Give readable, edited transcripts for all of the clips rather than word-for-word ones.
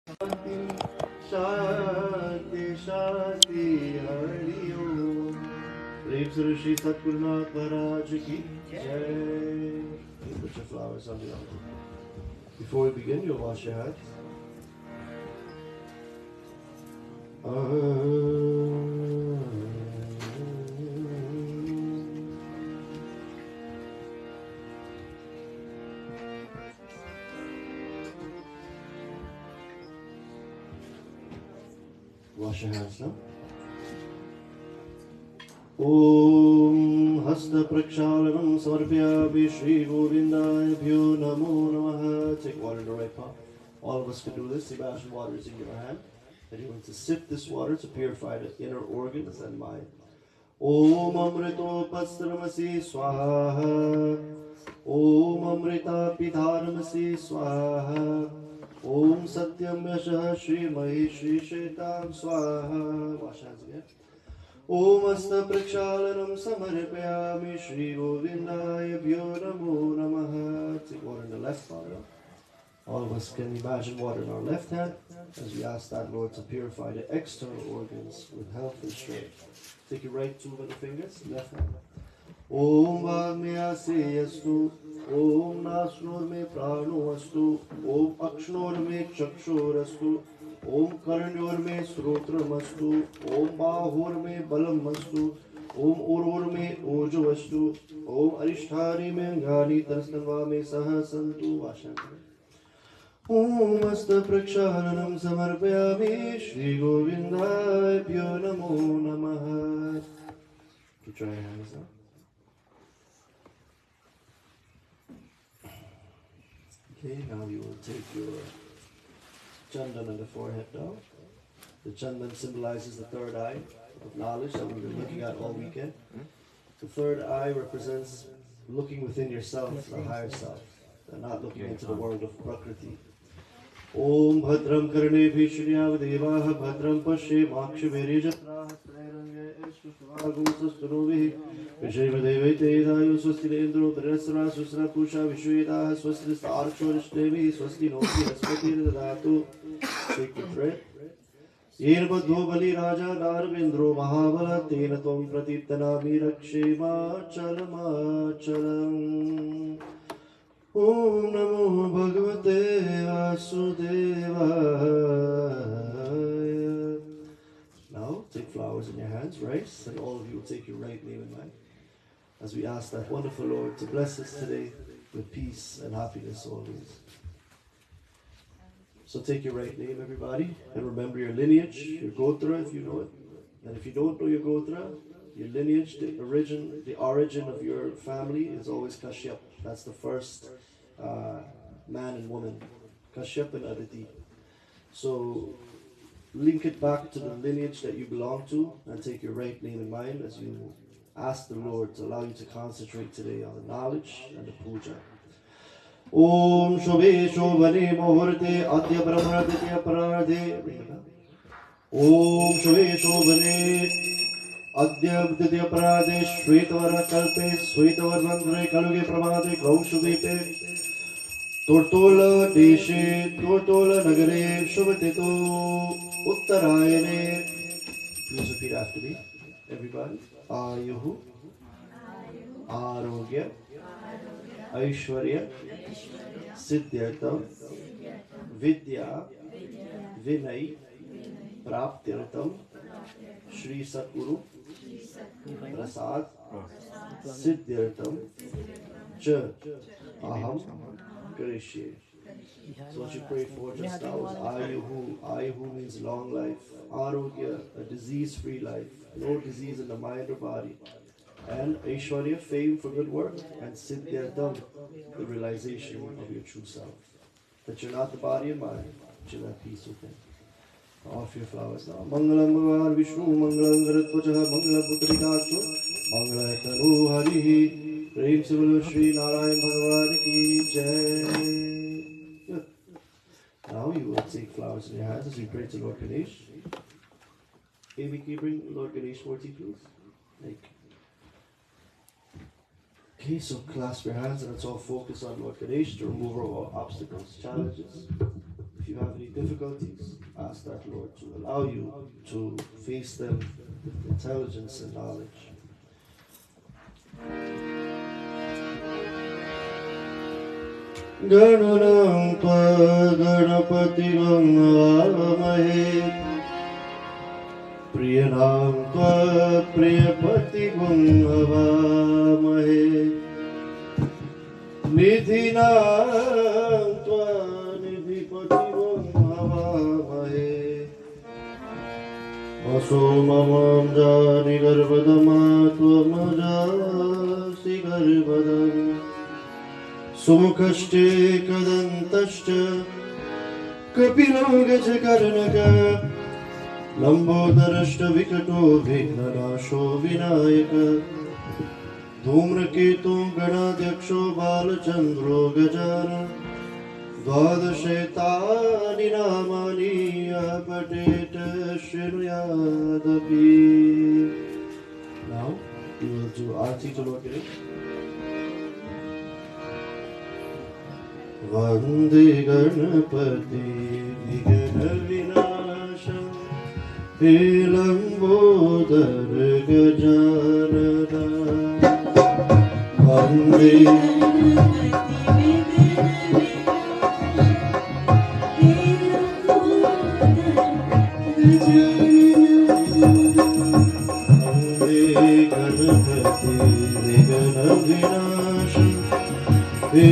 Shanti Shanti Hari Om. Prem Shri Satgurunath Maharaj Ki Jai. Put your flowers on the altar. Before we begin, you'll wash your hands. Wash your hands now. Om Hasta Prakshalanam Samarpyami Shri Govindaya Namo Namaha. Take water in the right palm. All of us can do this. Imagine water is in your hand. And you're going to sip this water to purify the inner organs and mind. Om Amrito Pastramasi Swaha. Om Amrita Pidharamasi Swaha. Om Satyam Yasha Shri Mahi Shri Shaitam Swaha. Wash hands again. Om Asta Prakshalanam Samarpyami Shri Govindaya Namo Namaha. Take water in the left palm. All of us can imagine water in our left hand as we ask that Lord to purify the external organs with health and strength. Take your right two middle fingers, left hand. Om Vagmya Seyastu. Om Nasnor me Prano Astu. Om Akshnor me Chakshor Om Karnyor me Srotram Astu. Om Bahur me Balam Astu. Om Urur me Ojo Astu. Om Arishtari me Ghani Tarstanva me Sahasantu Vashanti. Om Asta Prakshalanam Samarpyami Shri Govindaya Namo Namaha. Put your hands up. Okay, now you will take your chandan on the forehead down. The chandan symbolizes the third eye of knowledge that we've been looking at all weekend. The third eye represents looking within yourself, the higher self, and not looking into the world of Prakriti. Om Bhadram Karne Bhishriya Devaha Bhadram Pashe Makshveri Jatra Srairange Eshvagum Sastunovi Vishayva Devate Dayo Swasti Lendro Dresra Susra Pusha Vishweda Swasti Starchorish Devi Swasti Noki Raspati Datu. Take the breath. Yen Badho Bali Raja Narvindro Mahabala Tena Tom Pratiptanami Rakshema Chalama Chalam. Om Namo Bhagavate Vasudevaya. Now take flowers in your hands, rice, and all of you will take your right name in mind as we ask that wonderful Lord to bless us today with peace and happiness always. So take your right name, everybody, and remember your lineage, your gotra if you know it. And if you don't know your gotra, your lineage, the origin of your family is always Kashyap. That's the first man and woman, Kashyap and Aditi. So link it back to the lineage that you belong to and take your right name in mind as you ask the Lord to allow you to concentrate today on the knowledge and the puja. Om Shobhe Shobhane Muhurte Adya Brahmaditya Parade. Om Shobhe Shobhane Adya Vidya Parade Shvetavara Kalpe Shvetavara Mandre Kaluge Pramade Kaushudepe Tortola Deshe Tortola Nagare Shubhatito Uttarayane. Please repeat after me, everybody. Ayuhu Arogya Aishwarya Siddhyartam Vidya Vinay Praptyartam Shri Satguru Prasad Siddhyartam Cha Aham Karishye. So what you pray for just now is Ayuhu. Ayuhu means long life. Arogya, a disease-free life. No disease in the mind or body. And Aishwarya, fame for good work. And Siddhyartam, the realization of your true self. That you're not the body and mind, but you're that peace within. Offer your flowers now. Mangalam Bhagavan Vishnu, Mangalam Garatvajaha, Mangalam Putrikacho, Mangalam Tanu Harihi. Prem Sivulu Shri Narayan Bhagavan Ki Jai. Good. Now you will take flowers in your hands as you pray to Lord Ganesh. Amy, can you bring Lord Ganesh Murti, please? Thank you. Okay, so clasp your hands and let's all focus on Lord Ganesh to remove all obstacles, challenges. If you have any difficulties, ask that Lord to allow you to face them with intelligence and knowledge. Gananam tva ganapatigam avamahe Priyanam tva priyapatigam avamahe Nidhinam tva nidhipatigam avamahe Aso mamam jani garbhadama tvam jasi garbhadam Sumukashte kadantashcha Kapilo gajakarnaka Lambodarashta vikato vignanasho vinayaka Dhumraketu ganadyaksho balachandro gajara Dvadashetani namani apateta shrunuyadapi. Now we will do Aarti to Lord Ganesh. Vande Ganapati Vighna Vinasham He Lambodar Gajanana Vande Ganapati Vighna Vinasham He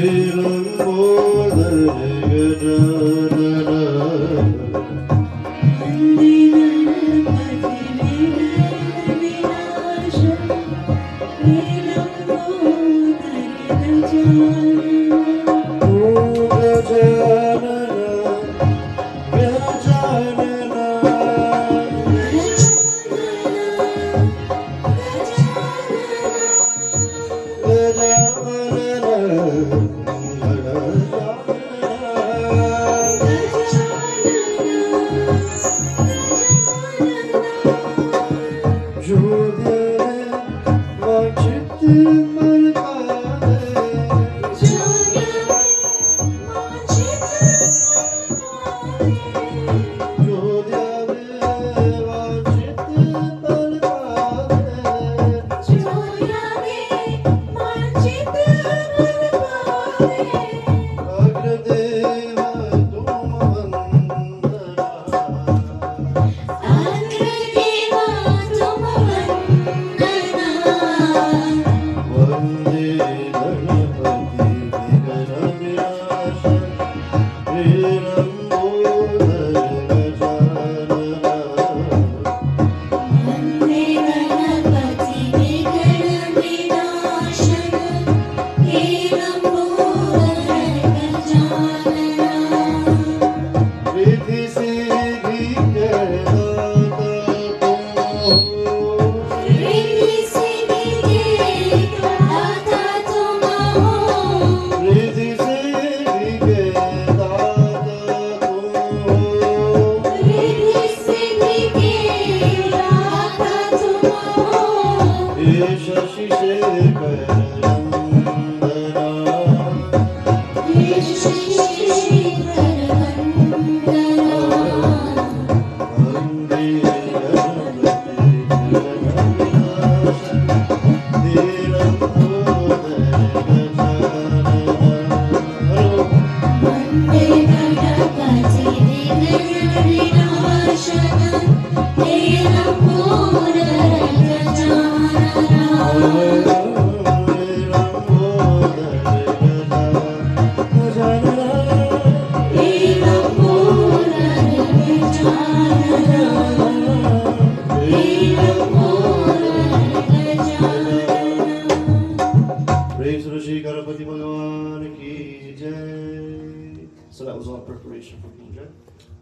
So that was all preparation for puja.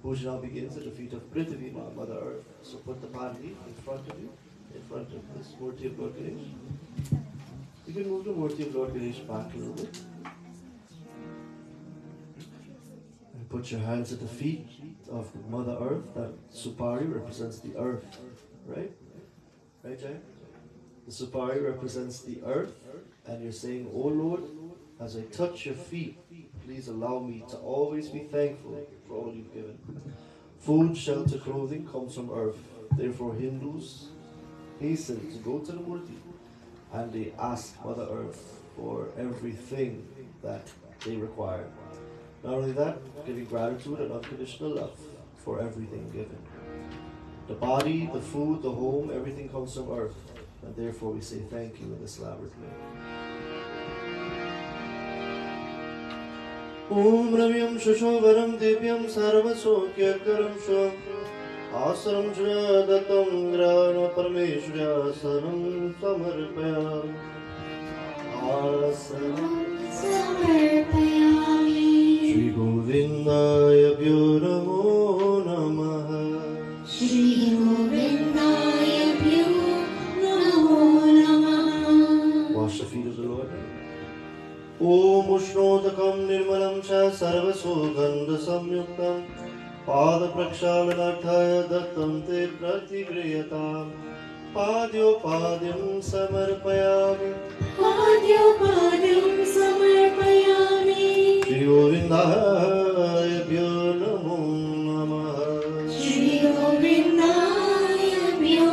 Puja now begins at the feet of Prithvi, Mother Earth. So put the pandi in front of you, in front of this Murti of Lord Ganesh. You can move the Murti of Lord Ganesh back a little bit. And put your hands at the feet of Mother Earth. That Supari represents the earth, right? Right, Jay? The Supari represents the earth. And you're saying, oh Lord, as I touch your feet, please allow me to always be thankful for all you've given. Food, shelter, clothing comes from earth. Therefore, Hindus hasten to go to the Murti and they ask Mother Earth for everything that they require. Not only that, giving gratitude and unconditional love for everything given. The body, the food, the home, everything comes from earth, and therefore we say thank you in this elaborate way. Om Ravyam Shushovaram Divyam Sarvasokhyakaram Shvam Asaram Shriadatam Grana Parameshwaryasaram Samarpayam Asaram Samarpayami Shri Govindaya Bhyo Namo Namaha Shri Govindaya Bhyo Namo Namaha. Wash the feet of the Lord. Om Ushnodakam Nirmalam Cha Sarvasogandha Samyuktam Pada Prakshalanarthaya Dattam Te Pratigrayatam Padyo Padyam Samarpayami Padyo Padyam Samarpayami Shri Govindaya Bhyo Namo Namaha Shri Govindaya Bhyo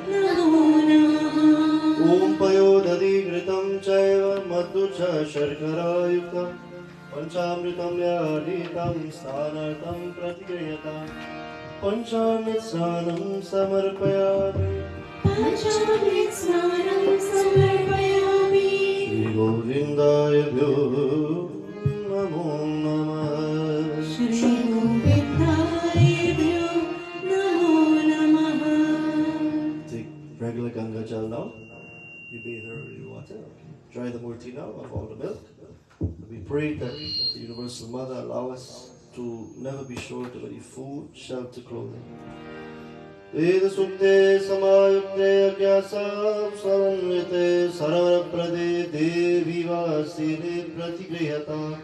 Namo Namaha Om Payodadi Gritam Chaiva Madhucha Sharkarayuktam Panchamritam Yaditam Sthanartam Pratigrayatam Panchamrit Snanam Samarpayami Panchamrit Snanam Samarpayami Shri Govindaya Bhyo Namo Namaha Shri Govindaya Bhyo Namo Namaha. Take regular Ganga Jal now. You bathe her in water. Dry the murti now of all the milk. We pray that the Universal Mother allow us to never be short of any food, shelter, clothing. Veda Sukte Samayukte Agyasam Saranvite Saravaprade Devi Vasile Pratigrihata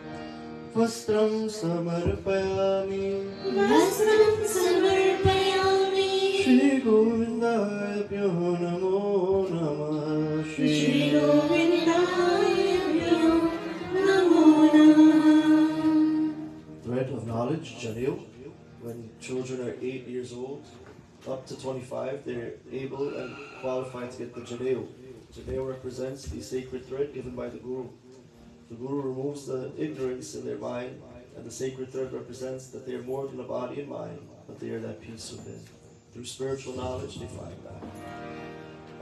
Vastram Samarpayami Vastram Samarpayami Shri Govindaya Bhyo Namo Namaha Shri Govindaya Bhyo Namo Namaha. Thread of knowledge, Janil. When children are 8 years old, up to 25, they're able and qualified to get the Janil. Janil represents the sacred thread given by the Guru. The Guru removes the ignorance in their mind, and the sacred thread represents that they are more than a body and mind, but they are that peace within. Through spiritual knowledge, they find that.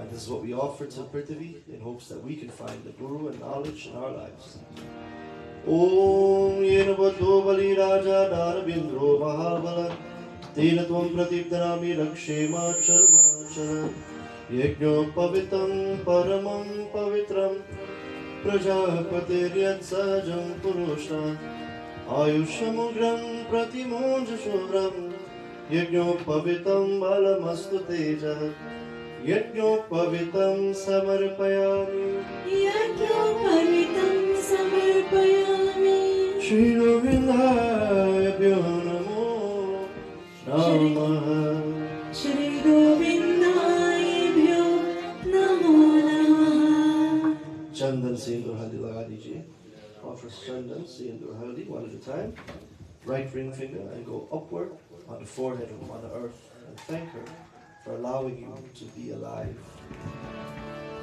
And this is what we offer to Prithvi in hopes that we can find the Guru and knowledge in our lives. Om Yena Bhato Bali Raja Darabindro Mahabala Tena Tvam Pratiptanami Rakshema Charma Charan Yagna Pavitam Paramam Pavitram Prajapatir Sajam Purusha Ayushamugram Pratimonja Shubram Yagna Pavitam Balamastu Teja Yagna Pavitam Samarpayami Yagna Pavitam Samarpayami Shri Govindaya Bhyo Namo Namaha Shri Govindaya Bhyo Namo Namaha. Chandan Sindur Haldi laga dijiye. Offer Chandan Sindur Haldi one at a time. Right ring finger and go upward on the forehead of Mother Earth and thank her for allowing you to be alive.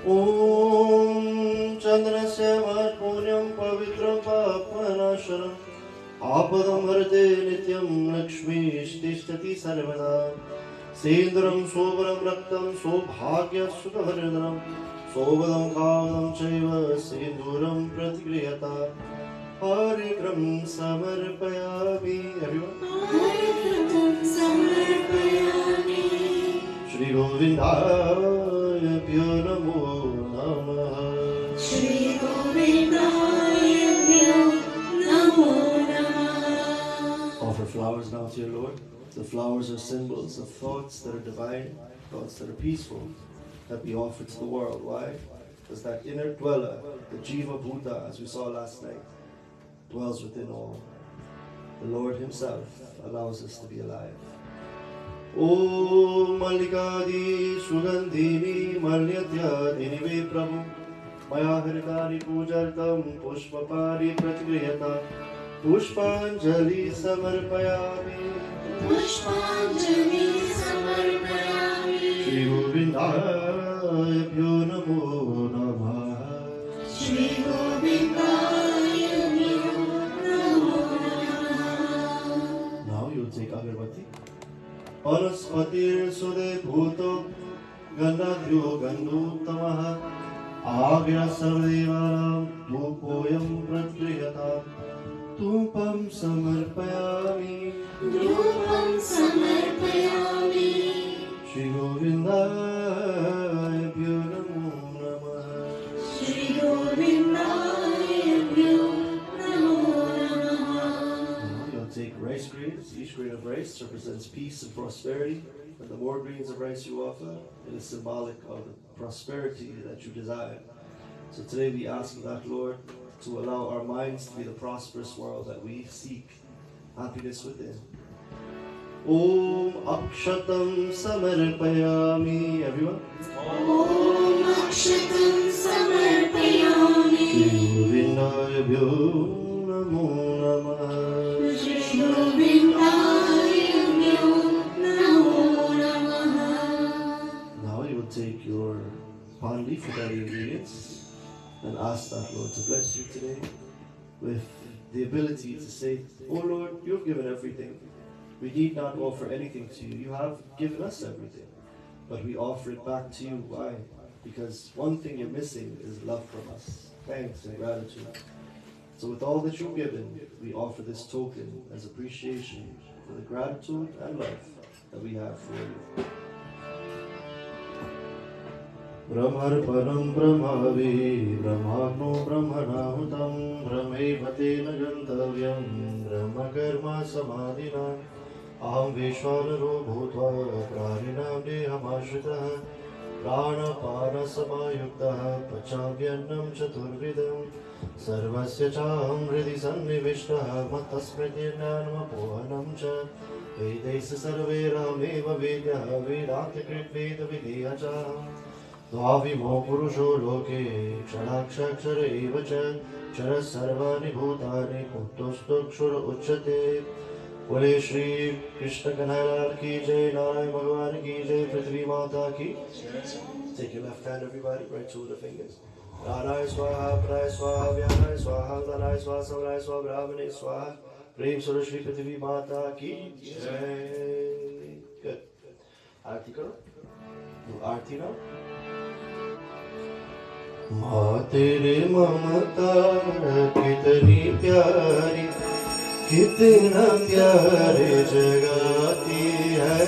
Om Chandrasya Matpunyam Pavitram Papanasharam Apadam Harate Nityam Lakshmi Ishtishthati Sarvada Senduram Sobharam Raktam Sobhagya Sukharidram Sobhadam Kavadam Chaiva Senduram Pratigrihata Harikram Samarpayami. Everyone? Harikram Samarpayami. Shri Govindaya Bhyo Namo Namaha Shri Govindaya Bhyo Namo Namaha. Offer flowers now to your Lord. The flowers are symbols of thoughts that are divine, thoughts that are peaceful, that we offer to the world. Why? Because that inner dweller, the Jiva Bhuta, as we saw last night, dwells within all. The Lord Himself allows us to be alive. Om Malikadi Sugandhini Malyatyadini Ve Prabhu Maya Haritani Pujartam Pushpapari Pratigrihata पुष्पाञ्जलि समर्पयामि पुष्पाञ्जलि समर्पयामि श्री गोविन्दाभ्यो नमो नमः श्री गोविन्दाय नमो नमः Now you take agarbatti Panaspatir sude bhuto Gandadhyo ganduttamah Agira sarvevanam Dhupoyam pratriyatam Dhupam samarpayami धूपं समर्पयामि Shri Govindaya Namo Namah Shri गोविन्दाय नमो नमः You'll take rice grains. Each grain of rice represents peace and prosperity. And the more grains of rice you offer, it is symbolic of the prosperity that you desire. So today we ask that, Lord, to allow our minds to be the prosperous world that we seek happiness within. Om Akshatam Samarpayami. Everyone. ॐ अक्षतं समर्पयामि Govindaya Namo Namah. Shri गोविन्दाय नमो नमः Now you will take your palm leaf with all the ingredients and ask that Lord to bless you today with the ability to say, Oh Lord, you have given everything. We need not offer anything to you. You have given us everything. But we offer it back to you. Why? Because one thing you're missing is love from us. Thanks and gratitude. So with all that you've given, we offer this token as appreciation for the gratitude and love that we have for you. Brahmarpanam Brahmavi Brahmagno Brahmanahutam Brahmevate Nagantavyam Brahmakarma Samadhinam Aham Vishwanaro Bhutva Praninam Dehamashritah Pranapana Samayuktah Pachamvyannam Chaturvidam Sarvasya Chaham Hridhi Sannivishtaha Matasmrityannamapohanam Cha Vedesa Sarvera Meva Vedyaha Vedanta Kritveda Videha Cha Dvavimo Purusho Loke Ksharakshakshara Eva Cha Chara Sarvani Bhutani Kuttostukshura Uchate Bole Shri Krishna Kanhailar Ki Jai Narayan Bhagavan Ki Jai Prithvi Mata Ki Take your left hand everybody, right two of the fingers. Radhaya Swaha, Pradaya Swaha, Vyahaya Swaha, Dhanaya Swaha, Samaraya Swaha, Brahmane Swaha, Prem Sura Shri Prithvi Mata Ki Jai. Good. Aarti karo. Do Aarti now. माँ तेरे ममता कितनी प्यारी कितना प्यारे जगाती है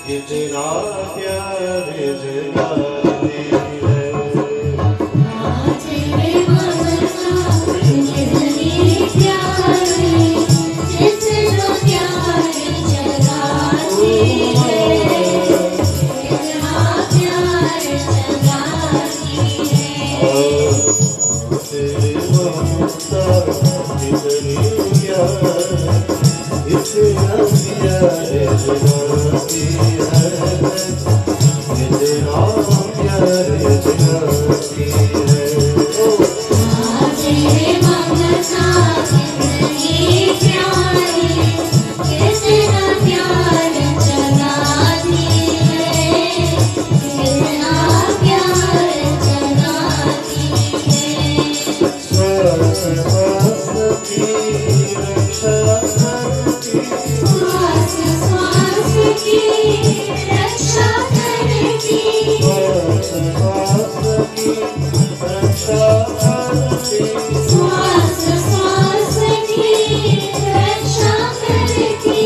कितना प्यारे जगाती है तेरे ममता कितनी प्यारी कितना प्यारे जगाती है कितना प्यारे जगाती है तेरे ममता कितनी प्यारी कितना प्यारे जगाती है कितना प्यारे जगाती है तेरे ममता कितनी प्यारी कितना प्यारे जगाती है कितना प्यारे जगाती है श्वास की रक्षा करती श्वास श्वास की रक्षा करती श्वास की रक्षा करती श्वास श्वास की रक्षा करती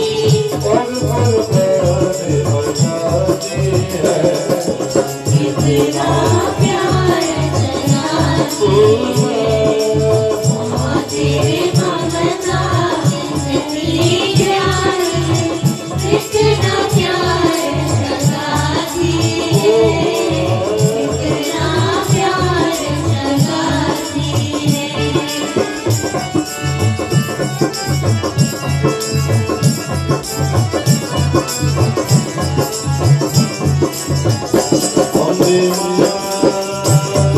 पग पग प्यारे बजाती है कितना प्यारे जगाती है तेरे ममता कितनी प्यारी कितना प्यारे जगाती है कितना प्यारे जगाती है Onde mana,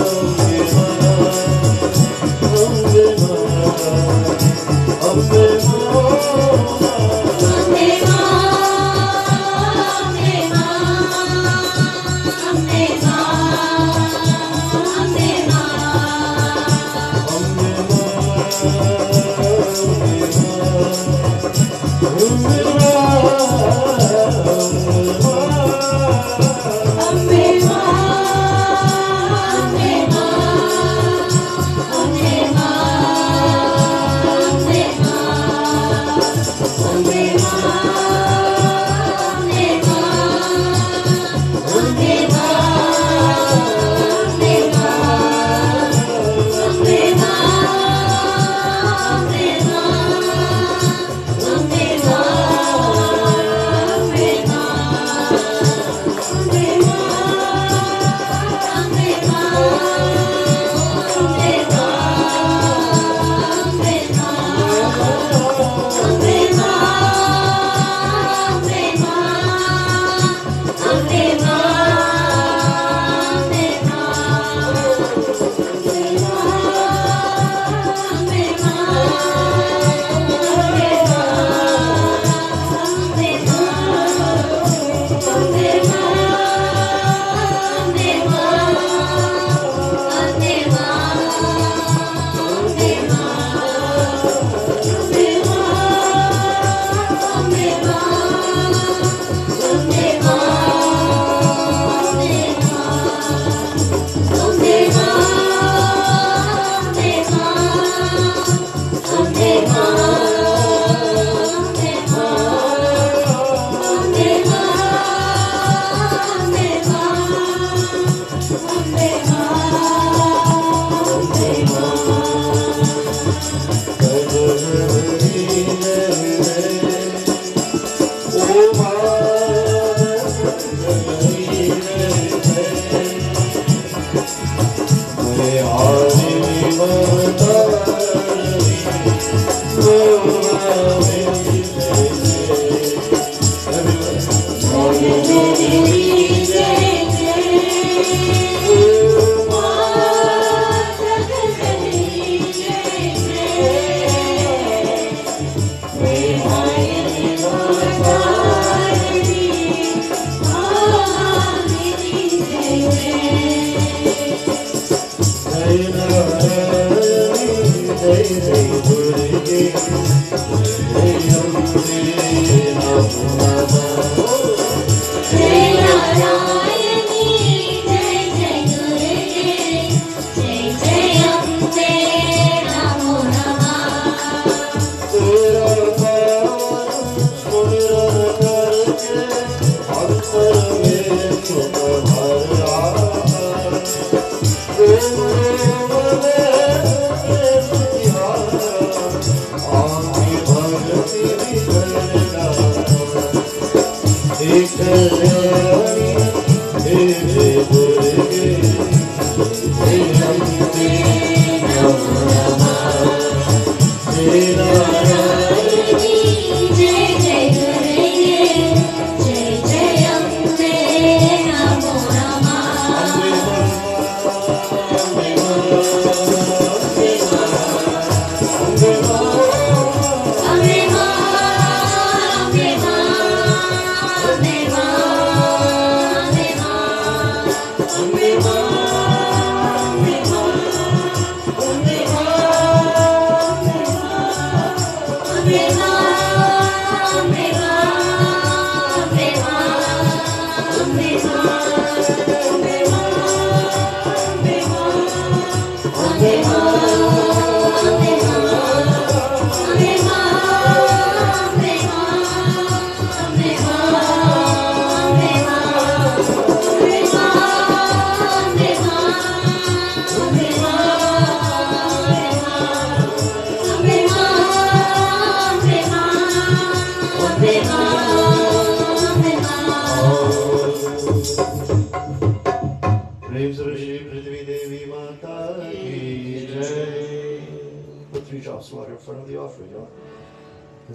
onde mana, onde mana.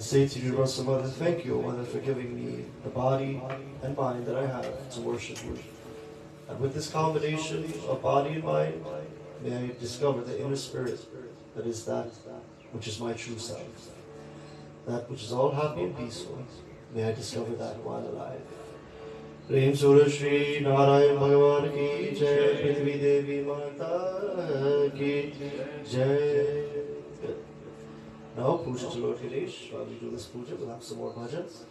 And say to your blessed Mother, thank you, Mother, for giving me the body and mind that I have to worship you. And with this combination of body and mind, may I discover the inner spirit that is that which is my true self. That which is all happy and peaceful. May I discover that while alive. Prem Surah Shri Narayan Bhagavan ki Jai, Prithvi Devi Mata ki Jai. Now, puja to Lord Ganesh. While we do this puja, we'll have some more bhajans.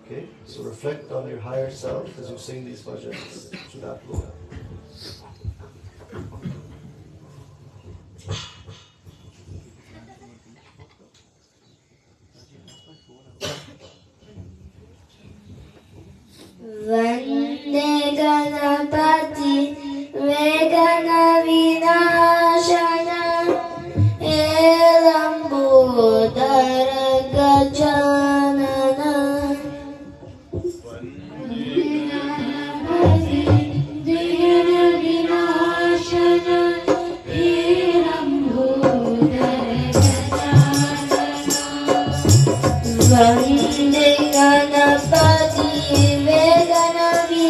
Okay, so reflect on your higher self as you sing these bhajans to that Lord. Vande Ganapati Vegana Vinashana Elambodara Gajanana Vande Vegana Vinashana Elambodara Gajanana Vande Ganapati Vegana Vinashana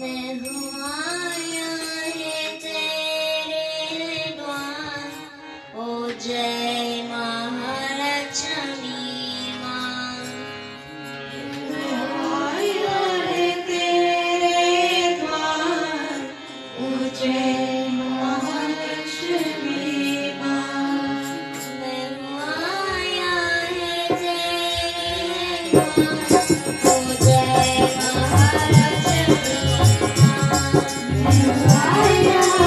मैं हूँ आया है तेरे द्वार, ओ जय महालक्ष्मी माँ। मैं आया है तेरे द्वार, ओ जय महालक्ष्मी माँ। मैं हूँ आया है तेरे द्वार, ओ जय महालक्ष्मी माँ।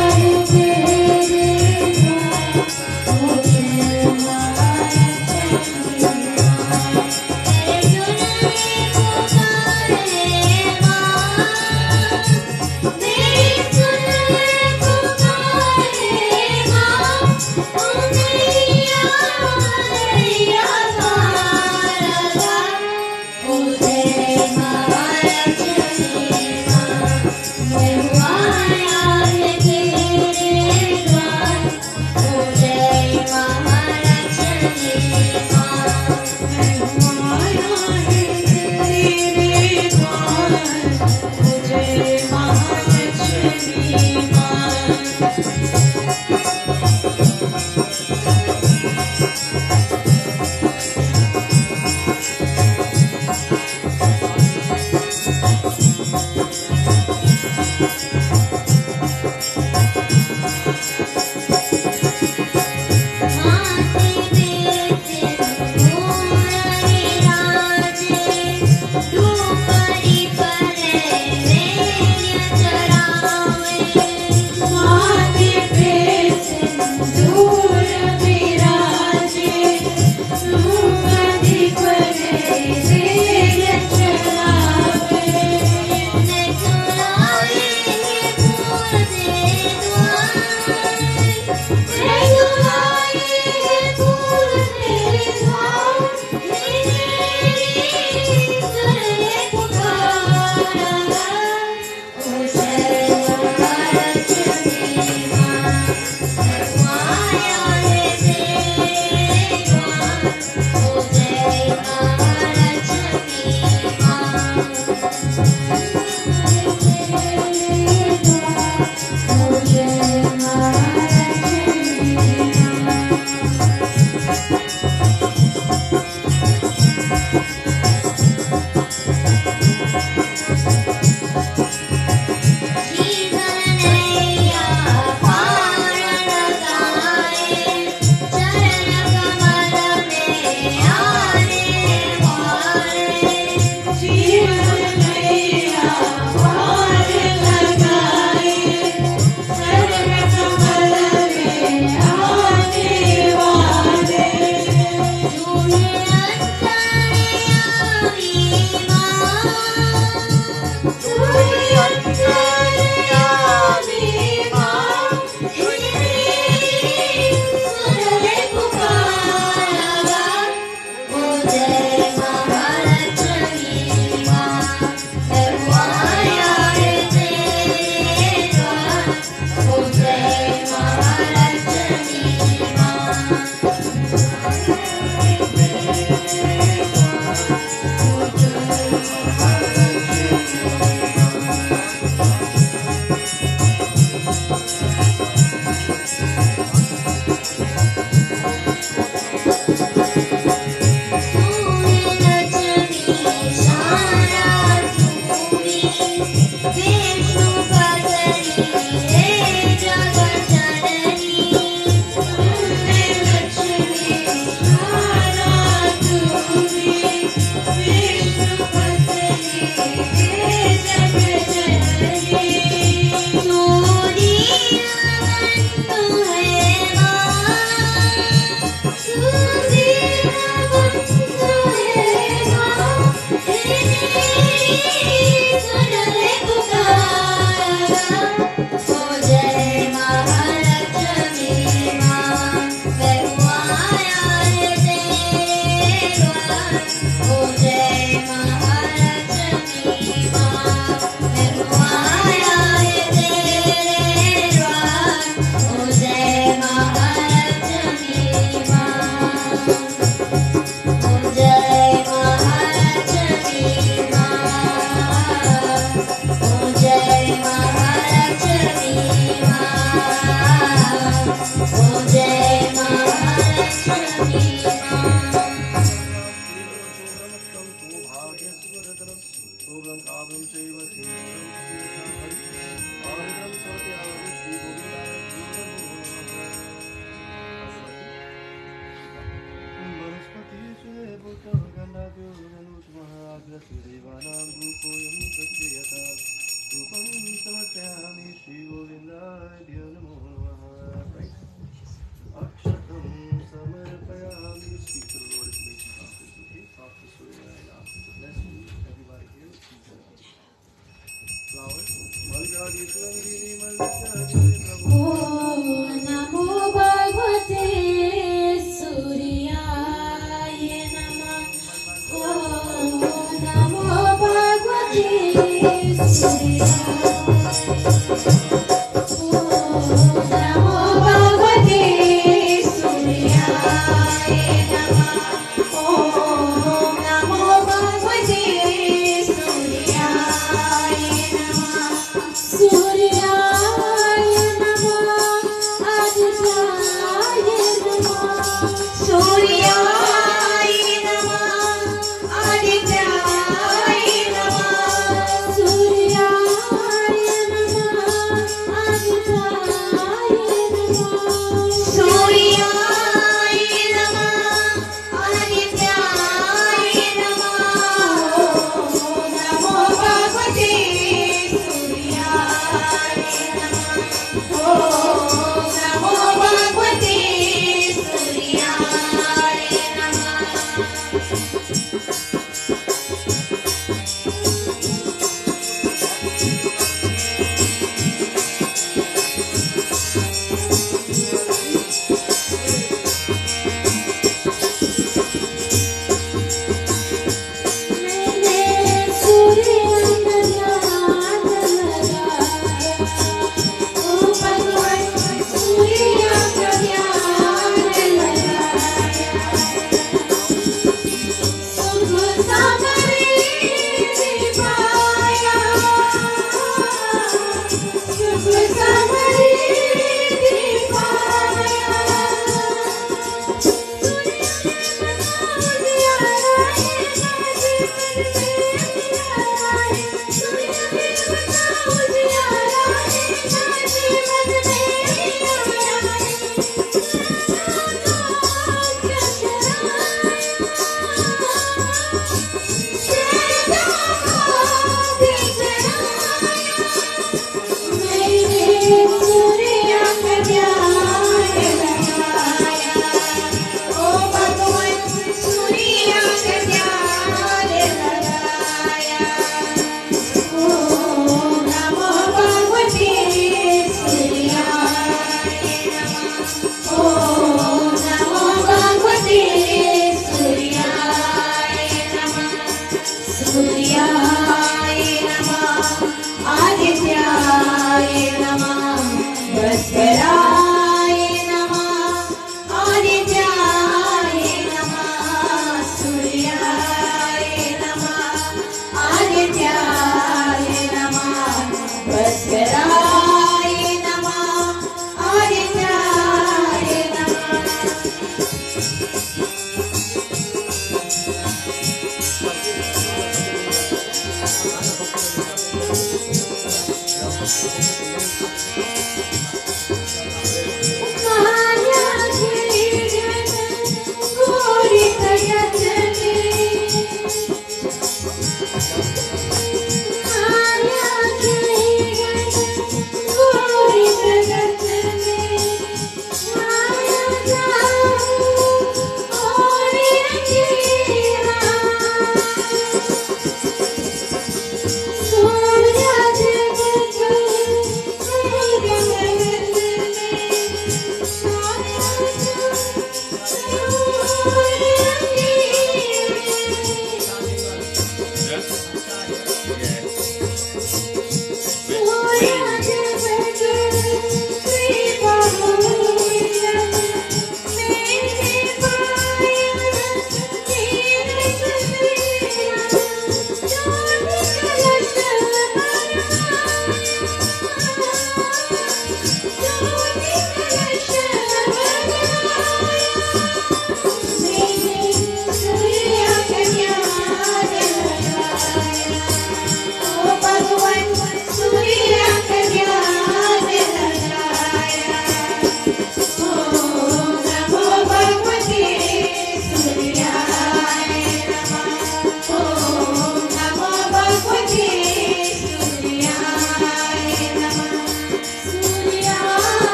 Surya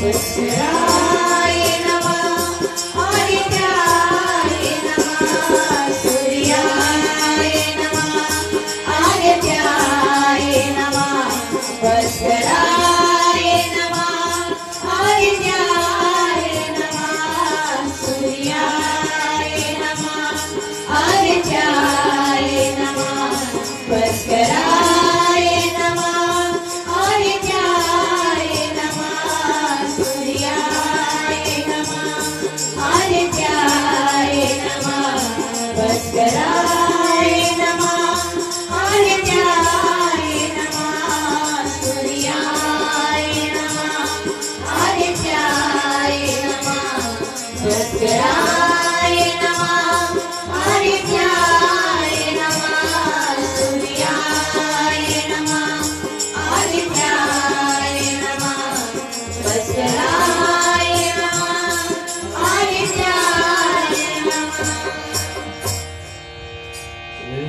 Bhaskaraय Namah, Adityaya Namah, Suryaaya Namah, Adityaya Namah, Bhaskaraaya Namah, Adityaya Namah, Suryaaya Namah, Adityaya Namah, Bhaskaraaya Namah, Adityaya Namah, Suryaaya Namah, Adityaya Namah, Bhaskaraaya Namah, Adityaya Namah, Suryaaya Namah, Adityaya Namah, Bhaskaraaya Namah, Adityaya Namah, Suryaaya Namah, Adityaya Namah, Bhaskaraaya Namah, Adityaya Namah.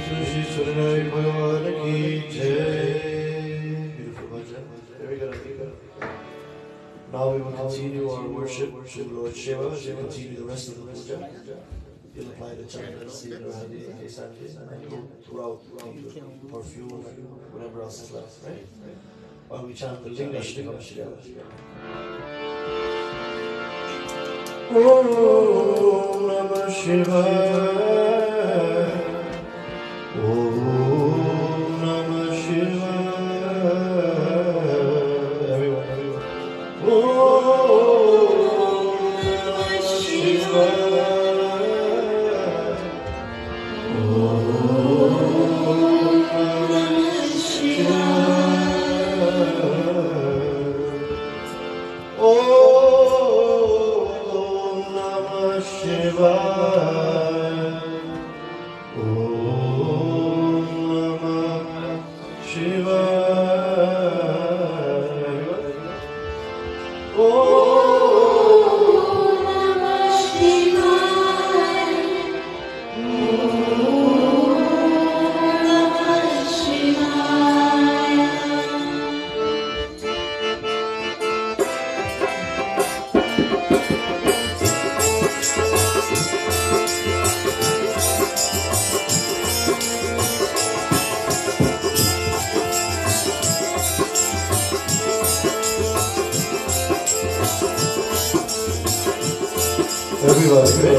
Shri Suryanai Bhagavan ki jai. Beautiful bhajan. Very good. Now we will continue our worship to Lord Shiva as we continue the rest of the puja. You'll apply the chandana, seed, or handi, and go throughout the perfume and whatever else is left, right? While we chant the Linga Shtikam together. Om Namah Shivaya. Om Namah Shivaya. Everyone. Om Namah Shivaya. Om Namah Shivaya. Om Namah Shivaya. Om Namah Shivaya. Om Namah Shivaya. Everybody,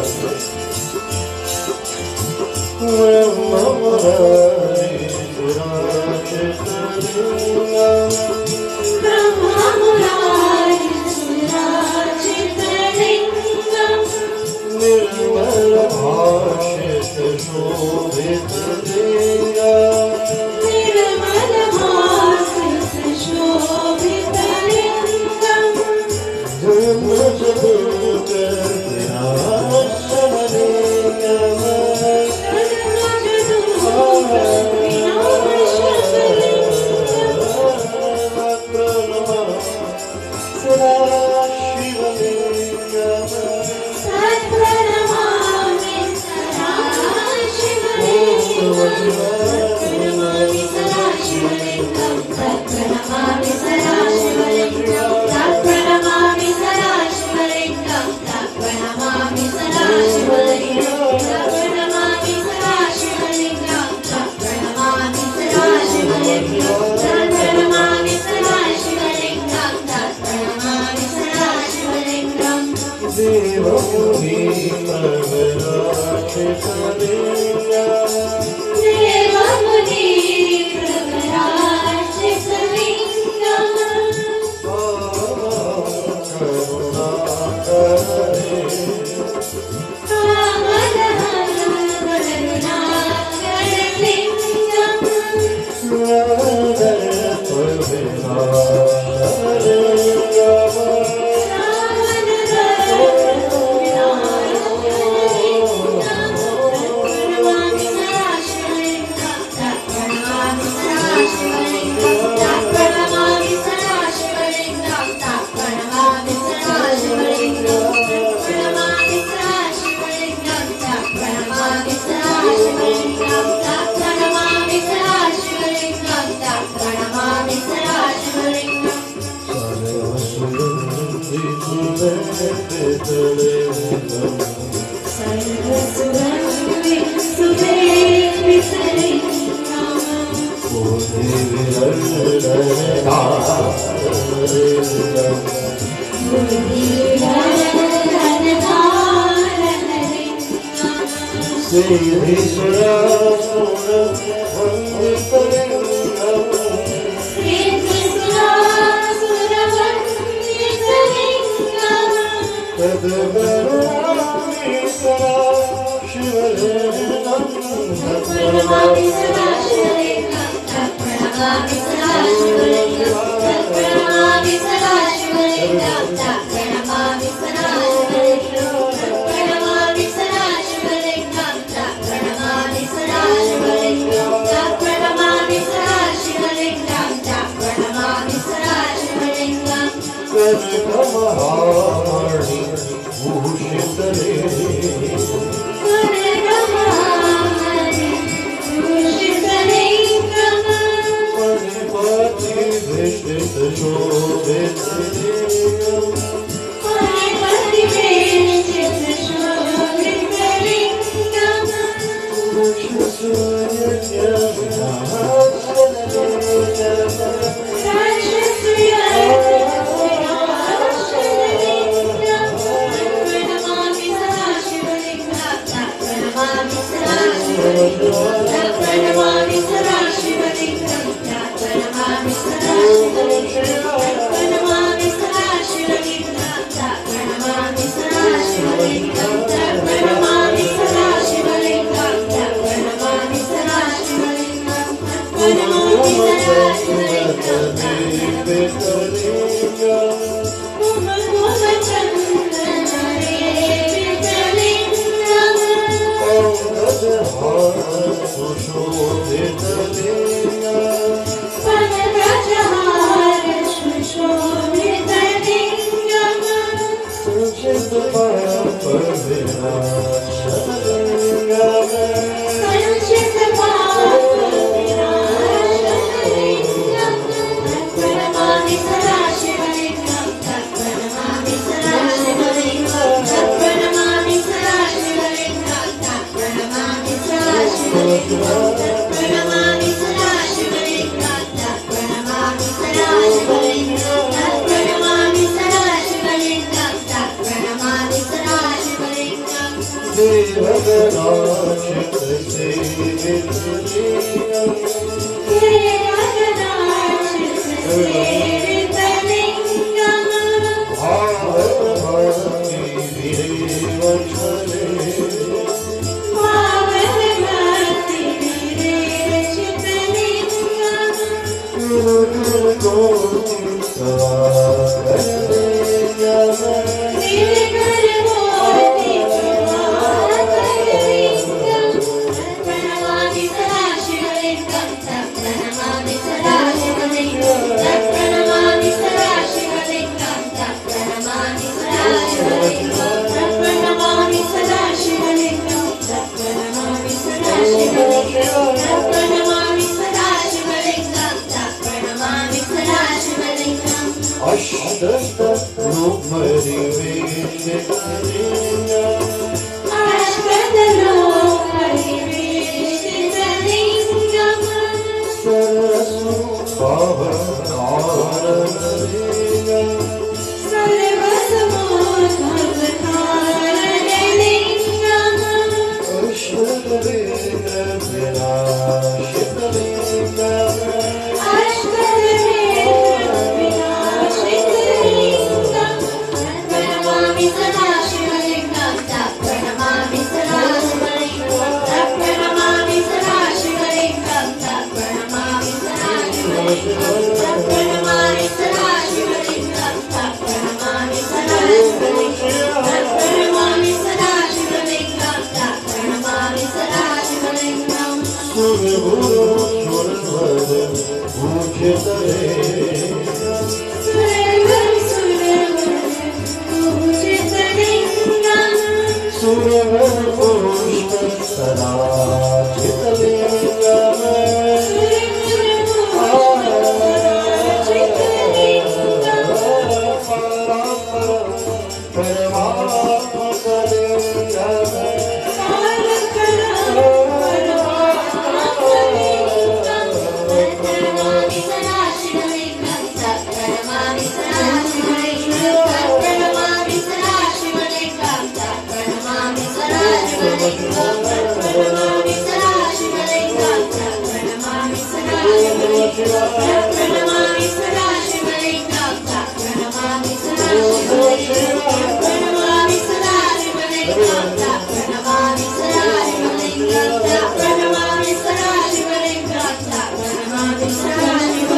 Pranamami Sadashivalingam Pranamami Sadashivalingam Pranamami Sadashivalingam Pranamami Sadashivalingam Pranamami Sadashivalingam Pranamami Sadashivalingam Pranamami Sadashivalingam Pranamami Sadashivalingam Pranamami Sadashivalingam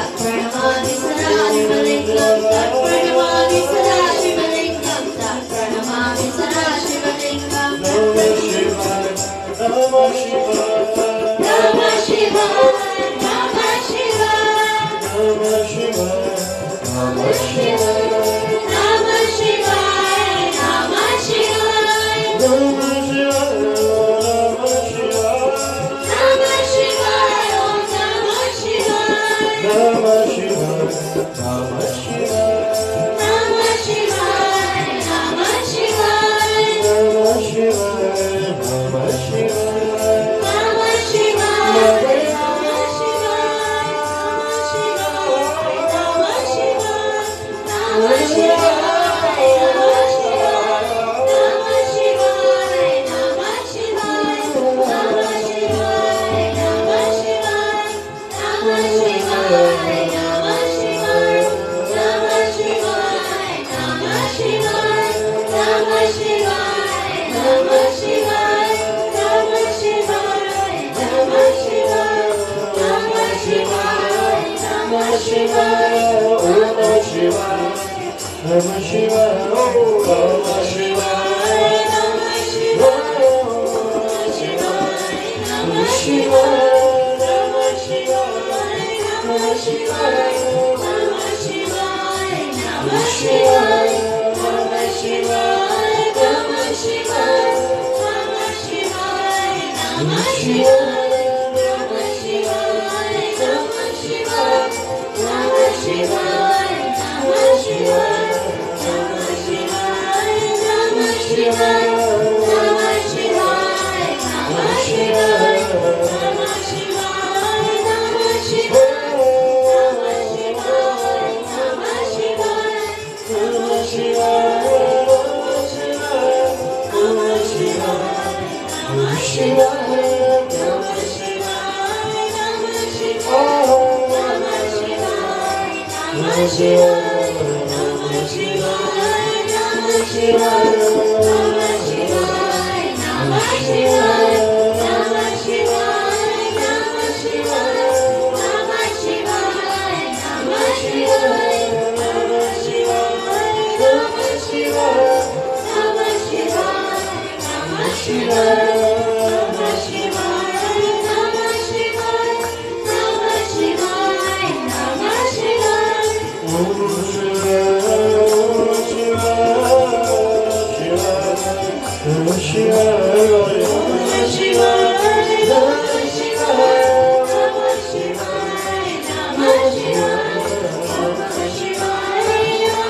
Pranamami Sadashivalingam Pranamami Sadashivalingam Pranamami Sadashivalingam Namah Shivaya Namah Shivaya Namah Shivaya Namah Shivaya Namah Shivaya Namah Shivaya Namah Shivaya Namah Shivaya Namah Shivaya Namah Shivaya Namah Shivaya Namah Shivaya Namah Shivaya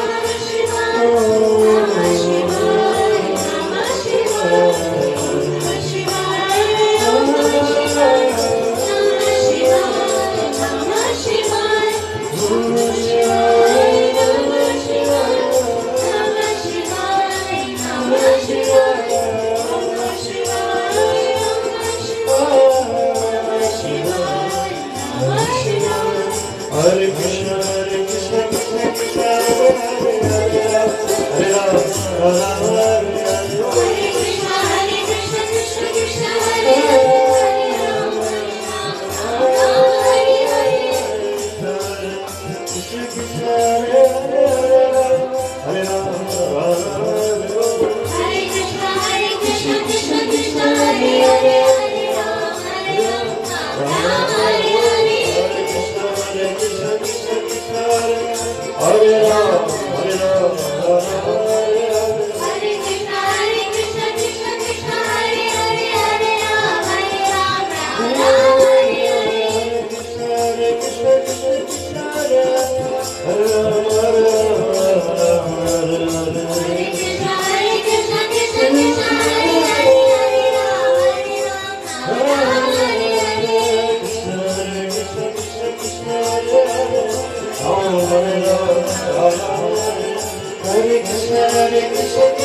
Namah Shivaya Namah Shivaya Namah Shivaya Hare Krishna, Hare Krishna.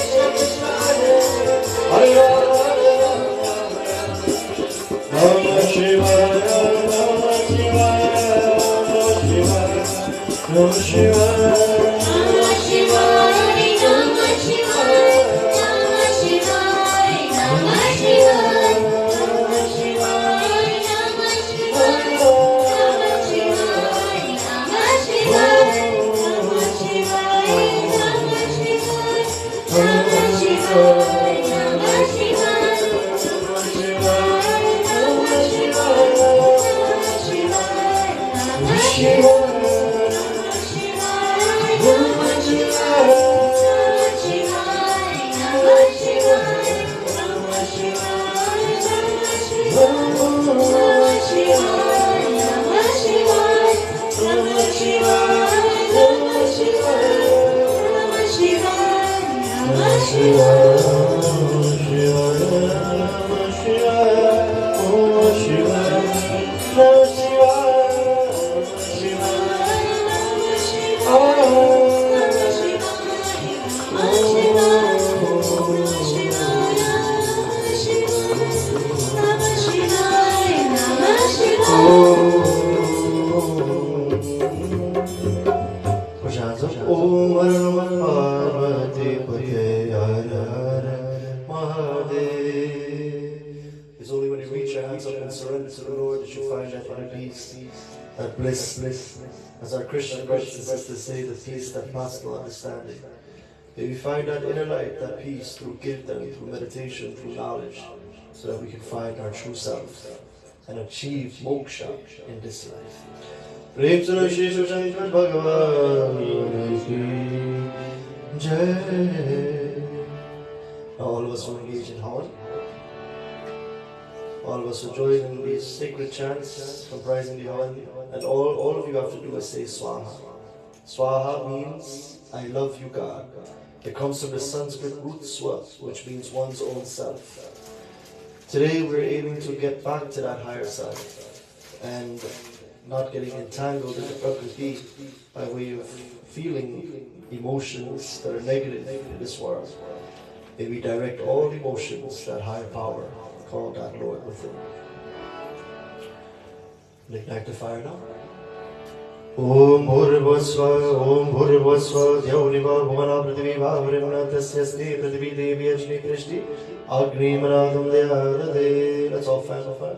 It's only when you reach your hands up and surrender to the Lord that you find that inner peace, that bliss. As our Christian brothers and sisters say, the peace that passes all understanding. May we find that inner light, that peace through kirtan, through meditation, through knowledge, so that we can find our true self and achieve moksha in this life. Prem Saran Shri Shankar Bhagavan Ki Jai. Now all of us will engage in Havan. All of us will join in these sacred chants comprising the Havan, and all of you have to do is say Swaha. Swaha means I love you, God. It comes from the Sanskrit root swa, which means one's own self. Today we're aiming to get back to that higher self and not getting entangled in the prakriti by way of feeling emotions that are negative in this world. May we direct all emotions to that higher power, call that Lord within. Ignite the fire now. Om Bhurvasva Dhyavniva Bhuvana Prithvi Bhavrimna Tasyasti Prithvi Devi Ajni Krishti Agni Manadam Dhyadade. Let's all fan the fire.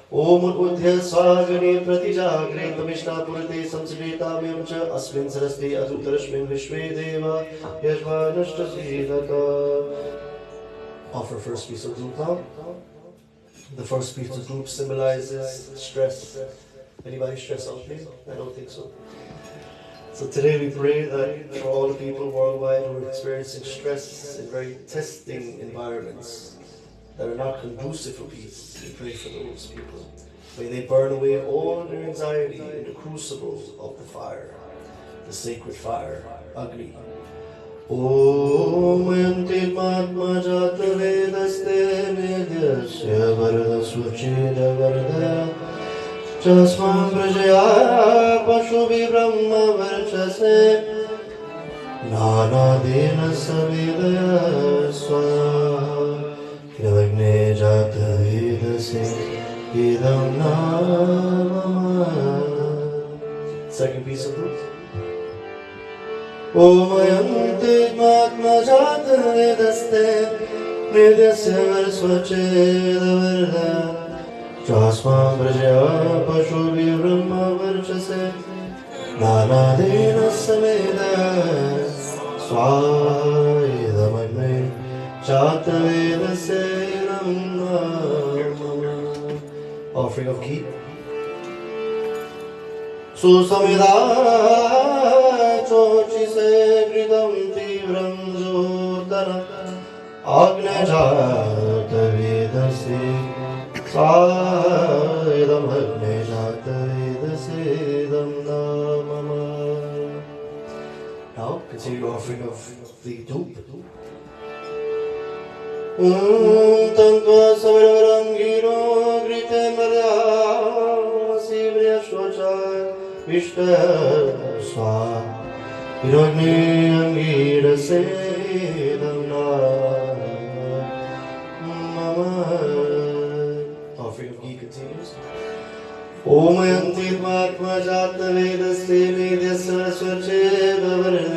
Om Udhya Swagani Pratijagre Tamishna Purate Samsrita Mimcha Asmin Sarasti Adutarashmin Vishwe Deva Yajvanashta Sidaka. Offer first piece of group now. The first piece of group symbolizes stress. Anybody stress out, please? I don't think so. So today we pray that for all the people worldwide who are experiencing stress in very testing environments that are not conducive for peace, we pray for those people. May they burn away all their anxiety in the crucible of the fire, the sacred fire, Agni. Om Yanti Matma Jata Vedaste Medyasya Varada Suchida Varada Jasma Prajaya Pashubi Brahma Varchase Nana Dina Savidaya Swaha Yagna Jata Vedase Idam Namama. Second piece of proof. Om Yanti Matma Jata Vedaste Medyasya Varasvacheda Varada Jasma Prajaya Pashubi Brahma Varchase Nana Dina Sameda Swaidam Agni Jata Vedase Namma. Offering of ghee. Susamida Chochi Se Kridam Tivram Jodana Agni Jata Vedase Saidam Agni Jata Vedasedam Namama. Now continue offering of the doop. Tantva Savararam Giro Grite Maria Sivriya Shocha Vishta Swa Hiragni Angira Sedam Namama. Offering of ghee continues. Om यन्तीर्मात्मा जातवेदस्ते मेध्यस्य स्वच्छेदवर्णः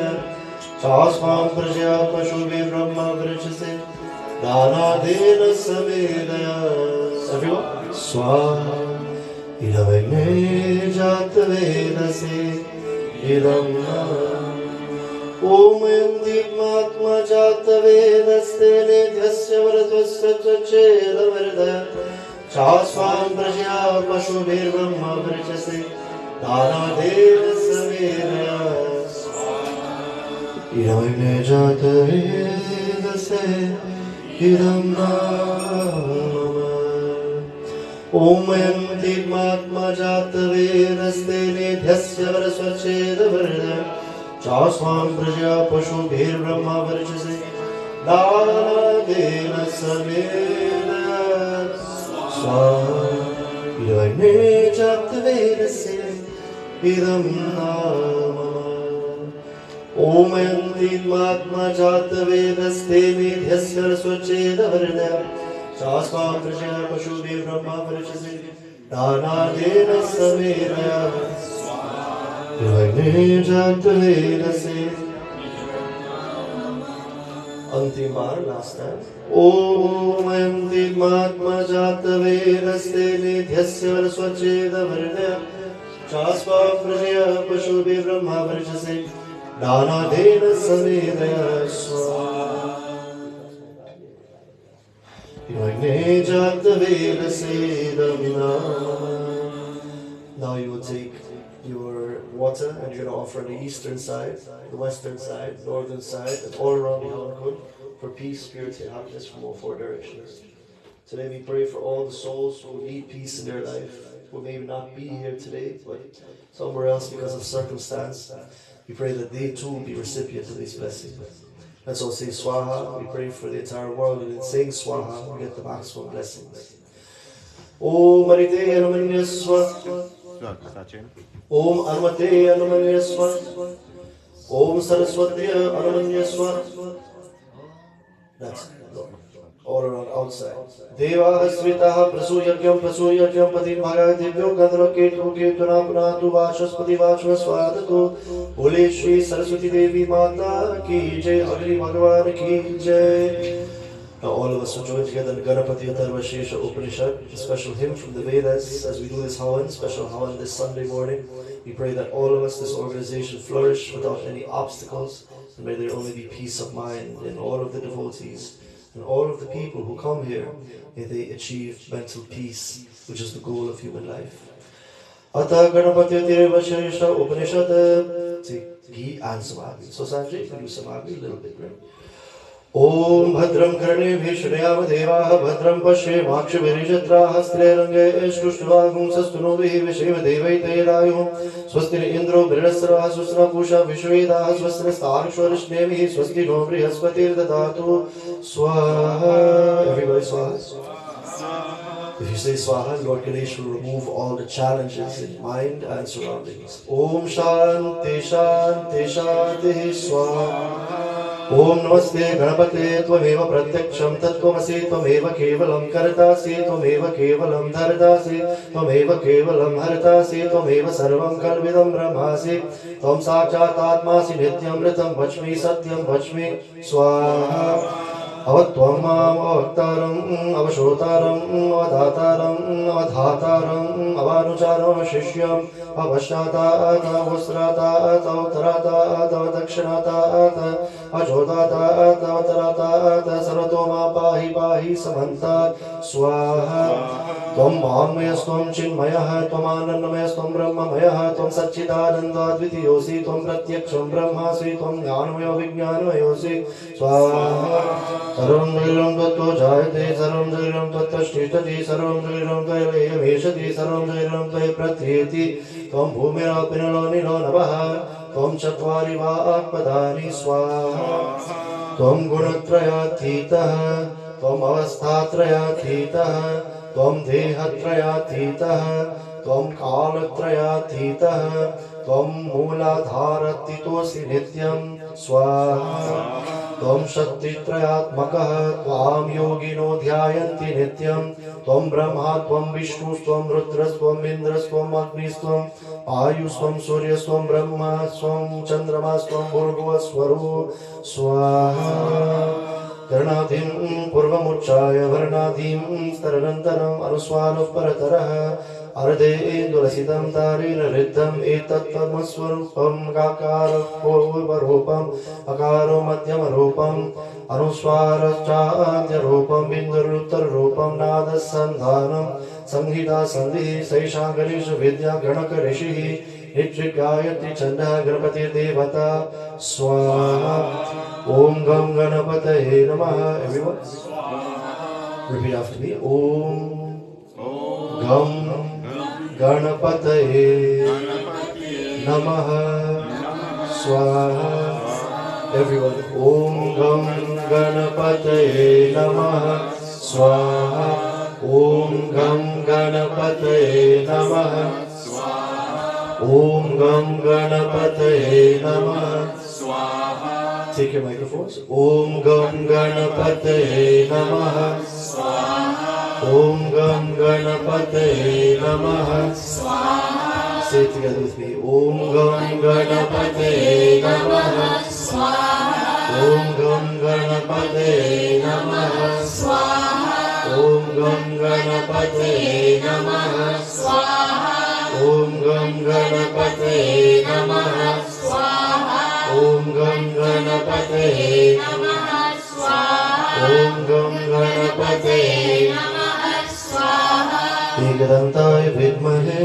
चास्मां प्रजया पशुभिः Brahma वृक्षसे दानादेन समेदया Everyone स्वाहा इदमग्ने जातवेदसे इदं ओम यन्तीर्मात्मा जातवेदस्ते मेध्यस्य वृक्षस्य स्वच्छेदवर्णः चास्मां प्रजया पशुभिर्ब्रह्मा वृक्षसे दानादेन समेदया इदमग्ने जातवेदसे इदं ओम यन्तीर्मात्मा जातवेदस्ते मेध्यस्य वरस्वच्छेदवर्णः चास्मां प्रजया पशुभिर्ब्रह्मा वृक्षसे दानादेन समेदया स्वाहा इदमग्ने जातवेदसे इदं ओम यन्तीर्मात्मा जातवेदस्ते मेध्यस्य वरस्वच्छेदवर्णः चास्मां प्रजया पशुभिः ब्रह्मा वृक्षसे दानादेन समेदया इदमग्ने जातवेदसे अंतिम बार last time ओम यन्तीर्मात्मा जातवेदस्ते मेध्यस्य वरस्वच्छेदवर्णः चास्मां प्रजया पशुभिः ब्रह्मा वृक्षसे दानादेन समेदया स्वाहा इदमग्ने जातवेदसे इदं Now you will take your water and you're going to offer on the eastern side, the western side, northern side, and all around the Yagna for peace, purity, and happiness from all four directions. Today we pray for all the souls who need peace in their life, who may not be here today, but somewhere else because of circumstance. We pray that they too be recipients of these blessings. And so say Swaha, we pray for the entire world, and in saying Swaha, we get the maximum blessings. Om Marite Anumanyaswa. Om Anumate Anumanyaswa. Om Saraswati Anumanyaswa. That's all around outside. Deva Hasvitaha Prasuyakyam Patim Bhagadivyo Gadra Ketu Ketuna Punatu Vashaspati Vashvaswadatu Bole Shri Saraswati Devi Mata Ki Jai Agni Bhagavan Ki Jai. Now all of us will join together in the Ganapati Atharva Shesha Upanishad, a special hymn from the Vedas as we do this Havan, special Havan this Sunday morning. We pray that all of us, this organization, flourish without any obstacles, and may there only be peace of mind in all of the devotees and all of the people who come here. May they achieve mental peace, which is the goal of human life. Ata Ganapati Atharva Shesha Upanishad. Take ghee and samadhi. So Sanjay, can you samadhi a little bit, right? Om Bhadram Karne Shriyav Devaha Bhadram Pashe Makshvirishatra Strelanga Eshtushvagum Sastunovi Vishiva Devai Tedayum Swasti Indro Brirasra Susra Pusha Vishveda Swastra Star Shwarishnevi Swasti Nobri Haspatir Dadatu Swaha. Everybody Swaha. If you say Swaha, Lord Ganesh will remove all the challenges in mind and surroundings. Om Shanti Shanti Shanti Swaha. Om Namaste Ganapate Tvameva Pratyaksham Tattvamasi Tvameva Kevalam Karatasi Tvameva Kevalam Dharatasi Tvameva Kevalam Haratasi Tvameva Sarvam Kalvidam Brahmasi Tvam Sakshat Atmasi Nityam Ritam Bhajmi Satyam Bhajmi Swaha. Avatvam Avataram Avashotaram Avadhataram Avadhataram Avanucharam Shishyam Avashnata Avasrata Avatarata Avadakshanata Ajodata Avatarata Saratoma Pahi Pahi Samanta Swaha. Tvam Bhagmayastam Chinmayah Tvam Anandmayastam Brahmamayah Tvam Satchidananda Dvitiyosi Tvam Pratyaksham Brahmasi Tvam Jnanamaya Vijnanamayosi Swaha. Sarvam Jairam Tattva Jayate Sarvam Jairam Tattva Shtishati Sarvam Jairam Tvaya Meshati Sarvam Jairam Tvaya Pratyeti Tvam Bhumira Pinalo Nilo Navaha Tvam Chatvari Vaakpadani Swaha. Tvam Gunatrayatitaha Tvam Avastatrayatitaha Tvam Dehatrayatitaha Tvam Kalatrayatitaha Tvam Mooladharatitosi Nityam Swaha. त्वं शक्तित्रयात्मकः त्वां योगिनो ध्यायन्ति नित्यं त्वं ब्रह्मा त्वं विष्णुस्त्वं रुद्रस्त्वं इन्द्रस्त्वं अग्निस्त्वं आयुस्त्वं सूर्यस्त्वं ब्रह्मस्त्वं चन्द्रमास्त्वं भूर्भुवस्वरो स्वाहा कर्णाधिं पूर्वमुच्चाय वर्णाधिं स्तरनन्तरम् अनुस्वारः परतरः अर्धेन्दुलसितं तारेण ऋद्धम् एतत्तमस्वरूपं काकारपूर्वरूपम् अकारो मध्यमरूपम् अनुस्वारश्चाद्यरूपं बिन्दुरुत्तररूपं नादसन्धानं संहिता सन्धिः सैषा गणेश विद्या गणक ऋषिः नित्रिगायत्री छन्दः गणपतिर्देवता स्वाहा ॐ गं गणपतये नमः everyone repeat after me ॐ गं गणपतये नमः स्वाहा everyone ॐ गं गणपतये नमः स्वाहा ॐ गं गणपतये नमः ॐ गं गणपतये नमः स्वाहा take your microphones ॐ गं गणपतये नमः स्वाहा ॐ गं गणपतये नमः स्वाहा say it together with me ॐ गं गणपतये नमः स्वाहा ॐ गं गणपतये नमः स्वाहा ॐ गं गणपतये नमः स्वाहा ॐ गं गणपतये नमः स्वाहा ॐ गं गणपतये नमः स्वाहा ॐ गं गणपतये नमः स्वाहा एकदन्ताय विद्महे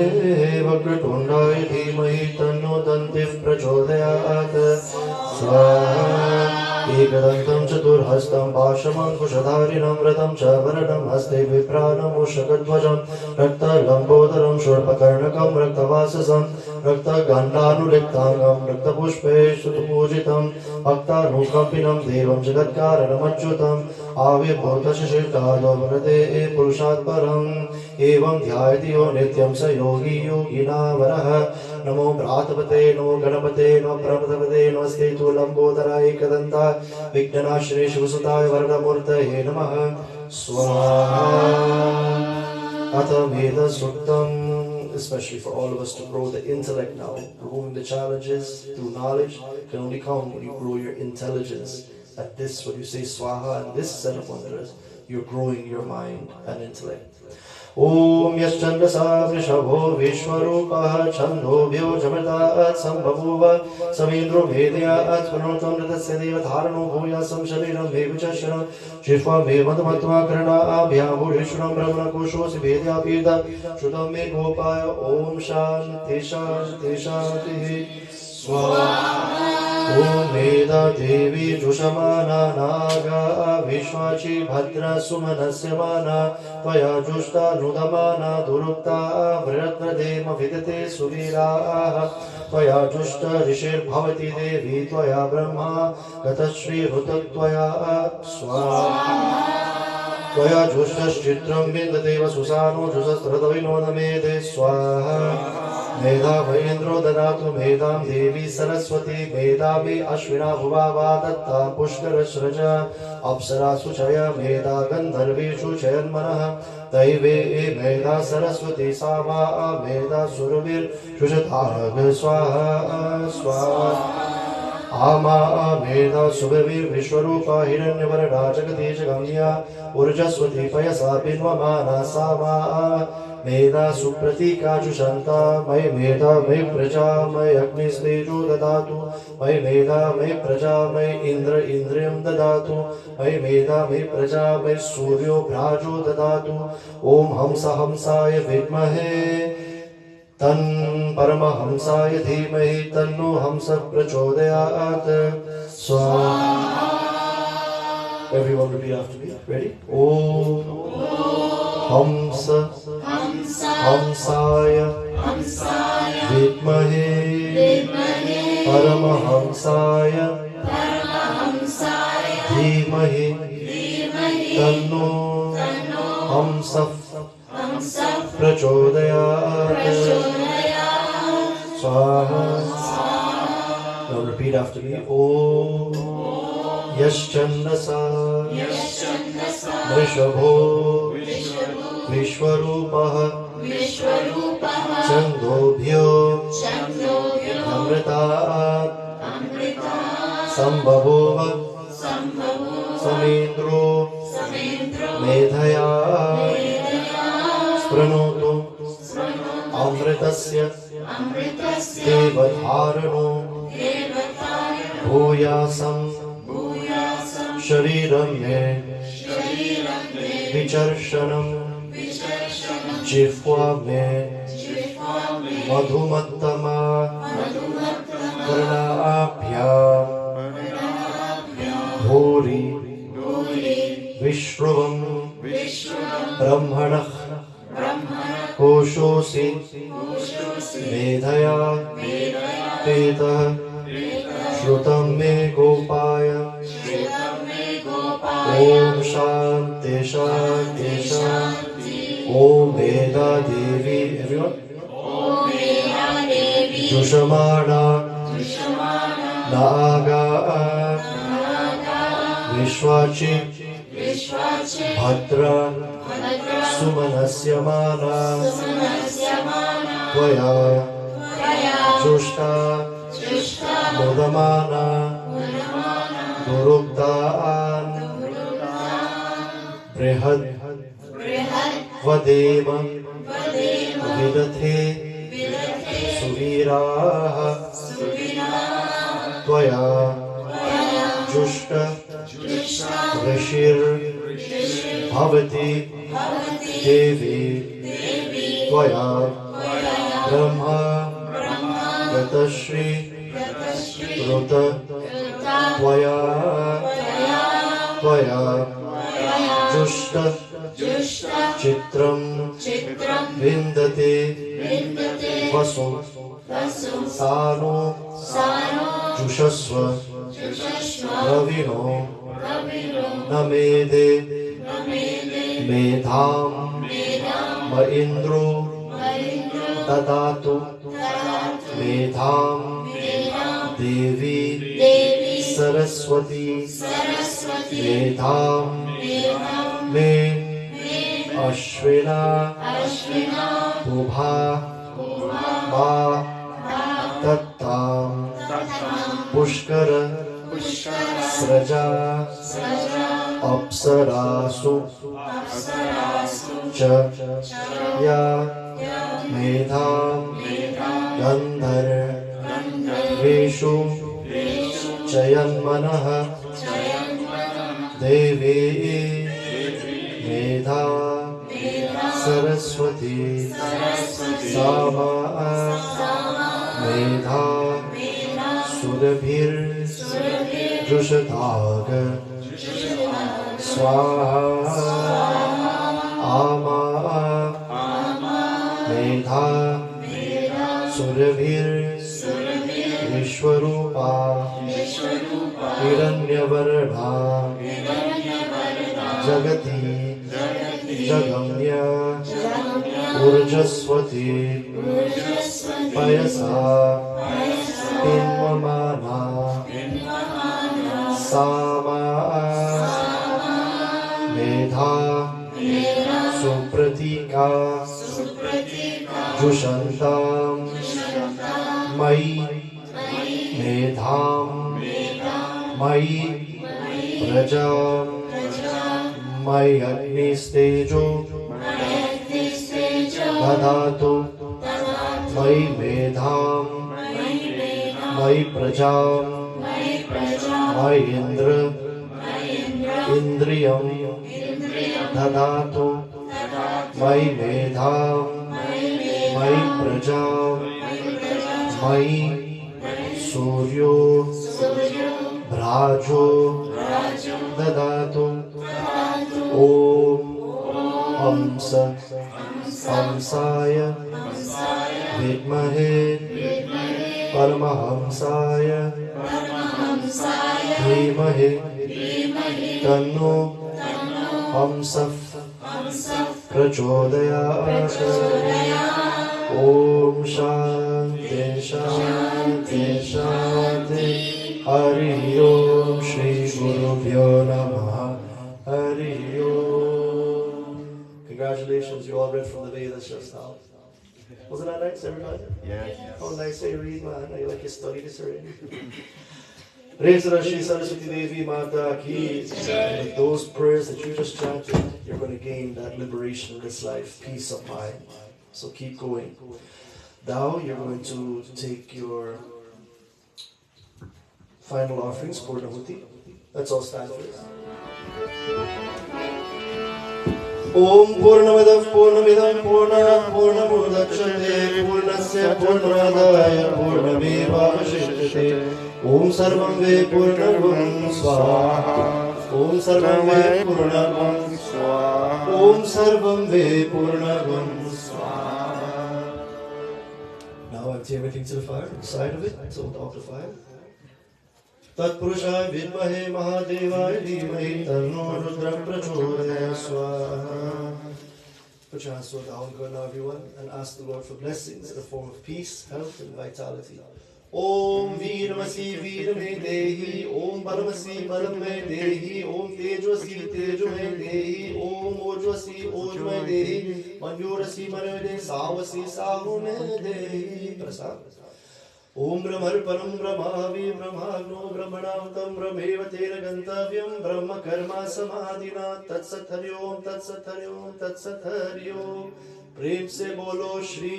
वक्रतुण्डाय धीमहि तन्नो दन्तिः प्रचोदयात् स्वाहा एकदन्तं चतुर्हस्तं पाशमङ्कुशधारिणं व्रतं च वरदं हस्ते विभ्राणमूषकध्वजं रक्तलम्बोदरं शूर्पकर्णकं रक्तवाससं रक्तगन्धानुलिप्ताङ्गं रक्तपुष्पेषु पूजितं भक्तानुकम्पिनं देवं जगत्कारणमच्युतम् आविर्भूतशिशिर्कालो वरदे पुरुषात् परम् एवं ध्यायति यो नित्यं स योगी योगिनावरः नमो भ्रातपते नमो गणपते नमो प्रपदपते नमस्ते तु लम्बोदराय एकदन्ताय विघ्ननाशिने शिवसुताय वरदमूर्तये नमः स्वाहा अथ वेदसूक्तम् especially for all of us to grow the intellect now. Removing the challenges through knowledge can only come when you grow your intelligence. At this, when you say swaha and this set of mantras, you're growing your mind and intellect. Om Yaschandasa Vrishabho Vishwarupah Chandobhyo Jamataat Sambhavuva Samindro Vedyat Panotam Ratasya Devatharano Bhuyasam Shariram Mevichashanam Shishva Mevamatma Karana Abhyabhurishram Brahmana Kushosi Vedya Pida Shudam Me Gopaya Om Shanti Shanti Shanti Swaha Om Veda Devi Jushamana Naga Vishwachi Bhadra Sumanasya Mana Tvaya Jushta Nudamana Durukta Vratna Dema Vidate Suviraha Tvaya Jushta Rishir Bhavati Devi Tvaya Brahma Gatashri Hutaktvaya Swaha Tvaya Jushta Shchitram Vindadeva Susano Jusastradavinodanamede Swaha मेधा महेन्द्रो ददातु मेधां देवी सरस्वती मेधा मे अश्विना भुवावा दत्ता पुष्करश्रज अप्सरासु चय मेधा गन्धर्वेषु चयन्मनः दैवे मेधा सरस्वती सा वा मेधा सुरभिर्षुषताग स्वाहा स्वाहा आमा मेधा सुभवीर विश्वरूपा हिरण्यवर्णा जगदीशगम्या ऊर्जस्वती पयसा पिन्वमाना सा वा मेधा सुप्रतीका जुषन्ता मयि मेधा मयि प्रजा मयि अग्निस्तेजो ददातु मयि मेधा मयि प्रजा मयि इन्द्र इन्द्रियं ददातु मयि मेधा मयि प्रजा मयि सूर्यो भ्राजो ददातु ॐ हंस हंसाय विद्महे तन् परमहंसाय धीमहि तन्नो हंस प्रचोदयात् स्वाहा Everyone repeat after me. Ready? Om Hams Hamsaya Vidmahe Paramahamsaya Dhimahi Tanno Hamsa Prachodayat Swaha. Now repeat after me. Om यश्चन्दसा वृषभो विश्वरूपः छन्दोभ्यो अमृतात् सम्भवोः समेन्द्रो मेधया स्पृणोतु अमृतस्य देवधारणो भूयासं शरीरं मे विचर्षणं जिह्वा मे मधुमत्तमा कर्णाभ्यां भूरि विश्रुवं ब्रह्मणः कोशोऽसि मेधया पेतः श्रुतं मे गोपाय ॐ शान्ति शान्ति शान्ति ॐ वेदा देवी जुषमाणा नागा विश्वाचि भद्रा सुमनस्यमाना त्वया जुष्टा मुदमाना दुरुक्तान् बृहद् वदेम विदथे सुवीराः त्वया जुष्ट ऋषिर्भवति देवी त्वया ब्रह्मा गतश्री ऋत त्वया जुष्ट चित्रं विन्दते वसु सानो जुषस्व रविणो न मेदे मेधां म इन्द्रो ददातु मेधां देवी सरस्वती मेधां मे अश्विना उभा मा दत्तां पुष्कर स्रजा अप्सरासु च या मेधां गन्धर्वेषु चयन्मनः देवी मेधा सरस्वती सामा मेधा सुरभिर्जुषताग स्वाहा आमा मेधा सुरभिर्विश्वरूपा हिरण्यवर्णा जगति जगम्य ऊर्जस्वती पयसा पिन्वमाना सामा मेधा सुप्रतीका जुषन्तां मयि मेधां मयि प्रजां मयि अग्निस्तेजो ददातु मयि मेधां मयि प्रजां मयि इन्द्रियं ददातु मयि मेधां मयि प्रजां मयि सूर्यो भ्राजो ददातु ॐ हंसाय विद्महे परमहंसाय धीमहि तन्नो हंसः प्रचोदयात् ॐ शान्ति शान्ति शान्ति हरि ओम श्री गुरु Wasn't that nice, everybody? Yeah. How nice they read, man. I like you study this already. Praise Rashi Saraswati Devi Mata Ki. With those prayers that you just chanted, you're going to gain that liberation in this life, peace of mind. So keep going. Now you're going to take your final offerings, Purnahuti. Let's all stand for this. Om Purnamadav Purnamidam Purnam Purnamudachyate Purnasya Purnamadaya Purnamevavashishyate Om Sarvam Ve Purnagam Swaha Om Sarvam Ve Purnagam Swaha Om Sarvam Ve Purnagam Swaha. Now empty everything to the fire, inside of it, so without the fire. Tatpurushaय Vidmahe Mahadevaya Dhimahi Tanno Rudram Prachodayat Swaha. Put your hands down, good now everyone, and ask the Lord for blessings in the form of peace, health and vitality. Om Veeramasi Veerame Dehi, Om Balamasi Balame Dehi, Om Tejwasi Tejwame Dehi, Om Ojwasi Ojwame Dehi, Manjurasi Manade Savasi Sahume Dehi. Prasad. Om Brahmarpanam Brahmavi Brahmagno Brahmanautam Brahmeva Tera Gantavyam Brahma Karma Samadhina Tatsat Hari Om Tatsat Hari Om Tatsat Hari Om. प्रेम से बोलो श्री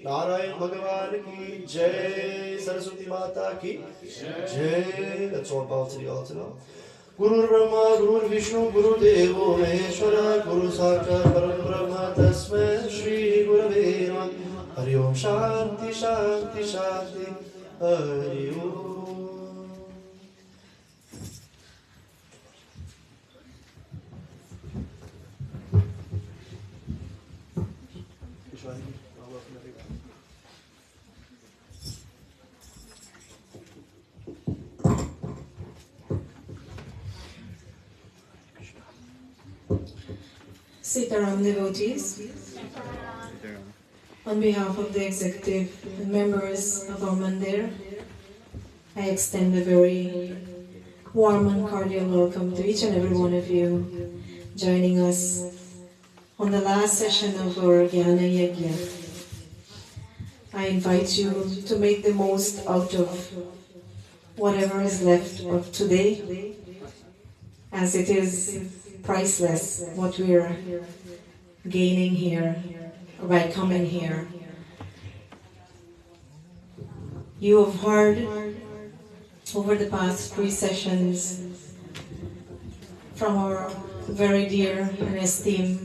नारायण भगवान की जय, सरस्वती माता की जय. Let's all bow to the altar now. Guru Brahma, Guru Vishnu, Guru Devo Maheshwara, Guru Sakshat Param Brahma Tasmai Shri Gurave Namah. Hari Om Shanti Shanti Shanti. Hari Om. Sitaram devotees, on behalf of the executive and members of our Mandir, I extend a very warm and cordial welcome to each and every one of you joining us on the last session of our Gyaan Yagna. I invite you to make the most out of whatever is left of today, as it is priceless what we're gaining here by coming here. You have heard over the past 3 sessions from our very dear and esteemed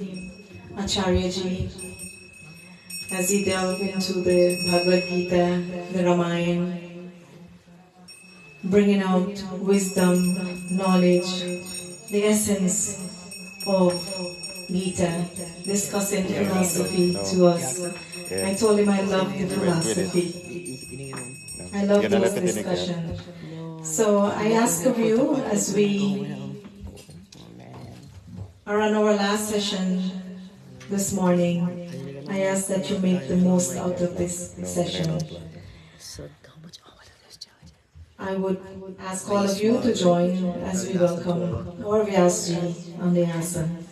Acharya ji as he delved into the Bhagavad Gita, the Ramayana, bringing out wisdom, knowledge, the essence of Gita, discussing philosophy to us. I told him I love the philosophy. I love those discussions. So I ask of you, as we are on our last session this morning, I ask that you make the most out of this session. I would ask all of you to join as we welcome our Vyasji on the asana.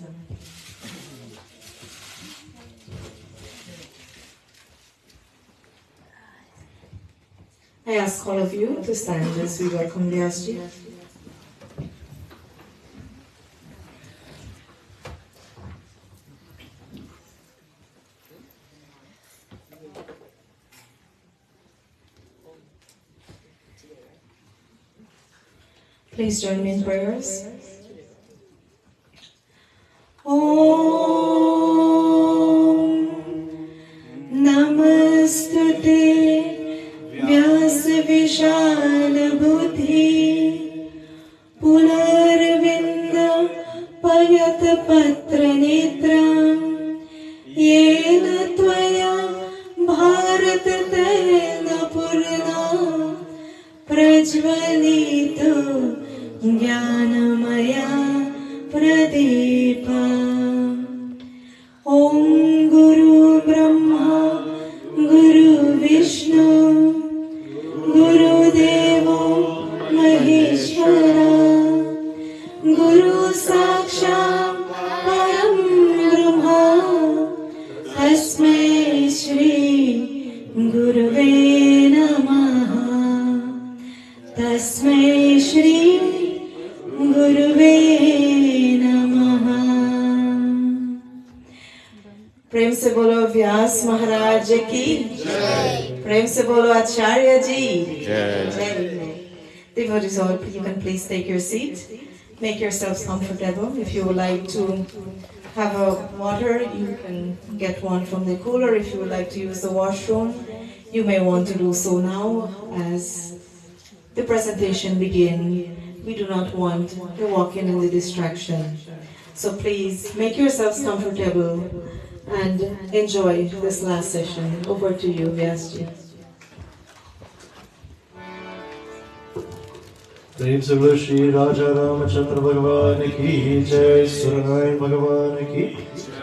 I ask all of you to stand as we welcome Vyasji. Please join me in prayers. Om Namastute Vyasa Vishal Buddhi Punarvinda Payat Patra Nitra Yena Tvaya Bharat Tena Purna Prajvalito Jnanamaya Pradeepa. Om Guru Brahma Guru Vishnu Guru Devo Maheshwara Guru Sakshat Param Brahma Tasmai Shri तस्मै श्री गुरुवे नमः। प्रेम से बोलो व्यास महाराज की जय। प्रेम से बोलो आचार्य जी जय। Devotees all, you can please take your seat. Make yourselves comfortable. If you would like to have a water, you can get one from the cooler. If you would like to use the washroom, you may want to do so now as the presentation begins. We do not want the walk-in and the distraction. So please make yourselves comfortable and enjoy this last session. Over to you, Vyasji. प्रेम से बोलो श्री राजा रामचंद्र भगवान की जय, सुरनारायण भगवान की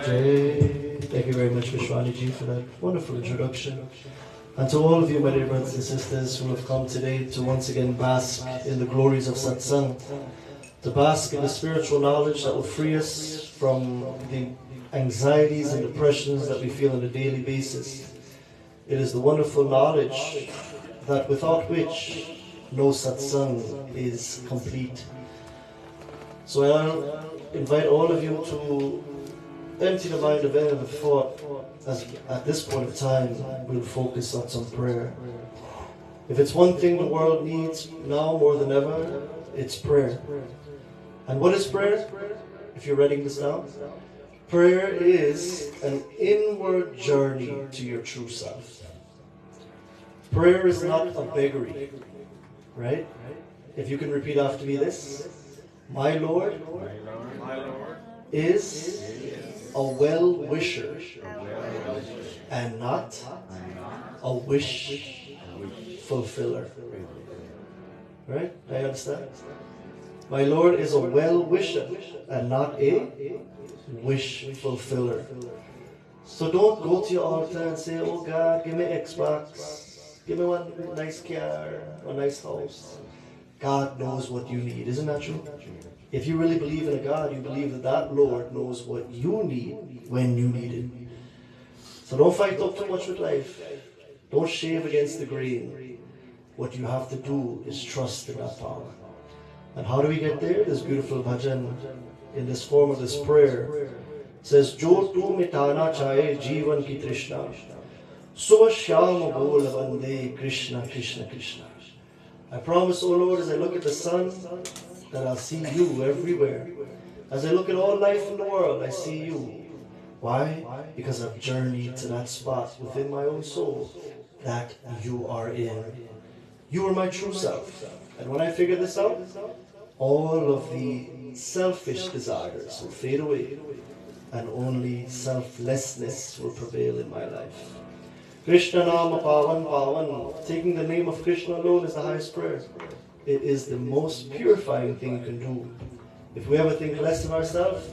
जय. Thank you very much, Vishwani ji, for that wonderful introduction. And to all of you, my dear brothers and sisters, who have come today to once again bask in the glories of satsang, to bask in the spiritual knowledge that will free us from the anxieties and depressions that we feel on a daily basis. It is the wonderful knowledge that without which no satsang is complete. So I'll invite all of you to empty the mind of any other thought, as at this point of time we'll focus on some prayer. If it's one thing the world needs now more than ever, it's prayer. And what is prayer? If you're writing this down, prayer is an inward journey to your true self. Prayer is not a beggary. Right? If you can repeat after me this. My Lord is a well-wisher and not a wish fulfiller. Right? I understand. My Lord is a well-wisher and not a wish fulfiller. So don't go to your altar and say, oh God, give me Xbox. Give me one nice car, a nice house. God knows what you need. Isn't that true? If you really believe in a God, you believe that that Lord knows what you need when you need it. So don't fight up too much with life. Don't shave against the grain. What you have to do is trust in that power. And how do we get there? This beautiful bhajan in this form of this prayer says, Jo tu mitana chahe jeevan ki trishna. Subha Shyam Bol Vande Krishna Krishna Krishna. I promise, O Lord, as I look at the sun, that I'll see you everywhere. As I look at all life in the world, I see you. Why? Because I've journeyed to that spot within my own soul that you are in. You are my true self. And when I figure this out, all of the selfish desires will fade away and only selflessness will prevail in my life. Krishna Nama Pavan Pavan. Taking the name of Krishna alone is the highest prayer. It is the most purifying thing you can do. If we ever think less of ourselves,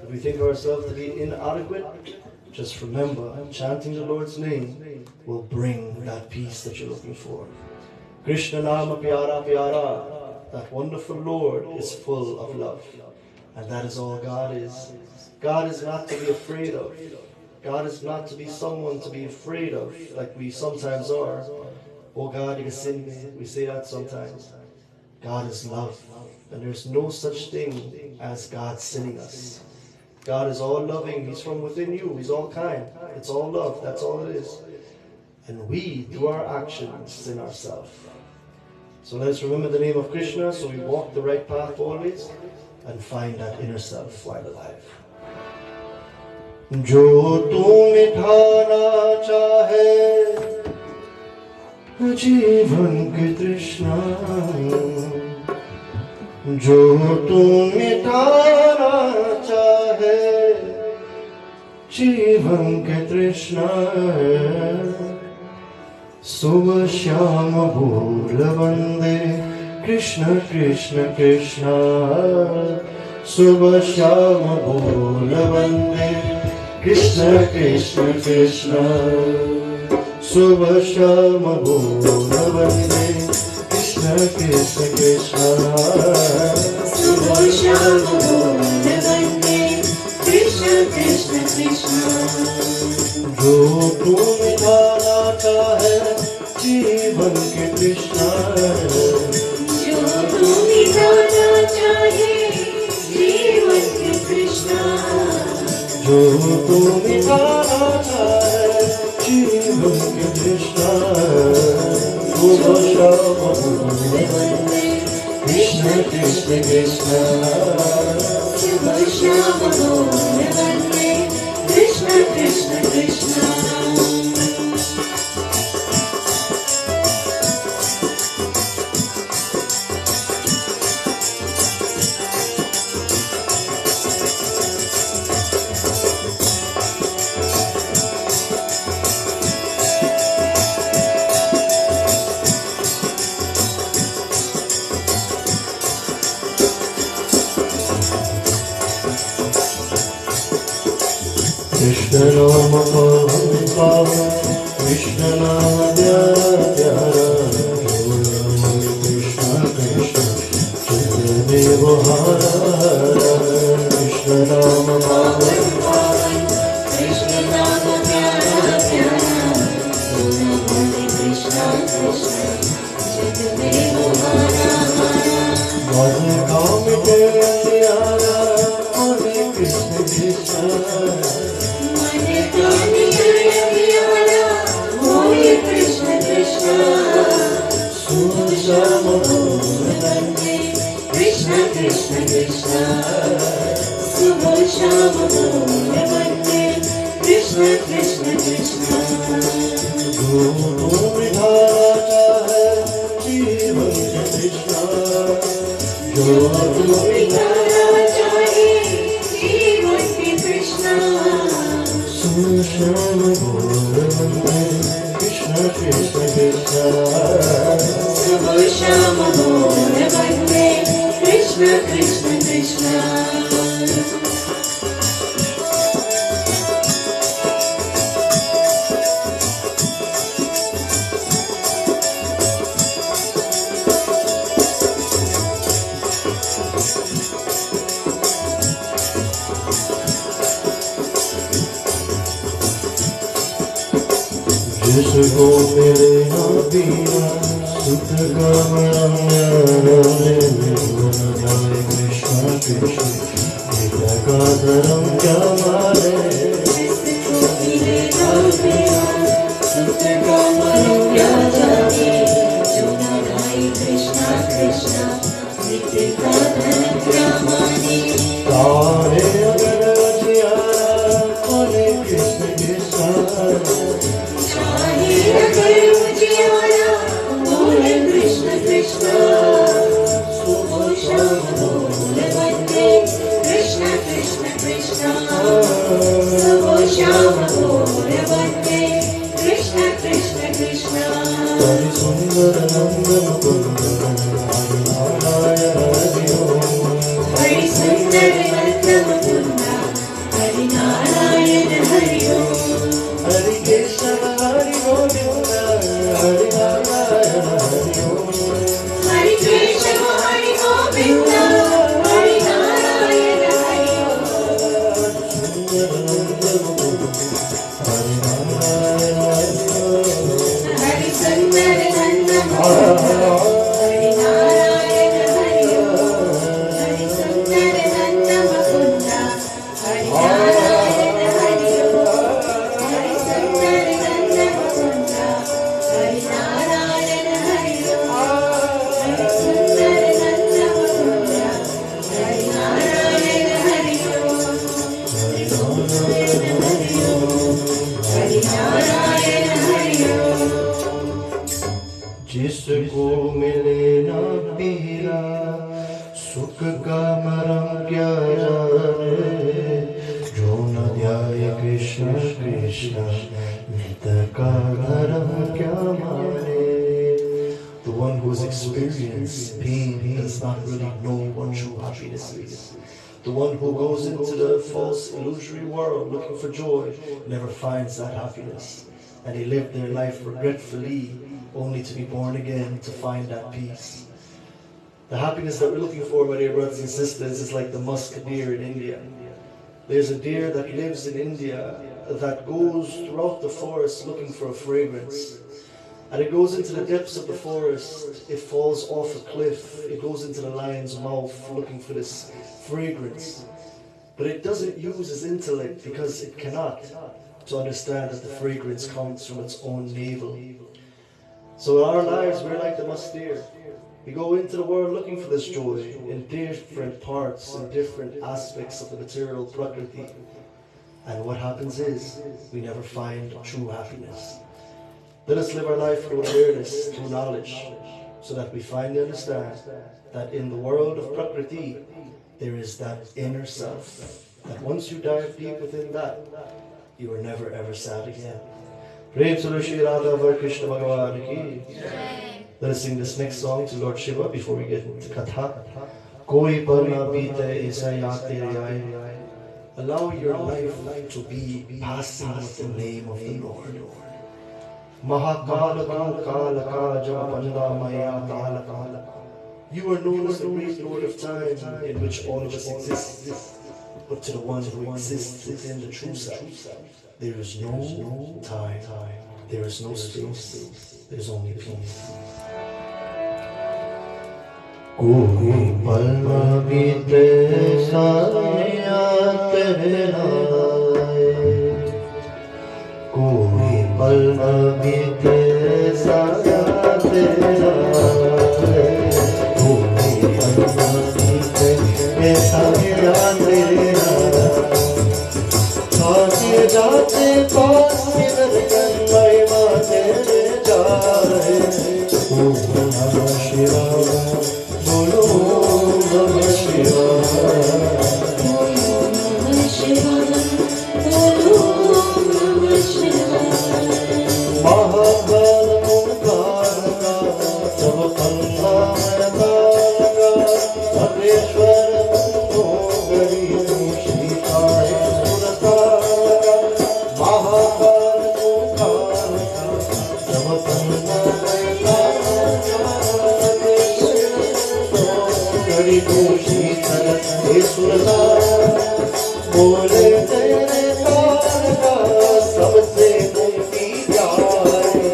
if we think of ourselves to be inadequate, just remember, chanting the Lord's name will bring that peace that you're looking for. Krishna Nama Pyara Pyara. That wonderful Lord is full of love. And that is all God is. God is not to be afraid of. God is not to be someone to be afraid of, like we sometimes are. Oh God, you can sin me. We say that sometimes. God is love. And there's no such thing as God sinning us. God is all loving. He's from within you. He's all kind. It's all love. That's all it is. And we, through our actions, sin ourselves. So let's remember the name of Krishna so we walk the right path always and find that inner self while alive. जो तू मिटाना चाहे जीवन की तृष्णा, जो तू मिटाना चाहे जीवन की तृष्णा, सुबह शाम भूल बंदे कृष्ण कृष्ण कृष्ण, सुबह शाम भूल बंदे Krishna Krishna Krishna, Subha Shama Bhola Vande. Krishna Krishna Krishna, Subha Shama Bhola Vande. Krishna Krishna Krishna. जो तू मिटाना चाहे जीवन के कृष्णा, जो तू मिटाना चाहे जीवन के तृष्णा सुबह शाम वंदे कृष्ण कृष्ण कृष्ण सुबह शाम वंदे Krishna Krishna Krishna Krishna Nama Pavan Pavan Krishna Nama Dhyara Dhyara Krishna Krishna Chaitanya Hara Hara Krishna Nama Pavan Pavan Krishna Nama Dhyara Dhyara Krishna Krishna Chaitanya Hara Hara Madhu Kamite Dhyara Hare Krishna Krishna Krishna Krishna Shama Vande Krishna Krishna Krishna Subha Shama Vande Krishna Krishna Krishna Guru Vidhara Chahe Jivan Ke Krishna Jo Guru Vidhara Chahe Jivan Ke Krishna Shama Vande Krishna Krishna Krishna Subha Shama Vande Krishna Krishna Krishna जिसको मेरे नबीना सुख गमने कृष्ण कृष्ण गीता का धर्म क्या मारे जिसको मिले नबीना सुख गमन क्या जाने जो न गाए कृष्णा कृष्णा नित्य का धर्म क्या माने तारे अगर जियारा बोले कृष्ण कृष्ण चाहे अगर उजियारा बोले कृष्ण कृष्ण सुबह शाम बोले वंदे कृष्ण कृष्ण कृष्ण सुबह शाम बोले वंदे कृष्ण कृष्ण कृष्ण हरि सुंदर नंदन कुंद नारायण हरि ओम हरि सुंदर नंदन कुंद हरि नारायण हरि ओम हरि केशव हरि गोविंद हरि नारायण हरि ओम हरि केशव हरि गोविंद हरि नारायण हरि ओम सुंदर नंदन कुंद हरि नारायण हरि ओम हरि सुंदर नंदन कुंद हरि नारायण हरि ओम हरि सुंदर नंदन कुंद हरि नारायण हरि ओम हरि सुंदर नंदन कुंद हरि नारायण हरि ओम हरि सुंदर नंदन कुंद हरि नारायण हरि ओम हरि नारायण हरि ओम जिसको मिले ना पीरा सुख का मरम क्या जाने जो न ध्याये कृष्ण कृष्ण नित का धर्म क्या माने The one who has experienced pain does not really know what true happiness is. The one who goes into the false illusory world looking for joy never finds that happiness. And they live their life regretfully only to be born again to find that peace. The happiness that we're looking for, my dear brothers and sisters, is like the musk deer in India. There's a deer that lives in India that goes throughout the forest looking for a fragrance. And it goes into the depths of the forest, it falls off a cliff, it goes into the lion's mouth looking for this fragrance. but it doesn't use its intellect because it cannot to understand that the fragrance comes from its own navel. So in our lives, we're like the Mandir. We go into the world looking for this joy in different parts and different aspects of the material prakriti. And what happens is, we never find true happiness. Let us live our life through awareness, through knowledge, so that we finally understand that in the world of prakriti, there is that inner self, that once you dive deep within that, you are never ever sad again. Prem Sura Shri Radha Var Krishna Bhagavan Ki. Let us sing this next song to Lord Shiva before we get into Katha. Koi parna bite aisa yaad tere aaye. Allow your life to be passing with the name of the Lord. Mahakala Kala Kaja Panda Maya Kala Kala. You are known as the great Lord of time, in which all of us exist. But to the one who exists within the true self, there is no time, there is no space, there is only peace. Koi palna bite saaya tehnaye. Koi palna bite saaya tehnaye. Koi palna bite saaya tehnaye. Aate jaate paas kidhar gangai maate jaaye. Om Namah Shivaya. Bolo Namah Shivaya. Bolo Namah Shivaya. Bolo Namah Shivaya. Mahakal Mukharaka Sabapanda Mayataka Sarveshwar Mukari Shrikai Surataka Mahakal Mukharaka Sabapanda Mayataka Hari Koshi Tarat Esurata Bole Tere Taraka Sabse Mukti Jaaye.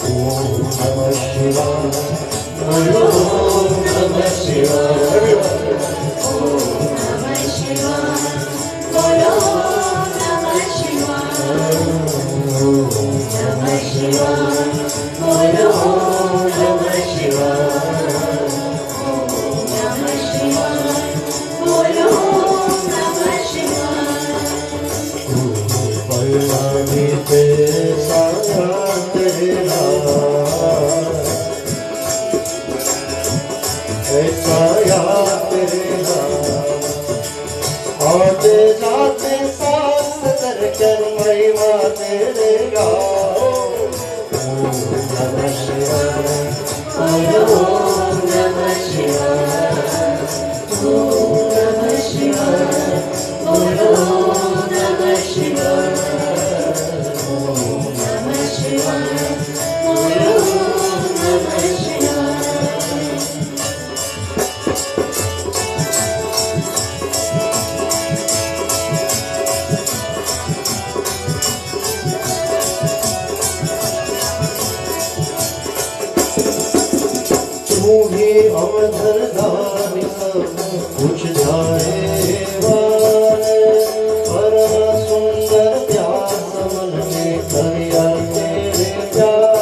Om Namah Shivaya. Om Namah Shivaya. Om Namah Shivaya. Bolo Namah Shivaya. Om Namah Shivaya. Bolo Namah Shivaya. आते जाते सांस धड़कन महिमा तेरे गाओ. ओम नमः शिवाय. ओम नमः शिवाय. ओम नमः शिवाय. ओम नमः शिवाय. ओम नमः शिवाय. ओम नमः शिवाय. अवधर धारी सब कुछ जाए वाले. परम सुंदर प्यास मन में करिया तेरे प्यारे.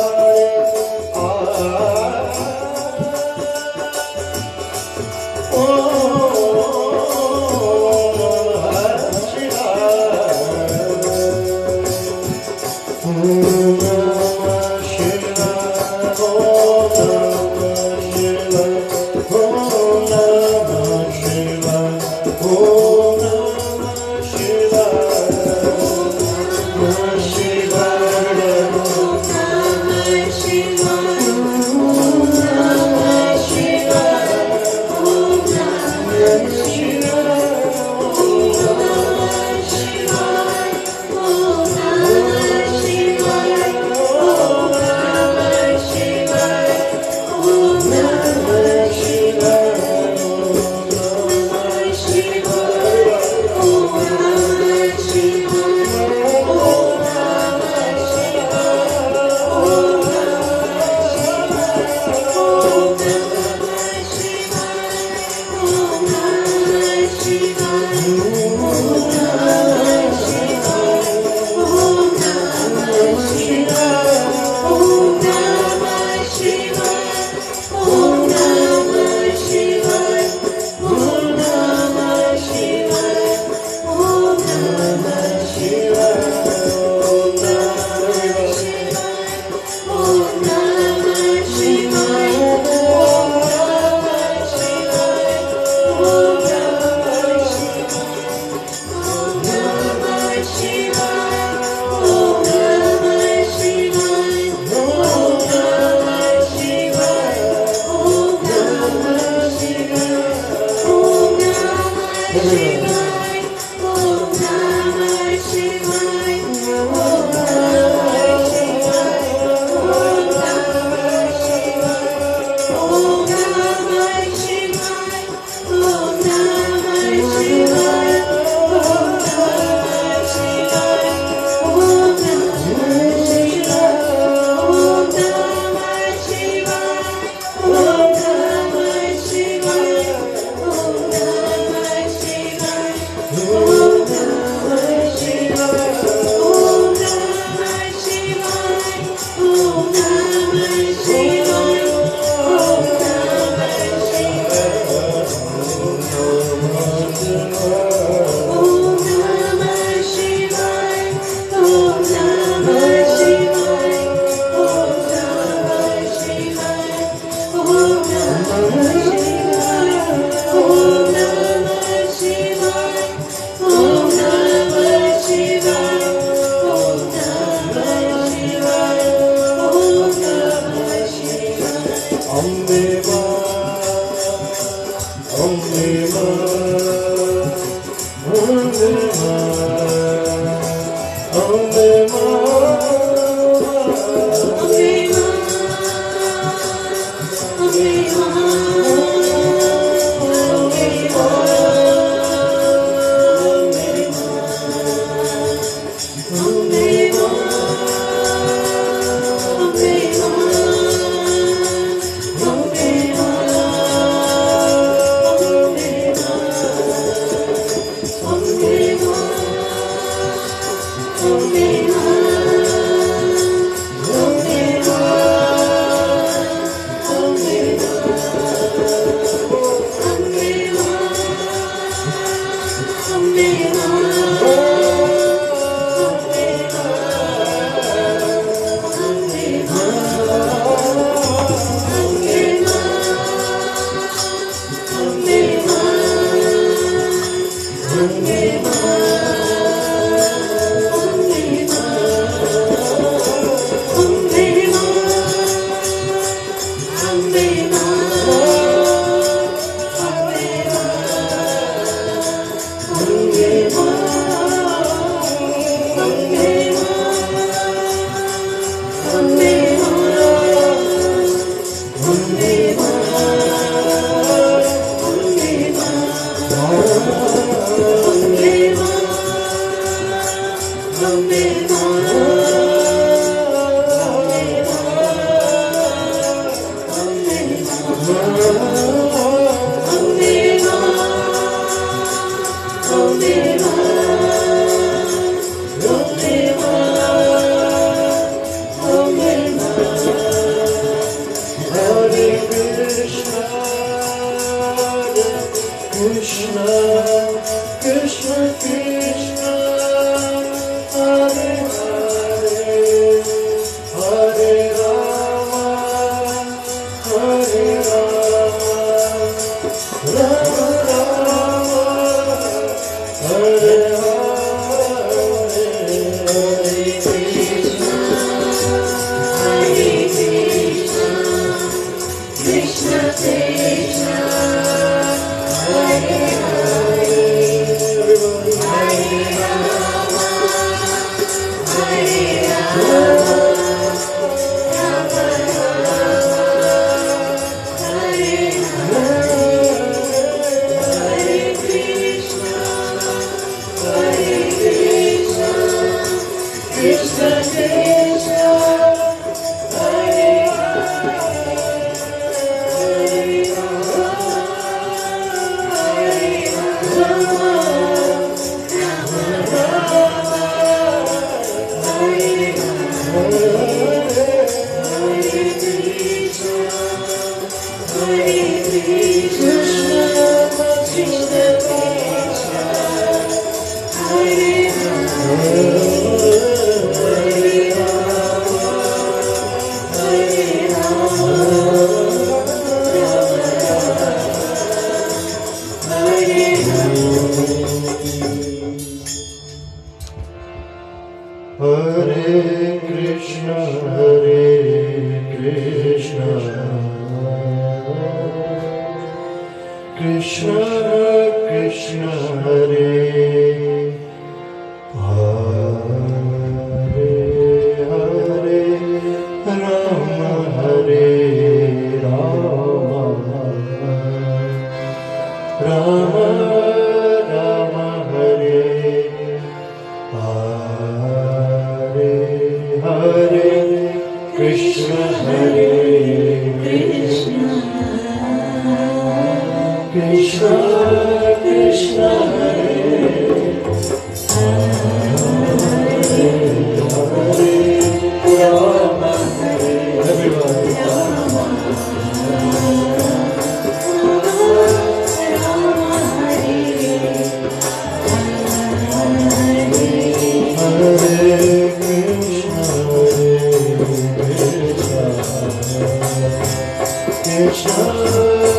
Krishna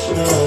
Hare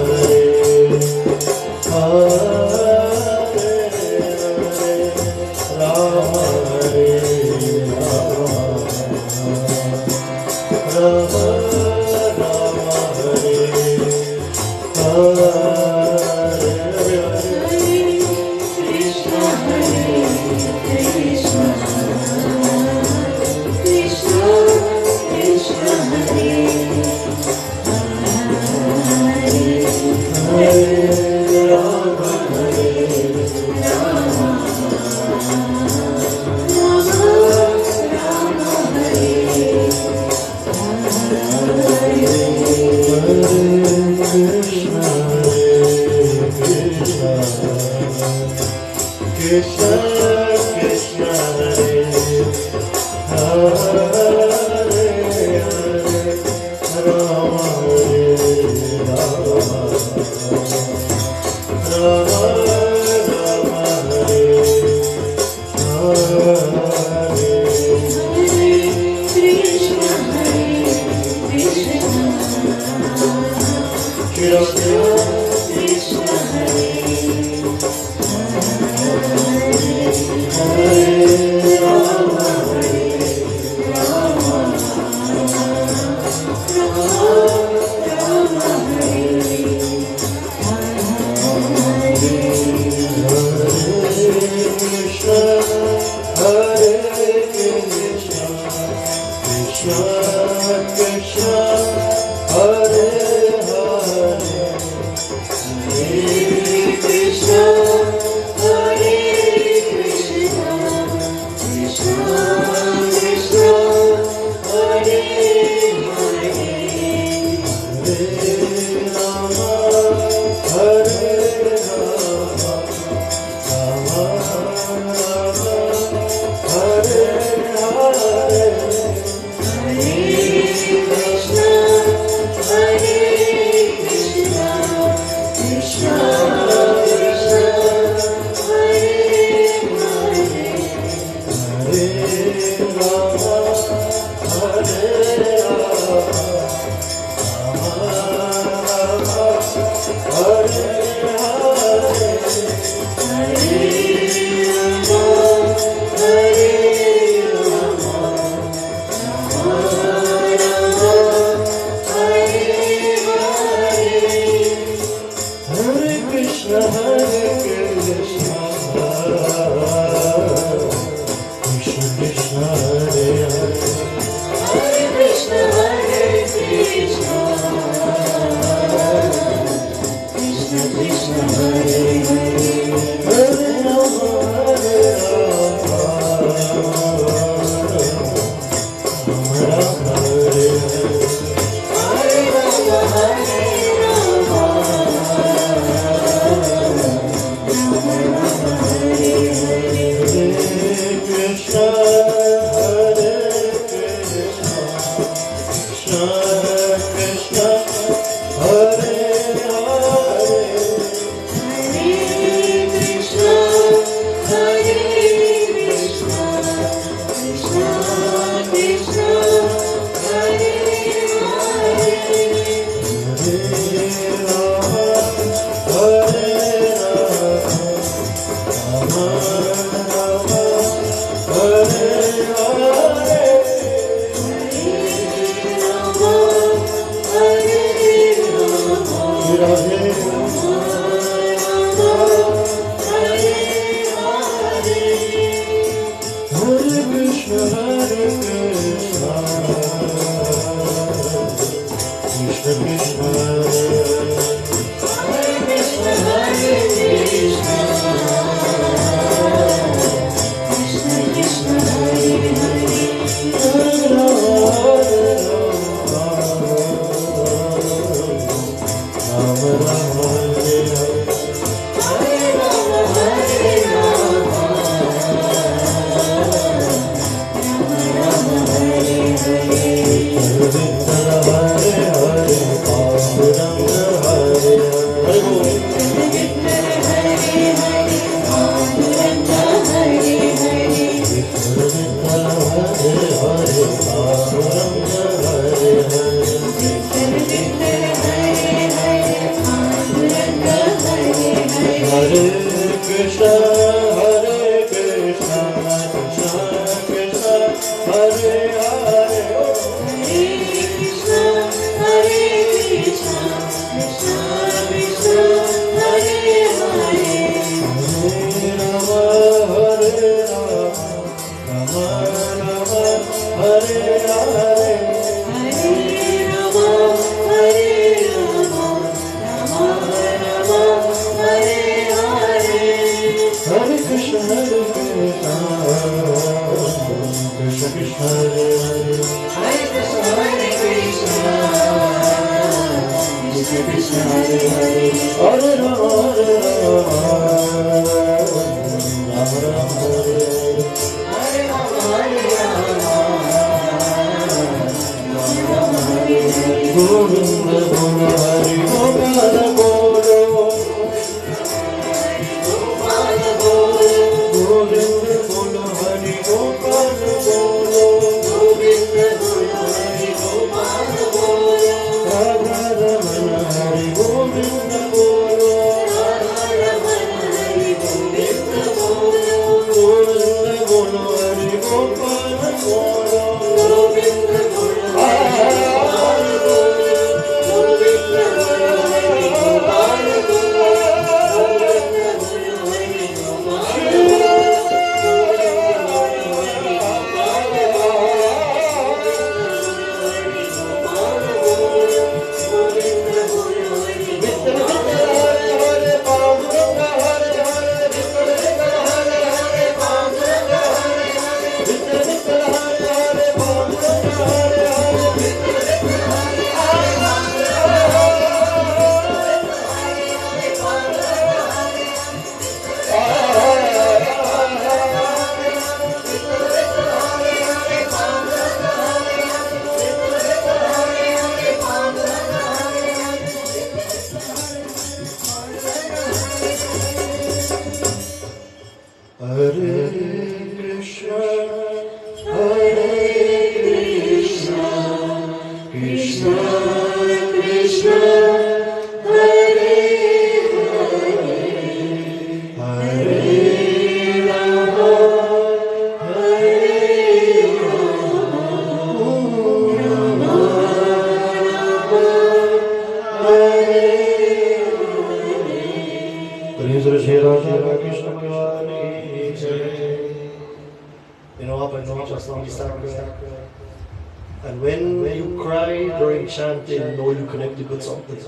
And when you cry during chanting, know you connected with something.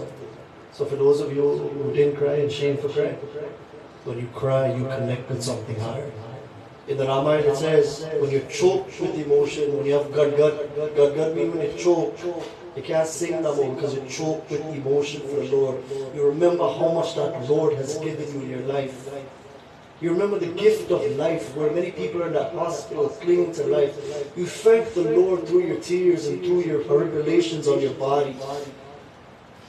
So for those of you who didn't cry and shame for crying, when you cry, you connect with something higher. In the Ramayana it says, when you're choked with emotion, when you have gad means when you choke, you can't sing no more because you're choked with emotion for the Lord. You remember how much that Lord has given you in your life. You remember the gift of life, where many people are in that hospital clinging to life. You thank the Lord through your tears and through your relations on your body.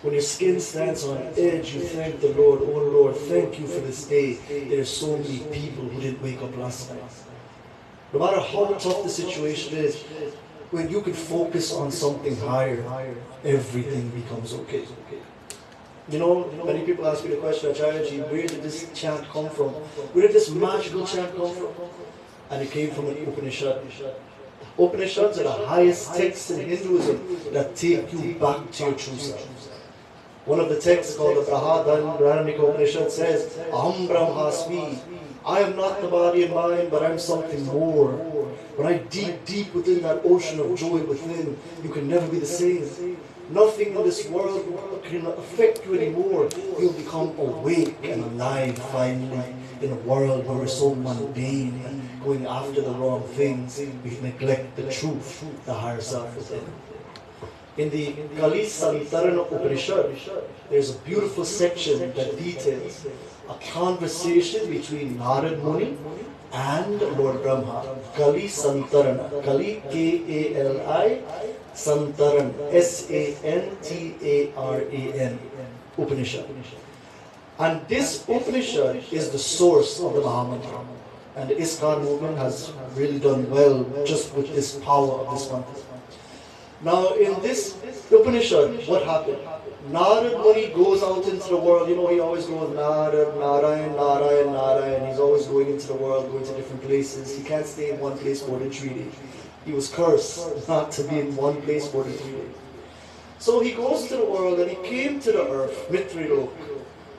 When your skin stands on edge, you thank the Lord. Oh Lord, thank you for this day. There are so many people who didn't wake up last night. No matter how tough the situation is, when you can focus on something higher, everything becomes okay. You know, many people ask me the question, Acharya, where did this chant come from? Where did this magical chant come from? And it came from an Upanishad. Upanishads are the highest texts in Hinduism that take you back to your true self. One of the texts called the Brahadhan Upanishad says, Aham Brahmasmi. I am not the body and mind, but I'm something more. When I deep within that ocean of joy within, you can never be the same. Nothing in this world can affect you anymore. You'll become awake and alive finally in a world where we're so mundane and going after the wrong things. We neglect the truth, the higher self within. In the Kali Sanatan Upanishad, there's a beautiful section that details a conversation between Narad Muni and Lord Brahma. Kali Santarana. Kali, K-A-L-I, Santaran, S-A-N-T-A-R-A-N, Upanishad. And this Upanishad is the source of the Mahamantra. And the ISKCON movement has really done well just with this power of this mantra. Now in this Upanishad, what happened? Narad Muni goes out into the world. You know, he always goes Narad, Narayan, Narayan, Narayan. He's always going into the world, going to different places. He can't stay in one place more than 3 days. He was cursed not to be in one place more than 3 days. So he goes to the world and he came to the earth, Mitrilok,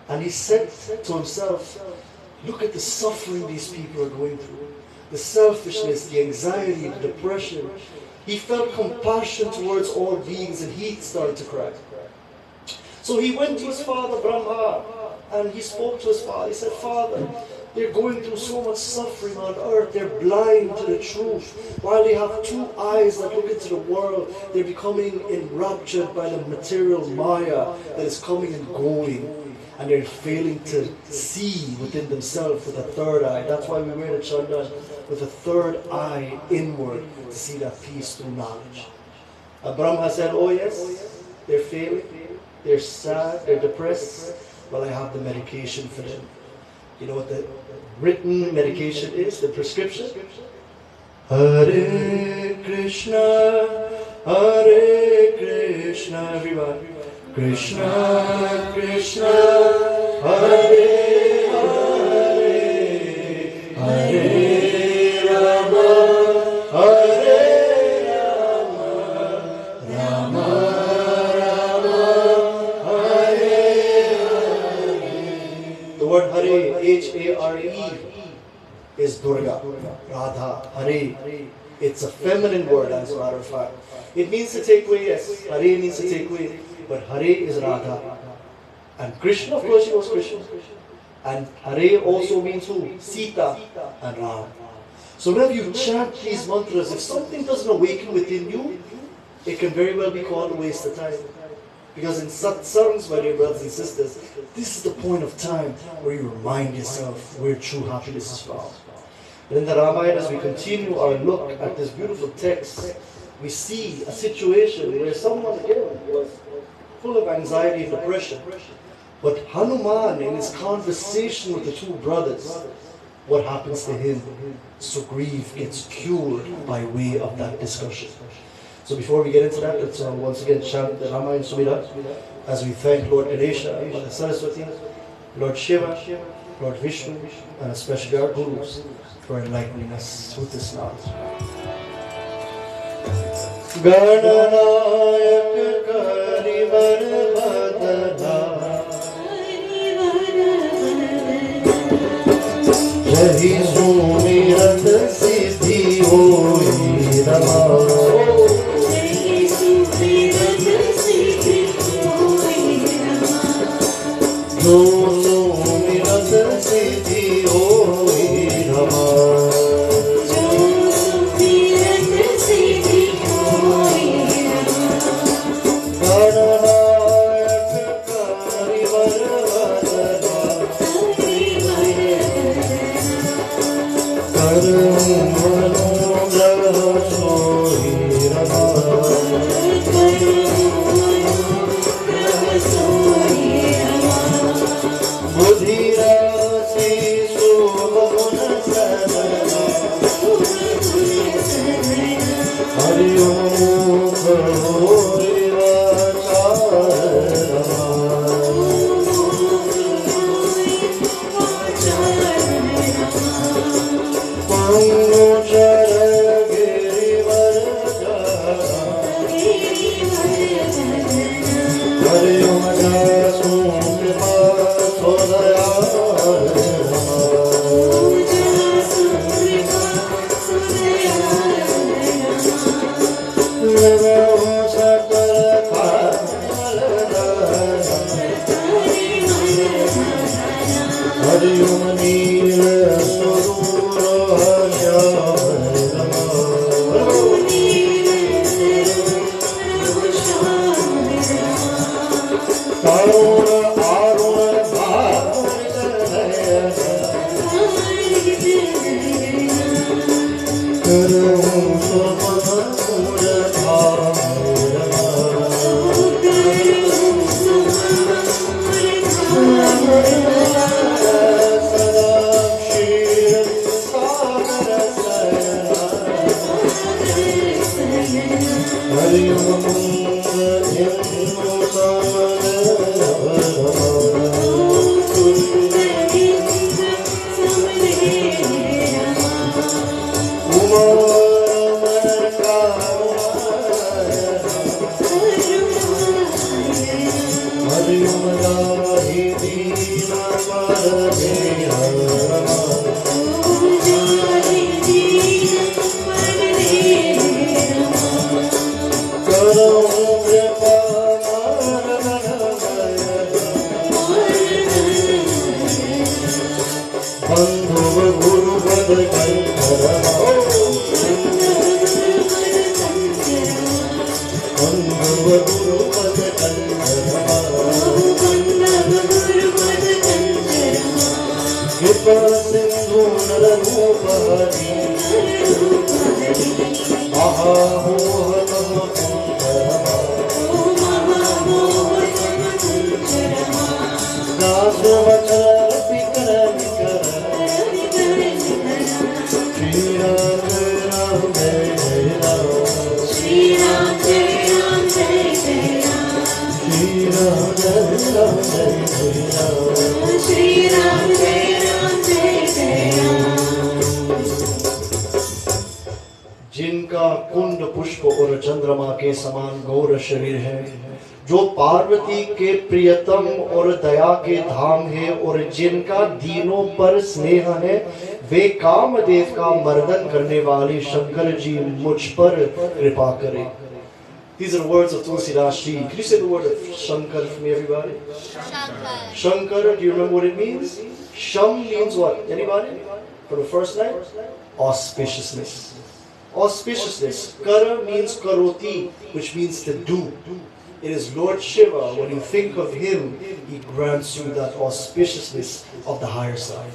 and he said to himself, look at the suffering these people are going through. The selfishness, the anxiety, the depression. He felt compassion towards all beings and he started to cry. So he went to his father Brahma and he spoke to his father. He said, Father, They're going through so much suffering on earth. They're blind to the truth. While they have two eyes that look into the world, they're becoming enraptured by the material Maya that is coming and going. And they're failing to see within themselves with a third eye. That's why we wear the chandan with a third eye inward to see that peace through knowledge. Brahma said, oh yes, they're failing, they're sad, they're depressed. Well, I have the medication for them. You know what the written medication is, the prescription? Hare Krishna, everyone. Krishna, Krishna, Hare Hare, Hare Rama, Hare Rama, Rama Rama, Hare Hare. The word Hare, H-A-R-E, is Durga, Radha, Hare. It's a feminine word, as a matter of fact. It means to take away, yes. Hare means to take away. But Hare is Radha. And Krishna, of course, he was Krishna. And Hare also means who? Sita and Ram. So whenever you chant these mantras, if something doesn't awaken within you, it can very well be called a waste of time. Because in satsangs, my dear brothers and sisters, this is the point of time where you remind yourself where true happiness is found. And in the Ramayana, as we continue our look at this beautiful text, we see a situation where someone again was full of anxiety and depression. But Hanuman, in his conversation with the two brothers, what happens to him? Sugriv gets cured by way of that discussion. So before we get into that, let's once again chant the Ramayana Sumira as we thank Lord Ganesha, Mother Saraswati, Lord Shiva, Lord Vishnu, and especially our Gurus for enlightening us with this knowledge. Gananayak Karivar Vadana Jahi Sumirat Siddhi Hoi Rama Jahi Sumirat Siddhi Hoi Rama Jo Sumirat Siddhi Hoi Rama Hare जिनका कुंड पुष्प और चंद्रमा के समान गौर शरीर है, जो पार्वती के प्रियतम और दया के धाम है, और जिनका दीनों पर स्नेह है, वे कामदेव का मर्दन करने वाले शंकर जी मुझ पर कृपा करें. These are the words of Tulsidas Ji. Can you say the word of Shankar for me, everybody? Shankar. Shankar, do you remember what it means? Sham means what? Anybody? For the first line? Auspiciousness. Auspiciousness. Kara means karoti, which means to do. It is Lord Shiva. When you think of him, he grants you that auspiciousness of the higher side.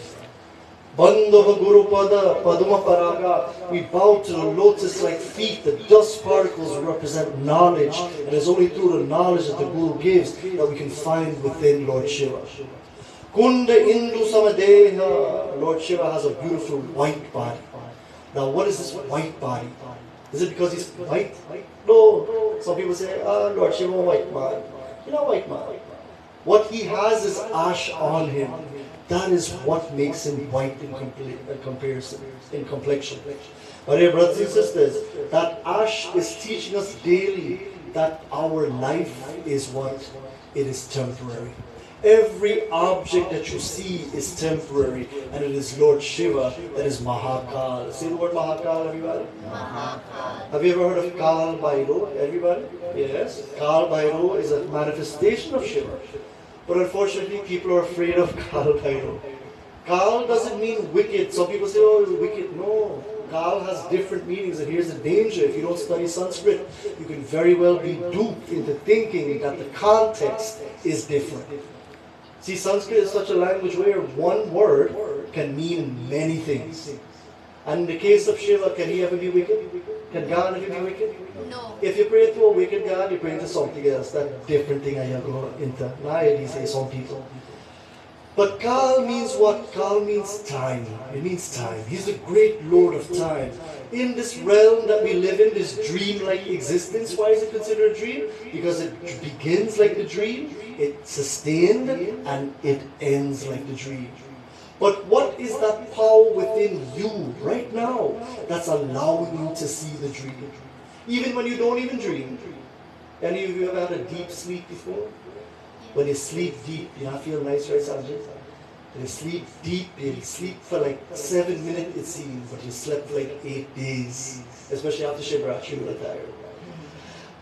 Bandava Guru Pada Paduma Paraga. We bow to the lotus-like feet. The dust particles represent knowledge, and it's only through the knowledge that the Guru gives that we can find within Lord Shiva. Kunda Indu Samadeha. Lord Shiva has a beautiful white body. Now, what is this white body? Is it because he's white? No. Some people say, Lord Shiva, white man. You're not white man. What he has is ash on him. That is what makes him white in comparison, in complexion. But dear brothers and sisters, that ash is teaching us daily that our life is what? It is temporary. Every object that you see is temporary, and it is Lord Shiva that is Mahakal. Say the word Mahakal, everybody. Mahakal. Have you ever heard of Kal Bhairav, everybody? Yes. Kal Bhairav is a manifestation of Shiva. But unfortunately, people are afraid of Kal Bhairav. Kal doesn't mean wicked. Some people say, oh, it's wicked. No. Kal has different meanings, and here's the danger. If you don't study Sanskrit, you can very well be duped into thinking that the context is different. See, Sanskrit is such a language where one word can mean many things. And in the case of Shiva, can he ever be wicked? Can Gyaan ever be wicked? No. If you pray to a wicked God, you pray to something else. That different thing I go into. Nowadays, say some people. But Kal means what? Kal means time. It means time. He's the great Lord of time. In this realm that we live in, this dream-like existence, why is it considered a dream? Because it begins like the dream, it's sustained, and it ends like the dream. But what is that power within you right now that's allowing you to see the dream? Even when you don't even dream. Any of you ever had a deep sleep before? When you sleep deep, you not feel nice, right, Sanjay? When you sleep deep, you sleep for like 7 minutes it seems, but you slept for like 8 days. Especially after Shivratri, you are tired.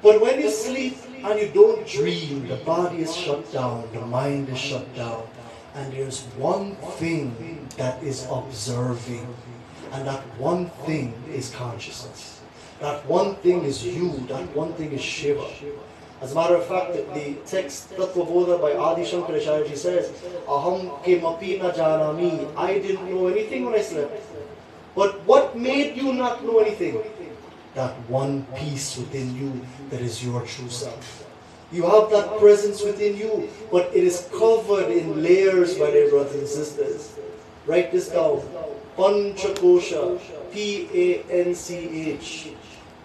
But when you sleep and you don't dream, the body is shut down, the mind is shut down. And there's one thing that is observing. And that one thing is consciousness. That one thing is you, that one thing is Shiva. As a matter of fact, the text Tattva Bodha by Adi Shankara Acharya says, Aham kimapi na janami. I didn't know anything when I slept. But what made you not know anything? That one piece within you that is your true self. You have that presence within you, but it is covered in layers, my dear brothers and sisters. Write this down. Panchakosha. P-A-N-C-H.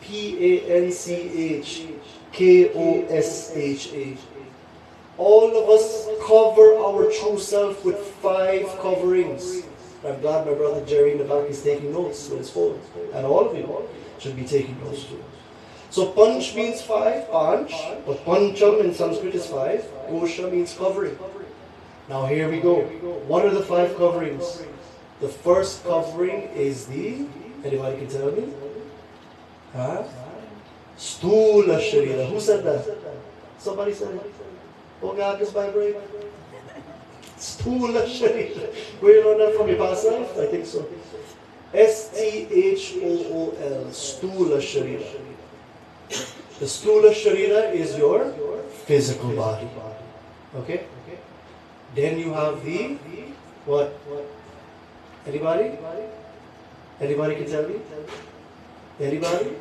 P-A-N-C-H. K-O-S-H-A. All of us cover our true self with 5 coverings. I'm glad my brother Jerry in the back is taking notes with his phone. And all of you should be taking notes too. So panch means 5, panch, but pancham in Sanskrit is 5. Kosha means covering. Now here we go. What are the 5 coverings? The first covering is the, anybody can tell me? Huh? Stula Sharira. Who said that? Somebody said it. Oh God, just vibrate. Stula Sharira. Where you learn that from your past life? I think so. S-T-H-O-O-L. Stula Sharira. The Stula Sharira is your physical body. Okay? Then you have the, what? Anybody? Anybody can tell me? Anybody?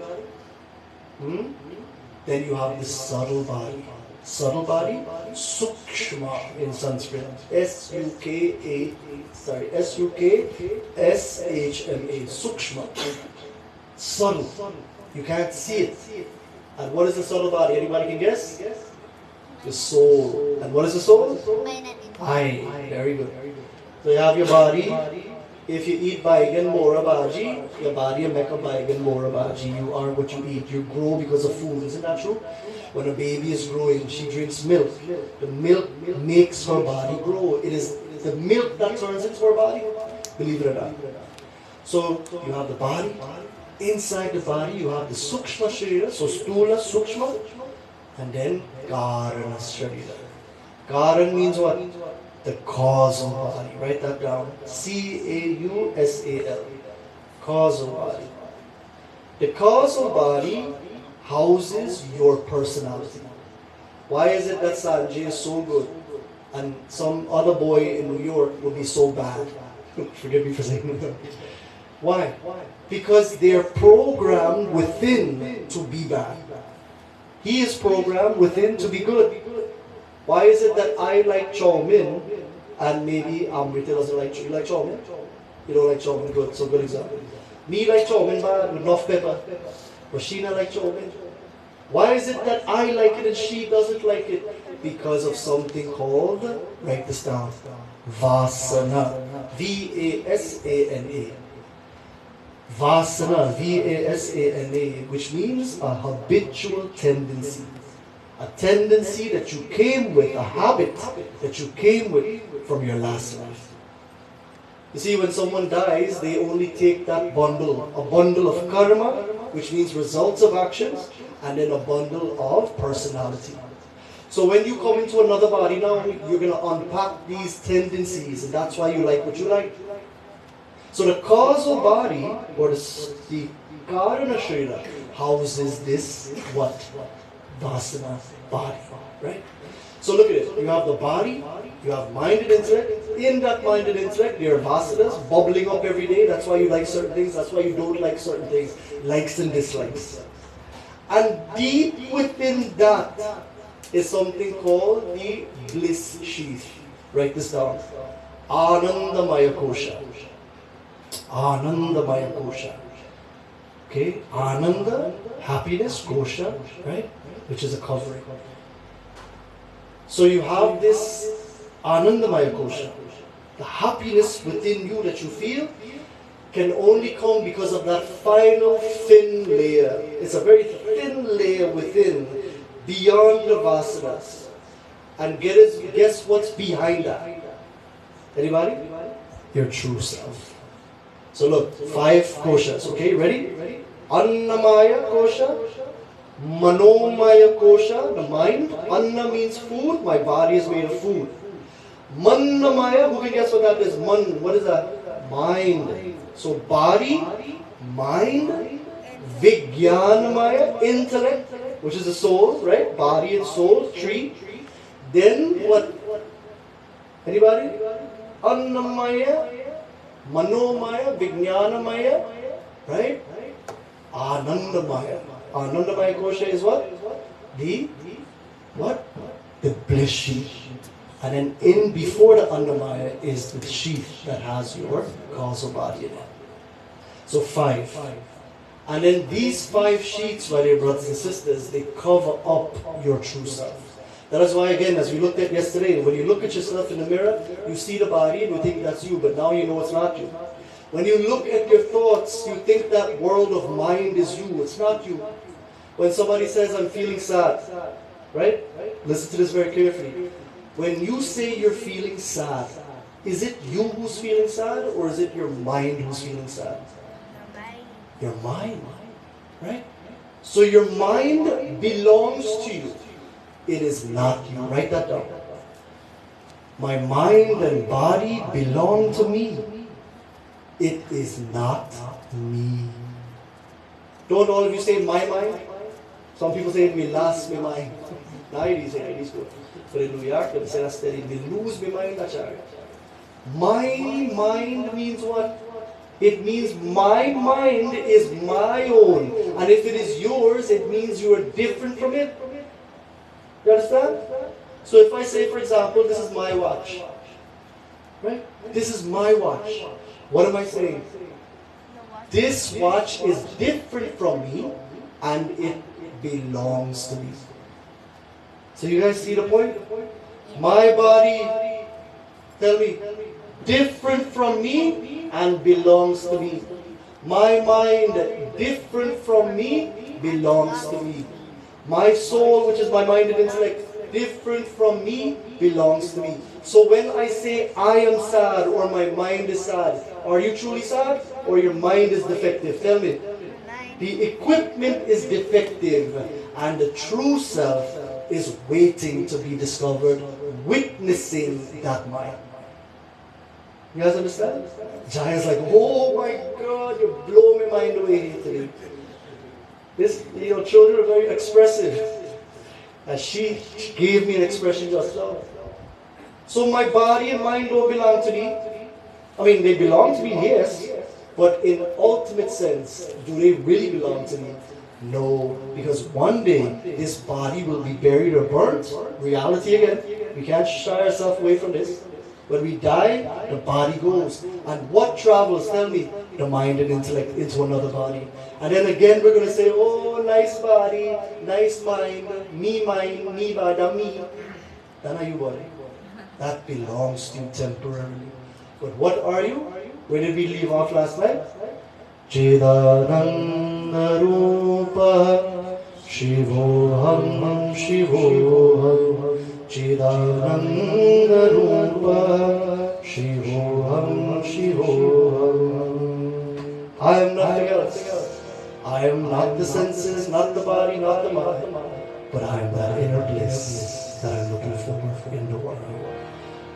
Then you have the subtle body. Subtle body, sukshma in Sanskrit. S-U-K-S-H-M-A. Sukshma. Subtle. You can't see it. And what is the subtle body? Anybody can guess? The soul. And what is the soul? Eye. Very good. So you have your body. If you eat baigan mora bhaji, your body will make a baigan mora bhaji. You are what you eat. You grow because of food. Isn't that true? When a baby is growing, she drinks milk. The milk makes her body grow. It is the milk that turns into her body. Believe it or not. So you have the body. Inside the body, you have the sukshma sharira. So stula, sukshma. And then karana sharira. Karan means what? The causal body. Write that down. C-A-U-S-A-L. Causal body. The causal body houses your personality. Why is it that Sanjay is so good and some other boy in New York will be so bad? Forgive me for saying that. Why? Because they're programmed within to be bad. He is programmed within to be good. Why is it that I like chow mein and maybe Amrita doesn't like chow? You like chow mein? You don't like chow mein? Good. So good example. Me like chow mein bad with enough pepper. Rashina like chow mein. Why is it that I like it and she doesn't like it? Because of something called, write this down, Vasana. V-A-S-A-N-A. Vasana, V-A-S-A-N-A, which means a habitual tendency. A tendency that you came with, a habit that you came with from your last life. You see, when someone dies, they only take that bundle, a bundle of karma, which means results of actions, and then a bundle of personality. So when you come into another body now, you're going to unpack these tendencies, and that's why you like what you like. So the causal body, or the karana sharira, houses this what? Vasana body, right? So look at it. You have the body, you have mind and intellect. In that mind and intellect, there are vasanas bubbling up every day. That's why you like certain things. That's why you don't like certain things. Likes and dislikes. And deep within that is something called the bliss sheath. Write this down. Anandamaya kosha. Anandamaya kosha. Okay? Ananda, happiness, kosha, right? Which is a covering. So you have this Anandamaya kosha. The happiness within you that you feel can only come because of that final thin layer. It's a very thin layer within, beyond the vasanas. And guess what's behind that? Anybody? Your true self. So look, 5 koshas, okay? Ready? Annamaya kosha, Manomaya kosha, the mind. Anna means food. My body is made of food. Mannamaya, who can guess what that is? Man, what is that? Mind. So body, mind, Vijnanamaya, intellect, which is the soul, right? Body and soul, 3. Then what? Anybody? Annamaya, Manomaya, Vijnanamaya, right? Anandamaya. Anandamaya kosha is what? The what? The bliss sheath. And then in before the Annamaya is the sheath that has your causal body in it. So 5. And then these 5 sheets, my dear brothers and sisters, they cover up your true self. That is why, again, as we looked at yesterday, when you look at yourself in the mirror, you see the body and you think that's you, but now you know it's not you. When you look at your thoughts, you think that world of mind is you. It's not you. When somebody says, I'm feeling sad, right? Listen to this very carefully. When you say you're feeling sad, is it you who's feeling sad or is it your mind who's feeling sad? Your mind, right? So your mind belongs to you. It is not you. Write that down. My mind and body belong to me. It is not me. Don't all of you say my mind? Some people say me last me mind. Now you say it is good. But in New York, they say that me lose my mind, Acharya. My mind means what? It means my mind is my own. And if it is yours, it means you are different from it. You understand? So if I say, for example, this is my watch. Right? This is my watch. What am I saying? This watch is different from me and it belongs to me. So you guys see the point? My body, tell me, different from me and belongs to me. My mind, different from me, belongs to me. My soul, which is my mind and intellect, different from me, belongs to me. So when I say I am sad or my mind is sad, are you truly sad or your mind is defective? Tell me. The equipment is defective and the true self is waiting to be discovered, witnessing that mind. You guys understand? Gyaan is like, oh my God, you blow my mind away today. This, children are very expressive. And she gave me an expression just now. So my body and mind don't belong to me. I mean, they belong to me, yes. But in ultimate sense, do they really belong to me? No, because one day this body will be buried or burnt. Reality again. We can't shy ourselves away from this. When we die, the body goes. And what travels, tell me? The mind and intellect into another body. And then again we're going to say, oh, nice body, nice mind, me, bada, me. That are you, body. That belongs to you temporarily. But what are you? Where did we leave off last night? Chidananda Rupa Shivoham Shivoham Chidananda Rupa Shivoham Shivoham. I am nothing else. I am not the senses, not the body, not the mind, but I am that inner bliss that I'm looking for in the world.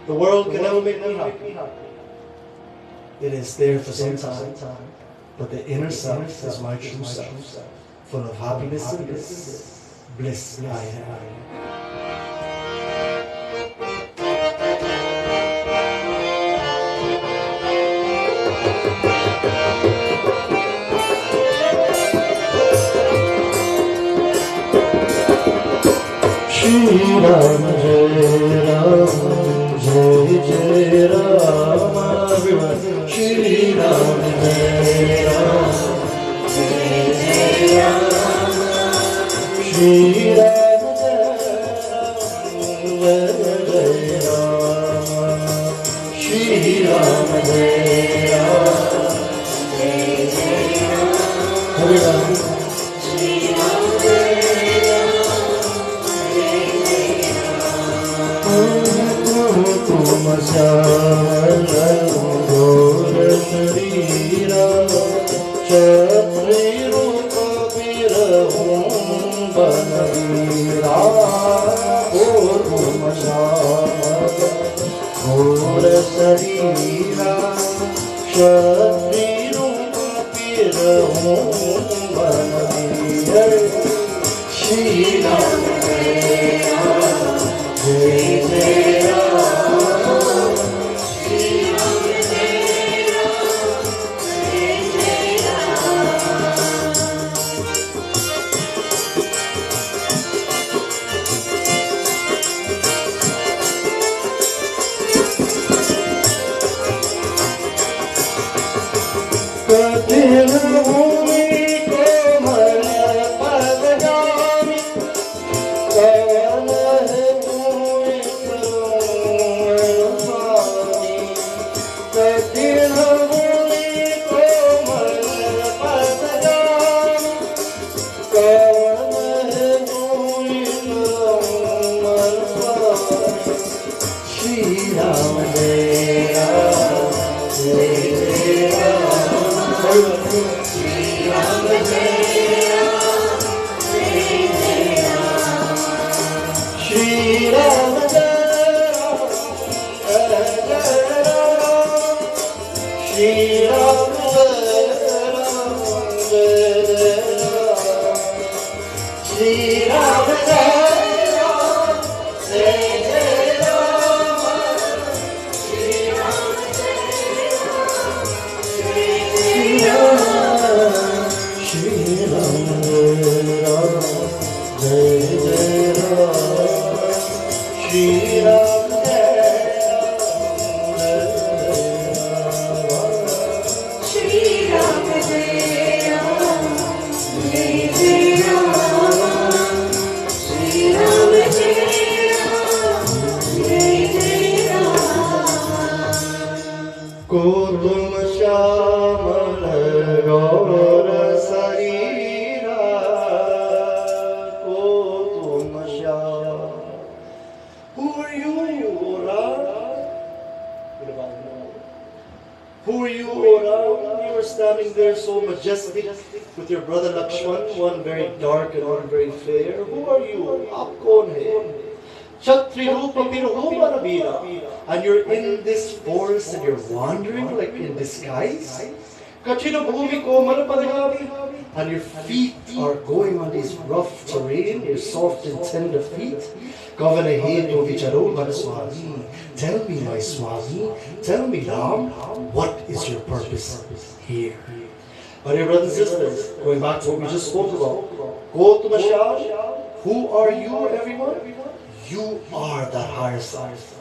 The world can never make me happy. It is there for some time, but the inner self is my true self, full of happiness and bliss. Bliss I am. Shri Ram Jai Ram Jai Jai Ram. Shri Ram Jai Ram Jai Jai Ram. Shri Ram Jai Ram. Shri Ram Jai Ram Jai Jai Ram. Shri you, O Ram? Who are you, O Ram? You were standing there so majestic with your brother Lakshman, one very dark and one very fair. Who are you? Aap kaun hai? Kshatri Rupa Piruhuma Nabira. And you're in this forest and you're wandering like in disguise. Kachina Bhumi Komal Padagami. And your feet are going on these rough terrain, your soft and tender feet. Governor Hetu Vicharo Swami. Tell me, my Swami, tell me, Ram, what is your purpose here? My dear brothers and sisters, going back to what we just spoke about, go to Mashal. Who are you, everyone? You are that higher self.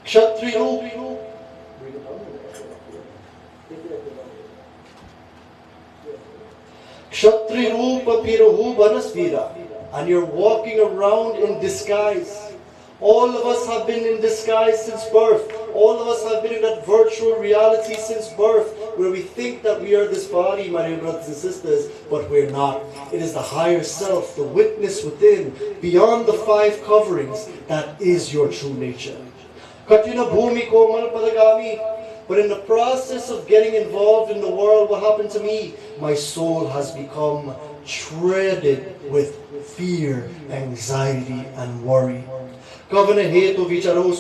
Kshatri Rupa. Kshatri Rupa Piruhu Banasvira. And you're walking around in disguise. All of us have been in disguise since birth. All of us have been in that virtual reality since birth, where we think that we are this body, my dear brothers and sisters, but we're not. It is the higher self, the witness within, beyond the five coverings, that is your true nature. Katyuna Bhumi Komal Padagami. But in the process of getting involved in the world, what happened to me? My soul has become shredded with fear, anxiety, and worry. Governor Hetu Vicharo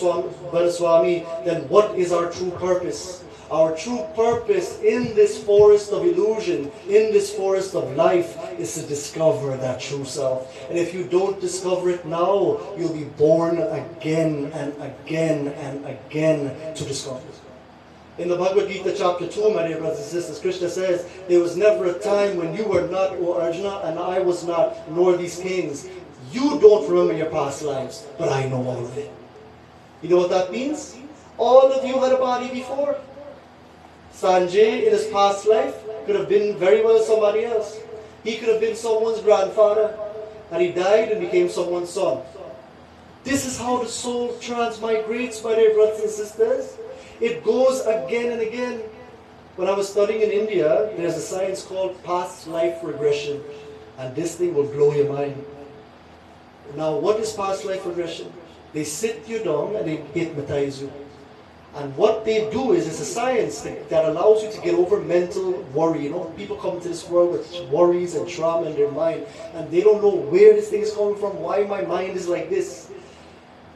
Swami, then what is our true purpose? Our true purpose in this forest of illusion, in this forest of life, is to discover that true self. And if you don't discover it now, you'll be born again and again and again to discover it. In the Bhagavad Gita chapter 2, my dear brothers and sisters, Krishna says, there was never a time when you were not, O Arjuna, and I was not, nor these kings. You don't remember your past lives, but I know all of it. You know what that means? All of you had a body before. Sanjay, in his past life, could have been very well somebody else. He could have been someone's grandfather, and he died and became someone's son. This is how the soul transmigrates, my dear brothers and sisters. It goes again and again. When I was studying in India, there's a science called past life regression. And this thing will blow your mind. Now, what is past life regression? They sit you down and they hypnotize you. And what they do is, it's a science that allows you to get over mental worry. You know, people come into this world with worries and trauma in their mind, and they don't know where this thing is coming from, why my mind is like this.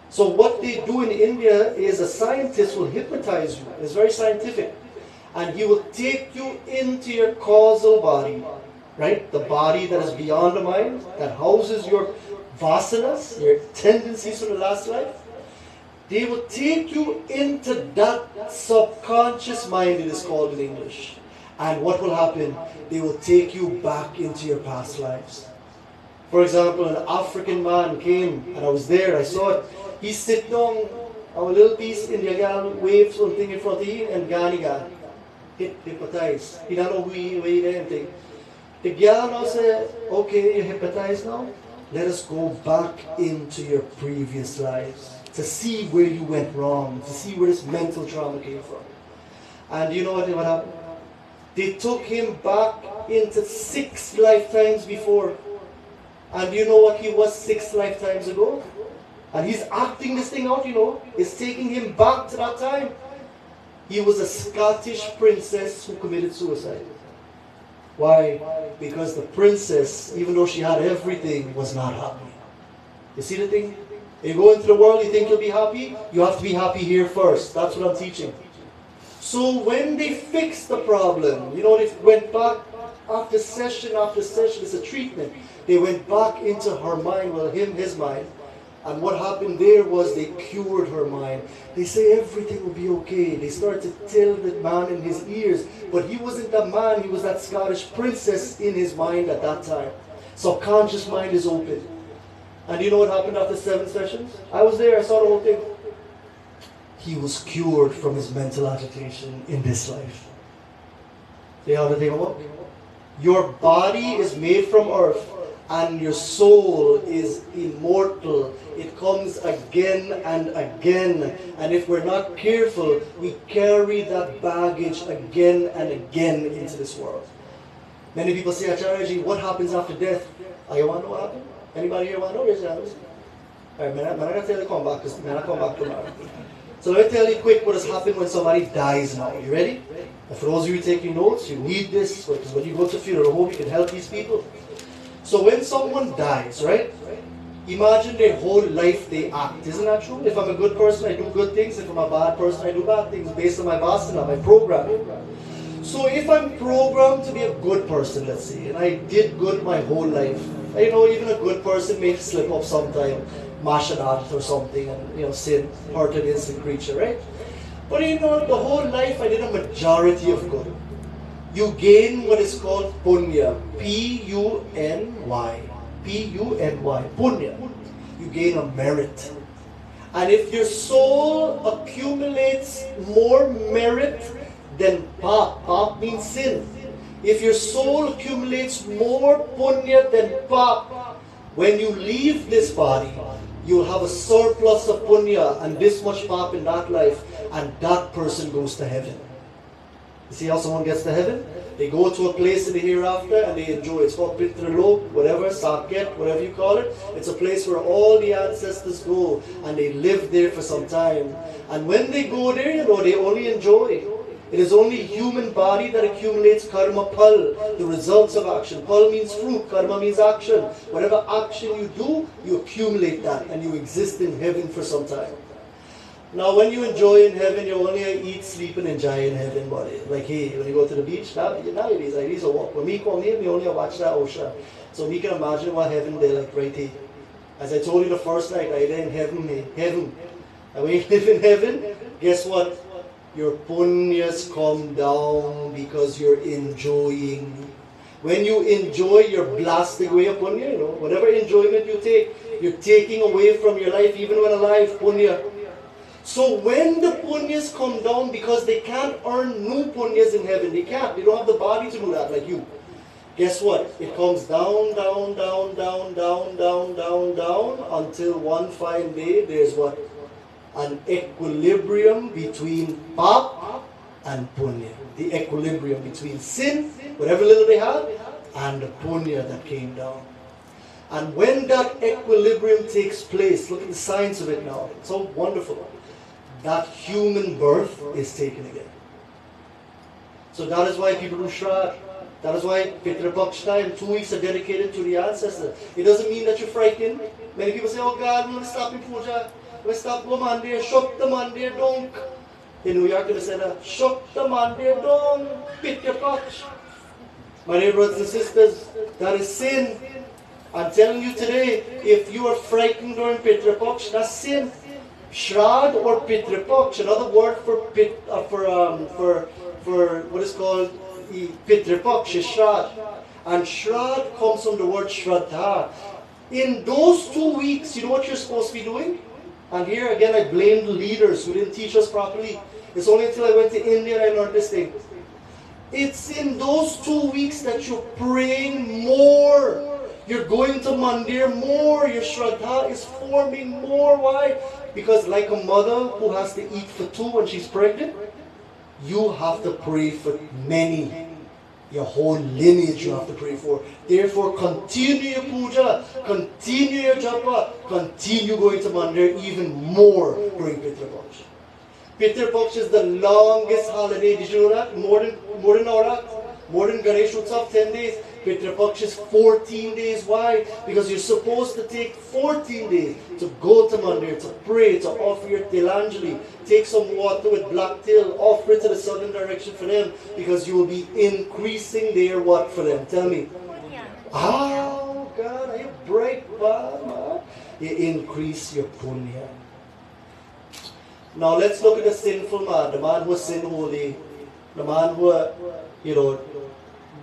So what they do in India is a scientist will hypnotize you. It's very scientific. And he will take you into your causal body, right? The body that is beyond the mind, that houses your vasanas, your tendencies from the last life. They will take you into that subconscious mind, it is called in English. And what will happen? They will take you back into your past lives. For example, an African man came, and I was there, I saw it. He sit down on a little piece in the Gyaan, wave something in front of him, and Gyaan hypnotized. He don't know who he is, anything. The Gyaan now said, okay, you're hypnotized now. Let us go back into your previous lives to see where you went wrong, to see where this mental trauma came from. And you know what happened? They took him back into 6 lifetimes before. And you know what he was 6 lifetimes ago? And he's acting this thing out, you know. It's taking him back to that time. He was a Scottish princess who committed suicide. Why? Because the princess, even though she had everything, was not happy. You see the thing? You go into the world, you think you'll be happy? You have to be happy here first. That's what I'm teaching. So when they fixed the problem, you know, they went back after session, it's a treatment. They went back into her mind, well, his mind. And what happened there was they cured her mind. They say everything will be okay. They started to tell the man in his ears. But he wasn't that man, he was that Scottish princess in his mind at that time. Subconscious mind is open. And you know what happened after 7 sessions? I was there, I saw the whole thing. He was cured from his mental agitation in this life. See how the thing works? Your body is made from earth. And your soul is immortal. It comes again and again. And if we're not careful, we carry that baggage again and again into this world. Many people say, Acharya, what happens after death? You want to know what happens? Anybody here want to know? Raise your hands. Alright, I'm not going to tell you to come back because I'm not come back tomorrow. So let me tell you quick what has happened when somebody dies now. You ready? And for those of you taking notes, you need this because when you go to funeral home, you can help these people. So when someone dies, right? Imagine their whole life they act. Isn't that true? If I'm a good person, I do good things. If I'm a bad person, I do bad things based on my vasana, my programming. So if I'm programmed to be a good person, let's say, and I did good my whole life, I know even a good person may slip up sometime, mash an art or something, and sin, hurt an innocent creature, right? But the whole life I did a majority of good. You gain what is called punya, P-U-N-Y. P-U-N-Y, punya. You gain a merit. And if your soul accumulates more merit than pap, pap means sin. If your soul accumulates more punya than pap, when you leave this body, you'll have a surplus of punya and this much pap in that life, and that person goes to heaven. You see how someone gets to heaven? They go to a place in the hereafter and they enjoy it. It's called Pitralok, whatever, Saket, whatever you call it. It's a place where all the ancestors go and they live there for some time. And when they go there, they only enjoy. It is only human body that accumulates karma pal, the results of action. Pal means fruit, karma means action. Whatever action you do, you accumulate that and you exist in heaven for some time. Now when you enjoy in heaven, you only eat, sleep and enjoy in heaven, buddy. Like hey, when you go to the beach, nowadays I used to walk. When me come here, we only watch that ocean. So we can imagine what heaven they like right here. As I told you the first night, I did in heaven. And when you live in heaven, guess what? Your punyas come down because you're enjoying. When you enjoy, you're blasting away a punya, Whatever enjoyment you take, you're taking away from your life, even when alive, punya. So when the punyas come down, because they can't earn new punyas in heaven, they can't. They don't have the body to do that like you. Guess what? It comes down, down, down, down, down, down, down, down, until one fine day, there's what? An equilibrium between pap and punya. The equilibrium between sin, whatever little they have, and the punya that came down. And when that equilibrium takes place, look at the science of it now. It's so wonderful. That human birth is taken again. So that is why people do Shraddha. That is why Pitra Pakshta and 2 weeks are dedicated to the ancestors. It doesn't mean that you're frightened. Many people say, oh God, I'm going to stop in puja. We stop go Mandir, shut the Mandir, don't. In New York, they say that, shut the Mandir, don't, Pitra Paksh. My dear brothers and sisters, that is sin. I'm telling you today, if you are frightened during Pitra Paksh, that's sin. Shraddha or Pitra Paksh, another word for what is called Pitra Paksh is Shraddha. And Shraddha comes from the word Shraddha. In those 2 weeks, you know what you're supposed to be doing? And here again, I blame the leaders who didn't teach us properly. It's only until I went to India and I learned this thing. It's in those 2 weeks that you're praying more. You're going to Mandir more. Your Shraddha is forming more. Why? Because like a mother who has to eat for 2 when she's pregnant, you have to pray for many. Your whole lineage you have to pray for. Therefore, continue your puja, continue your japa, continue going to Mandir even more during Pitra Paksh. Pitra Paksh is the longest holiday. Did you know that? More than Navrat, more than Ganesh Utsav, 10 days. Pitra Paksh is 14 days. Why? Because you're supposed to take 14 days to go to Mandir, to pray, to offer your Tilanjali. Take some water with black till, offer it to the southern direction for them, because you will be increasing their what for them? Tell me. Oh God, are you bright, man? You increase your punya. Now let's look at the sinful man, the man who is sin holy, the man who,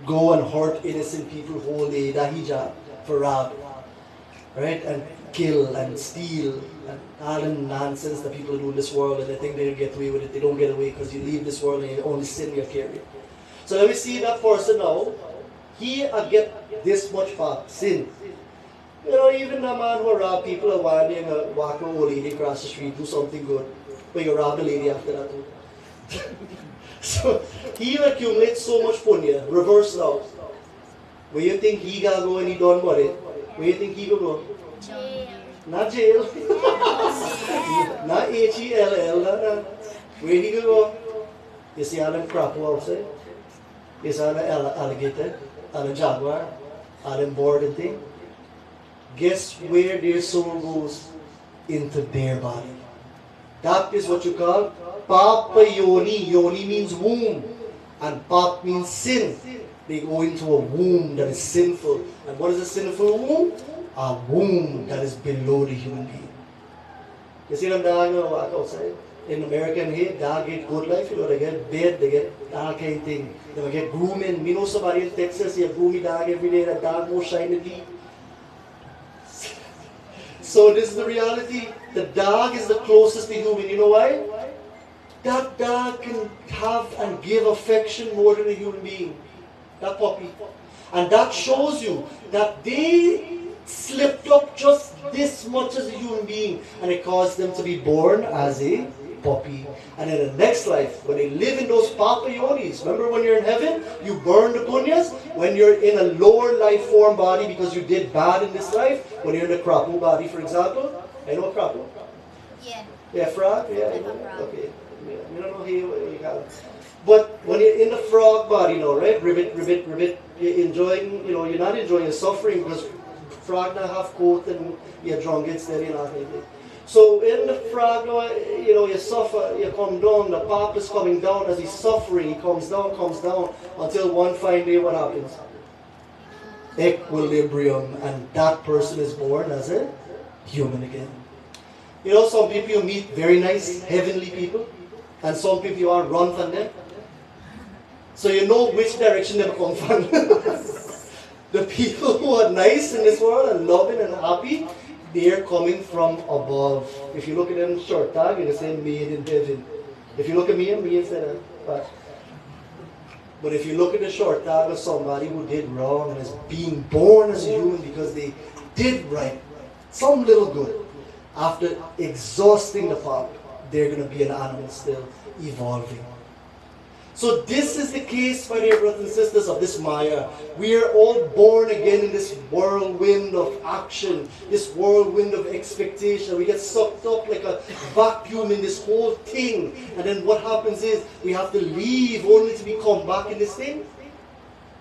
go and hurt innocent people whole day, dahija, for rob, right? And kill and steal and all the nonsense that people do in this world, and they think they'll get away with it. They don't get away because you leave this world and you only sin you carry. So let me see that person now. He get this much pap, sin. Even the man who rob people are wandering, walk a old lady across the street, do something good, but you rob the lady after that too. So he accumulates so much punya. Reverse now. Where you think he gotta go and he done what it? Where you think he will go? Not jail. Not H-E-L-L. Not. Where he could go? You see all them crap outside? You see all the alligator, all the jaguar, all them board and thing? Guess where their soul goes? Into their body. That is what you call Papa Yoni. Yoni means womb. And Pap means sin. They go into a womb that is sinful. And what is a sinful womb? A womb that is below the human being. You see them dog walk outside? In America and here, dog get good life, you know, they get bed, they get all kind of thing. They will get grooming. You know somebody in Texas, you groom dog every day, that dog more shiny deep. So this is the reality. The dog is the closest to human. You know why? That dog can have and give affection more than a human being. That puppy. And that shows you that they slipped up just this much as a human being, and it caused them to be born as a puppy. And in the next life, when they live in those Papa Yonis, remember when you're in heaven, you burn the punyas. When you're in a lower life form body because you did bad in this life, when you're in the Krapu body, for example, I know Krapu? Yeah. Yeah, frog? Yeah, I'm a frog. okay. Yeah, you don't know here what you call it. But when you're in the frog body, you know, right? Ribbit, you're enjoying, you know, you're not enjoying the suffering because frog not have coat and you're drunk, it's steady and anything. So in the frog, you know, you suffer, you come down, the pop is coming down as he's suffering, he comes down, until one fine day what happens? Equilibrium, and that person is born as a human again. You know, some people you meet very nice, heavenly people, and some people you want to run from them. So you know which direction they come from. The people who are nice in this world and loving and happy, they are coming from above. If you look at them short tag, you're saying made in heaven. If you look at me instead of but if you look at the short tag of somebody who did wrong and is being born as a human because they did right, some little good, after exhausting the path, they're going to be an animal still, evolving. So this is the case, my dear brothers and sisters, of this Maya. We are all born again in this whirlwind of action, this whirlwind of expectation. We get sucked up like a vacuum in this whole thing. And then what happens is we have to leave only to become back in this thing.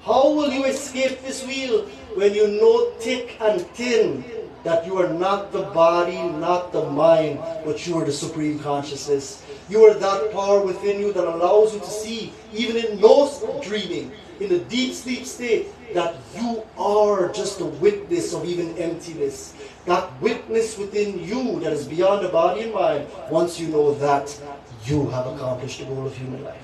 How will you escape this wheel when you know thick and thin that you are not the body, not the mind, but you are the supreme consciousness? You are that power within you that allows you to see, even in no dreaming, in the deep sleep state, that you are just a witness of even emptiness. That witness within you that is beyond the body and mind, once you know that, you have accomplished the goal of human life.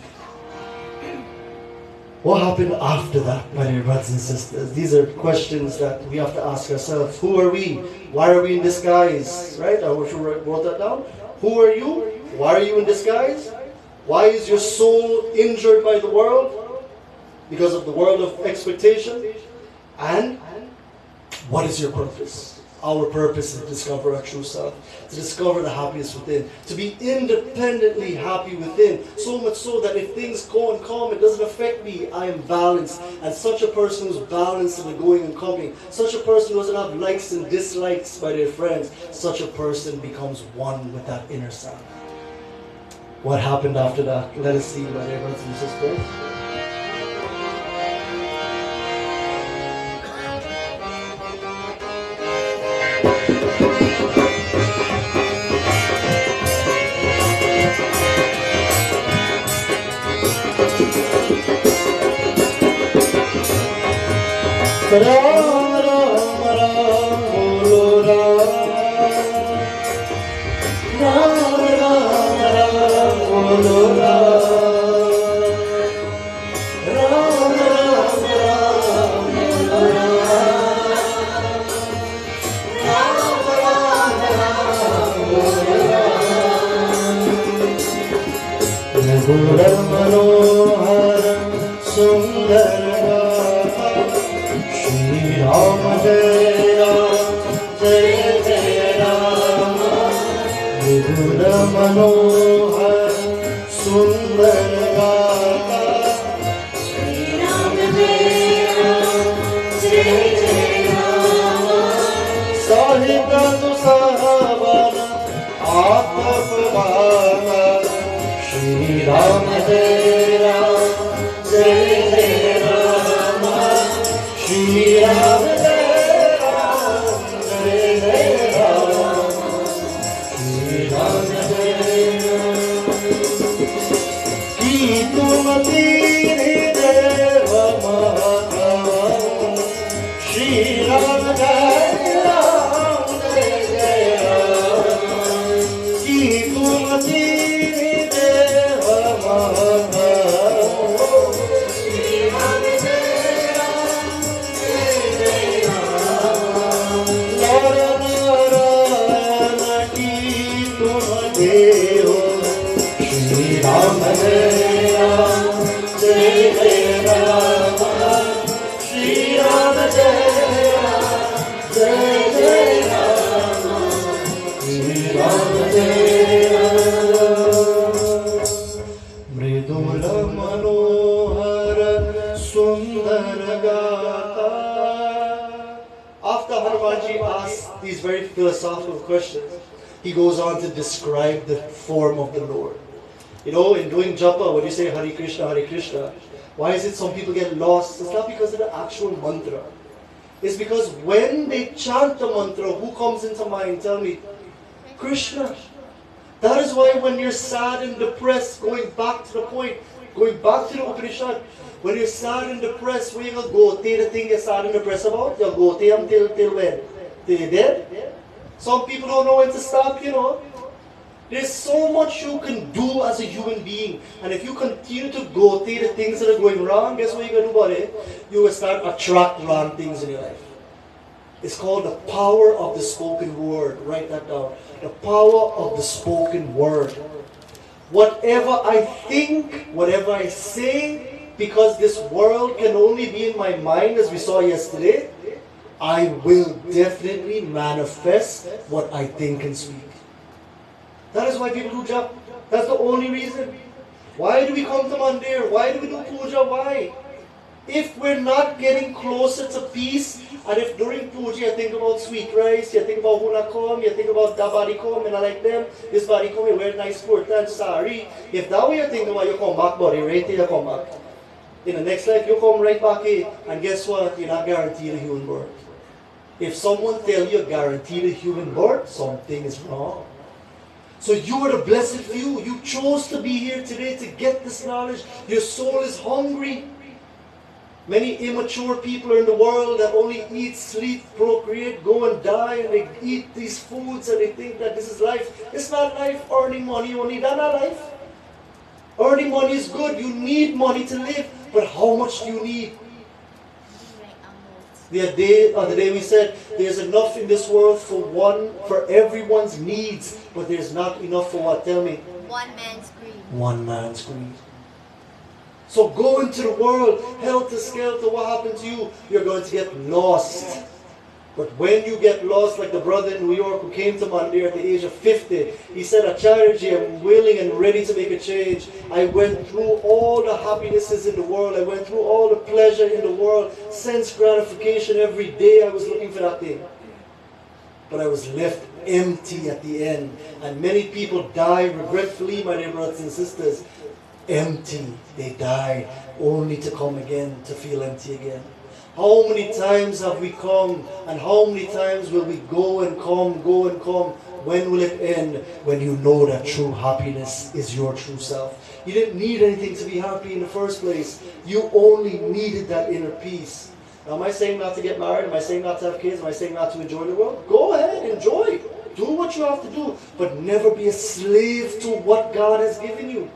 What happened after that, my dear brothers and sisters? These are questions that we have to ask ourselves. Who are we? Why are we in disguise? Right? I wish you wrote that down. Who are you? Why are you in disguise? Why is your soul injured by the world? Because of the world of expectation. And what is your purpose? Our purpose is to discover our true self, to discover the happiness within, to be independently happy within, so much so that if things go and come, it doesn't affect me. I am balanced, and such a person who's balanced in the going and coming, such a person who doesn't have likes and dislikes by their friends, such a person becomes one with that inner self. What happened after that? Let us see, my dear brothers and sisters. Ram Ram Ram Bolo Ram Ram Ram Ram Bolo Ram Ram Ram Ram Bolo Ram Ram Ram Bolo Ram Raghuram Manoharam Sundaram Ram Jai Ram Jai Jai Ram Raghuram Manohar Sundar Gata Shri Ram Jai Ram Jai Jai Ram Sahib Ratu Rama, Shri Rama Jai Rama, Jai Jai Rama, Shri Rama Jai Rama, Jai Jai Rama, Shri Rama Jai Rama. Ki tumati deva mahakavam, Shri Rama Jai Rama, Jai Jai Rama, Ki tumati deva mahakavam, Shri Rama Jai Rama, Jai Jai Rama, Narayana ki tumati Shri Rama Jai Rama, Jai Jai Rama, Shri Rama Jai Rama, Jai Jai Rama, Shri Rama Jai Rama. Mridula Manohara Sundara Gata. After Hanumanji asks these very philosophical questions, he goes on to describe the form of the Lord. You know, in doing japa, when you say Hare Krishna, why is it some people get lost? It's not because of the actual mantra. It's because when they chant the mantra, who comes into mind? Tell me. Krishna. That is why when you're sad and depressed, going back to the point, going back to the Upanishad, when you're sad and depressed, where you go? Take the thing you're sad and depressed about, you'll go take them till when? Till you're dead? Some people don't know when to stop, you know. There's so much you can do as a human being. And if you continue to go through the things that are going wrong, guess what you're going to do about it? You will start attract wrong things in your life. It's called the power of the spoken word. Write that down. The power of the spoken word. Whatever I think, whatever I say, because this world can only be in my mind, as we saw yesterday, I will definitely manifest what I think and speak. That is why people do japa. That's the only reason. Why do we come to Mandir? Why do we do puja? Why? If we're not getting closer to peace, and if during puja you think about sweet rice, you think about hunakom, you think about dabarikom, and I like them, this barikom, you wear nice kurta and sari. If that way you think about, you come back, buddy, right till you come back. In the next life, you come right back here, and guess what? You're not guaranteed a human birth. If someone tells you you're guaranteed a human birth, something is wrong. So you are the blessed few. You chose to be here today to get this knowledge. Your soul is hungry. Many immature people are in the world that only eat, sleep, procreate, go and die, and they eat these foods and they think that this is life. It's not life. Earning money only, that's not life. Earning money is good. You need money to live. But how much do you need? The other day we said there's enough in this world for everyone's needs, but there's not enough for what? Tell me. One man's greed. One man's greed. So go into the world, helter-skelter, what happened to you? You're going to get lost. But when you get lost, like the brother in New York who came to Mandir at the age of 50, he said, Acharya, I'm willing and ready to make a change. I went through all the happinesses in the world. I went through all the pleasure in the world. Sense gratification every day. I was looking for that thing. But I was left empty at the end. And many people die regretfully, my dear brothers and sisters. Empty. They died only to come again, to feel empty again. How many times have we come, and how many times will we go and come, go and come? When will it end? When you know that true happiness is your true self. You didn't need anything to be happy in the first place. You only needed that inner peace. Now, am I saying not to get married? Am I saying not to have kids? Am I saying not to enjoy the world? Go ahead, enjoy. Do what you have to do, but never be a slave to what God has given you.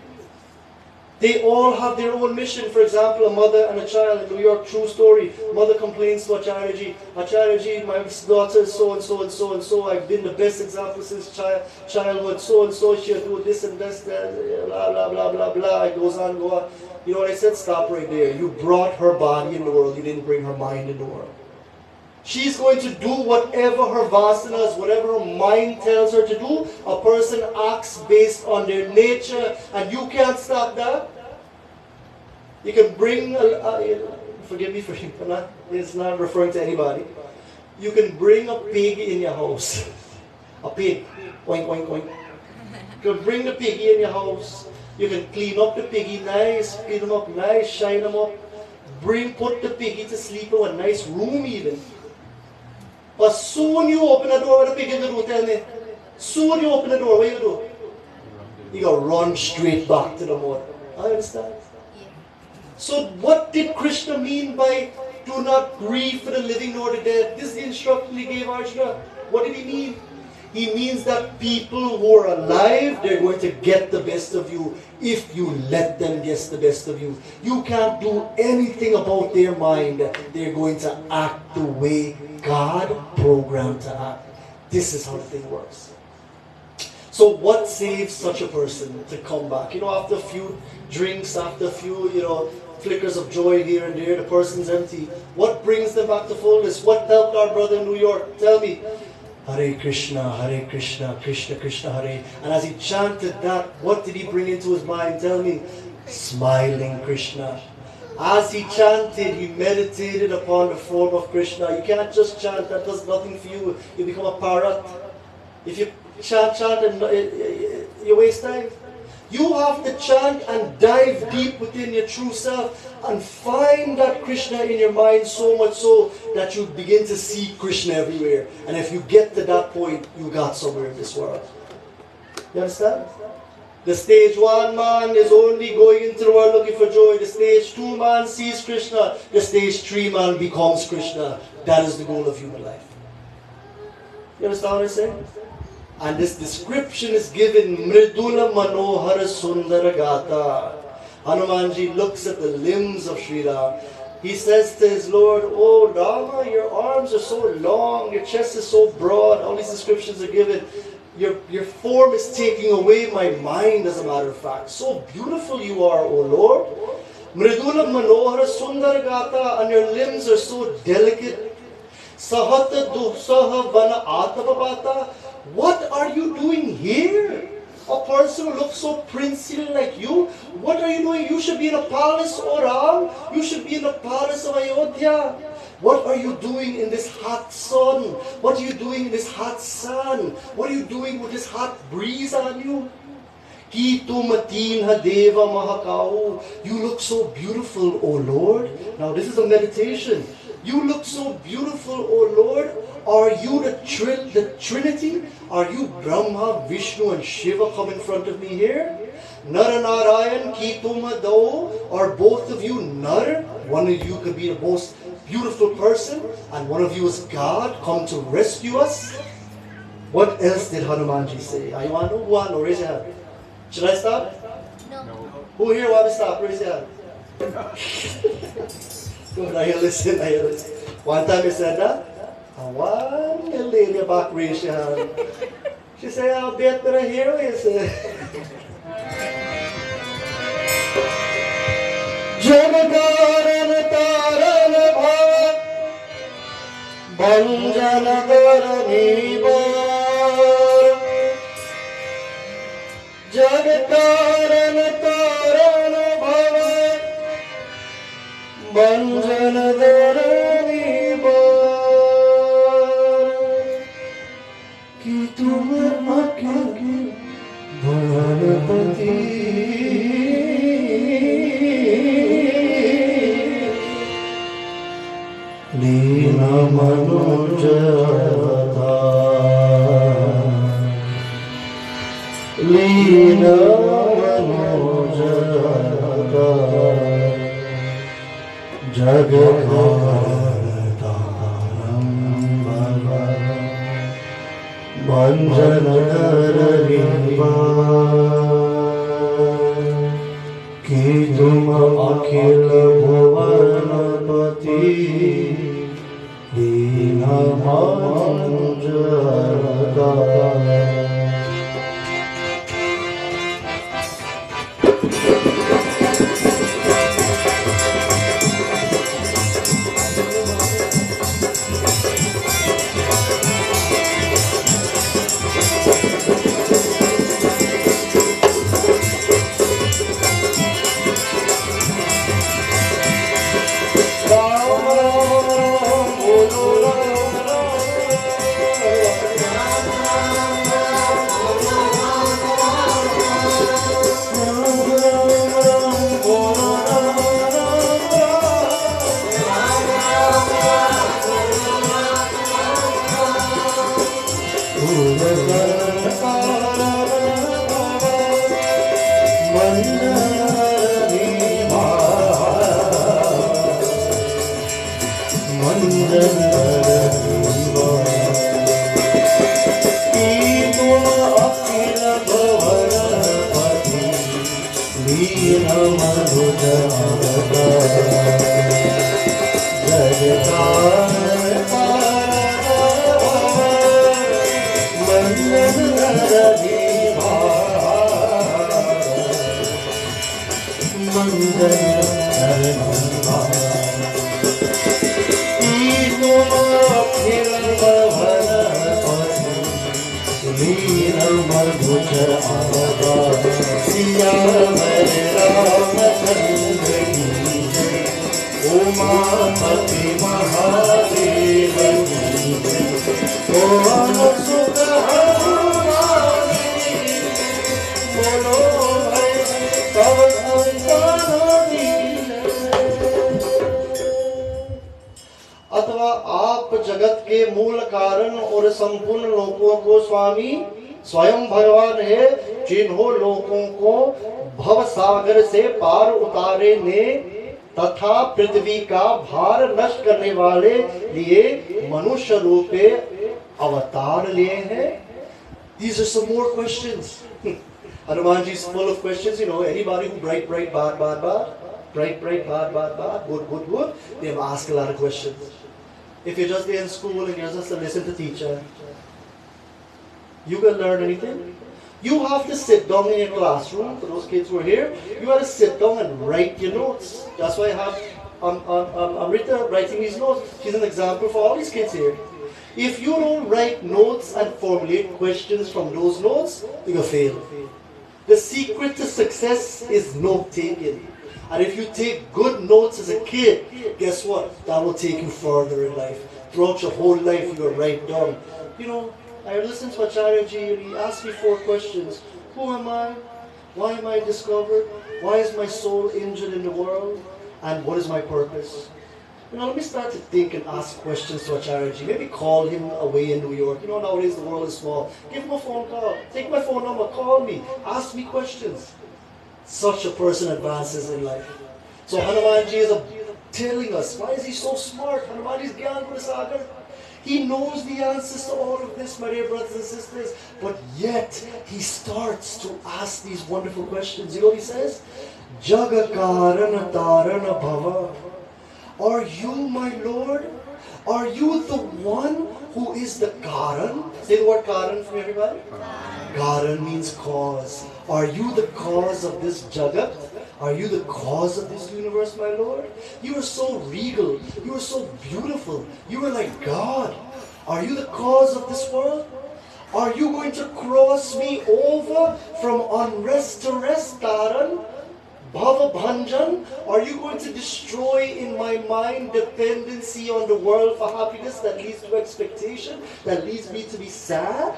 They all have their own mission. For example, a mother and a child in New York, true story. Mother complains to Acharya, Acharya, my daughter is so and so and so and so. I've been the best example since childhood. So and so, she'll do this and this, blah, blah, blah, blah, blah. It goes on, go on. You know what I said? Stop right there. You brought her body in the world. You didn't bring her mind in the world. She's going to do whatever her vasanas, whatever her mind tells her to do. A person acts based on their nature, and you can't stop that. You can bring, forgive me for it's not referring to anybody. You can bring a pig in your house. A pig. Oink, oink, oink. You can bring the piggy in your house. You can clean up the piggy nice, clean them up nice, shine them up. Put the piggy to sleep in a nice room even. But soon you open the door, what the piggy do, tell me? Soon you open the door, what you do? You gotta run straight back to the mud. I understand. So what did Krishna mean by do not grieve for the living nor the dead? This is the instruction he gave Arjuna. What did he mean? He means that people who are alive, they're going to get the best of you if you let them get the best of you. You can't do anything about their mind. They're going to act the way God programmed to act. This is how the thing works. So what saves such a person to come back? After a few drinks, after a few, flickers of joy here and there, the person's empty. What brings them back to fullness? What helped our brother in New York? Tell me. Hare Krishna, Krishna Krishna, Hare. And as he chanted that, what did he bring into his mind? Tell me. Smiling Krishna. As he chanted, he meditated upon the form of Krishna. You can't just chant, that does nothing for you. You become a parrot. If you chant and you waste time. You have to chant and dive deep within your true self and find that Krishna in your mind so much so that you begin to see Krishna everywhere. And if you get to that point, you got somewhere in this world. You understand? The stage 1 man is only going into the world looking for joy. The stage 2 man sees Krishna. The stage 3 man becomes Krishna. That is the goal of human life. You understand what I'm saying? And this description is given, Mridula Manohara Sundara Gata. Hanumanji looks at the limbs of Sri Ram. He says to his Lord, "Oh Rama, your arms are so long, your chest is so broad." All these descriptions are given. Your form is taking away my mind, as a matter of fact. So beautiful you are, O Lord. Mridula Manohara Sundara Gata, and your limbs are so delicate. Sahata Dusaha Vana Atavabata. What are you doing here? A person who looks so princely like you, what are you doing? You should be in a palace, O Ram. You should be in the palace of Ayodhya. What are you doing in this hot sun? What are you doing in this hot sun? What are you doing with this hot breeze on you? Ki tumatin hadeva mahakau. You look so beautiful, O Lord. Now this is a meditation. You look so beautiful, O Lord. Are you the Trinity? Are you Brahma, Vishnu and Shiva come in front of me here? Naranarayan, Kitumado, are both of you Nar? One of you could be the most beautiful person and one of you is God come to rescue us? What else did Hanumanji say? I want to know. Raise your hand. Should I stop? No. Who here want to stop? Raise your hand. Good, I listen. One time he said that. One little lady back raised her hand. She said, "I'll bet that I hear it." Janagaran taran bhava Banjanagaran bar Jagataran taran bhava Banjanagaran तुम अकेले भुवनपति Leena मनोजता Leena मनोजता जगतारतारं Banjanagariva Ki tum akhil bhuvanapati Dina manjata लीन मनुज उमापति महादेव ओम सुख बोलो सब अथवा आप जगत के मूल कारण और संपूर्ण लोकों को स्वामी स्वयं भगवान है, जिन्हों लोगों को भव सागर से पार उतारे ने तथा पृथ्वी का भार नष्ट करने वाले लिए मनुष्य रूपे अवतार लिए हैं. These are some more questions. Hanumanji is full of questions. You know, anybody who bright, bad, bright, bad, good, they have asked a lot of questions. If you're just there in school and you're just to listen to teacher, you can learn anything. You have to sit down in your classroom. For those kids who are here, you have to sit down and write your notes. That's why I have Amrita writing these notes. She's an example for all these kids here. If you don't write notes and formulate questions from those notes, you're going to fail. The secret to success is note taking. And if you take good notes as a kid, guess what? That will take you further in life. Throughout your whole life, you will write down. You know, I listened to Acharya ji and he asked me 4 questions. Who am I? Why am I discovered? Why is my soul injured in the world? And what is my purpose? You know, let me start to think and ask questions to Acharya ji. Maybe call him away in New York. You know, nowadays the world is small. Give him a phone call. Take my phone number. Call me. Ask me questions. Such a person advances in life. So Hanumanji is telling us, why is he so smart? Hanumanji is Gyaan. He knows the answers to all of this, my dear brothers and sisters, but yet he starts to ask these wonderful questions. You know what he says? Jagakarana Tarana Bhava. Are you my Lord? Are you the one who is the Karan? Say the word Karan for everybody. Karan means cause. Are you the cause of this Jagat? Are you the cause of this universe, my Lord? You are so regal. You are so beautiful. You are like God. Are you the cause of this world? Are you going to cross me over from unrest to rest, Taran? Bhava Bhanjan? Are you going to destroy in my mind dependency on the world for happiness that leads to expectation, that leads me to be sad?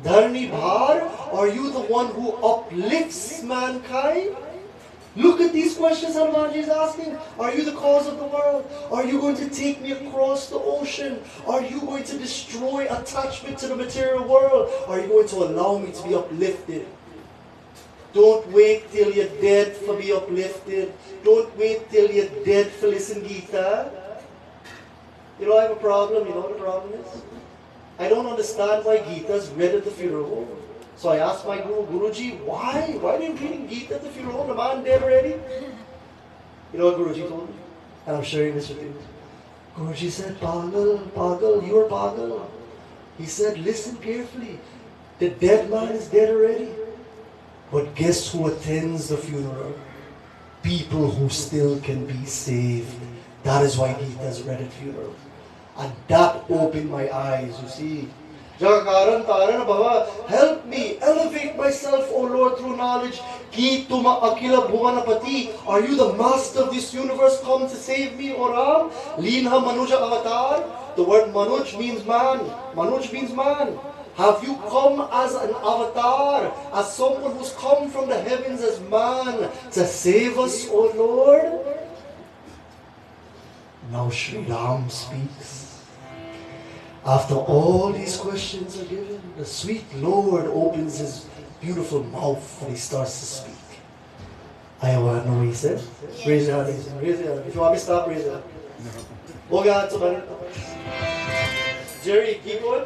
Dharni Bhar? Are you the one who uplifts mankind? Look at these questions Hanumanji is asking. Are you the cause of the world? Are you going to take me across the ocean? Are you going to destroy attachment to the material world? Are you going to allow me to be uplifted? Don't wait till you're dead for be uplifted. Don't wait till you're dead for listen Gita. You know I have a problem. You know what the problem is? I don't understand why Gita is read at the funeral. So I asked my guru, Guruji, why? Why didn't you read Gita at the funeral? The man dead already? You know what Guruji told me? And I'm sharing this with you. Guruji said, Pagal, you're Pagal. He said, listen carefully. The dead man is dead already. But guess who attends the funeral? People who still can be saved. That is why Gita is read at funeral. And that opened my eyes, you see. Jagakaran Taran Bhava, help me elevate myself, O Lord, through knowledge. Ki Tuma Akila Bhuvanapati, are you the master of this universe? Come to save me, O Ram. Linha Manuja Avatar. The word Manuj means man. Manuj means man. Have you come as an avatar, as someone who's come from the heavens as man to save us, O Lord? Now Sri Ram speaks. After all these questions are given, the sweet Lord opens his beautiful mouth and he starts to speak. I want to know what he said. Raise your hand. Raise your hand. If you want me to stop, raise your hand. Okay, hands up. Jerry, keep going.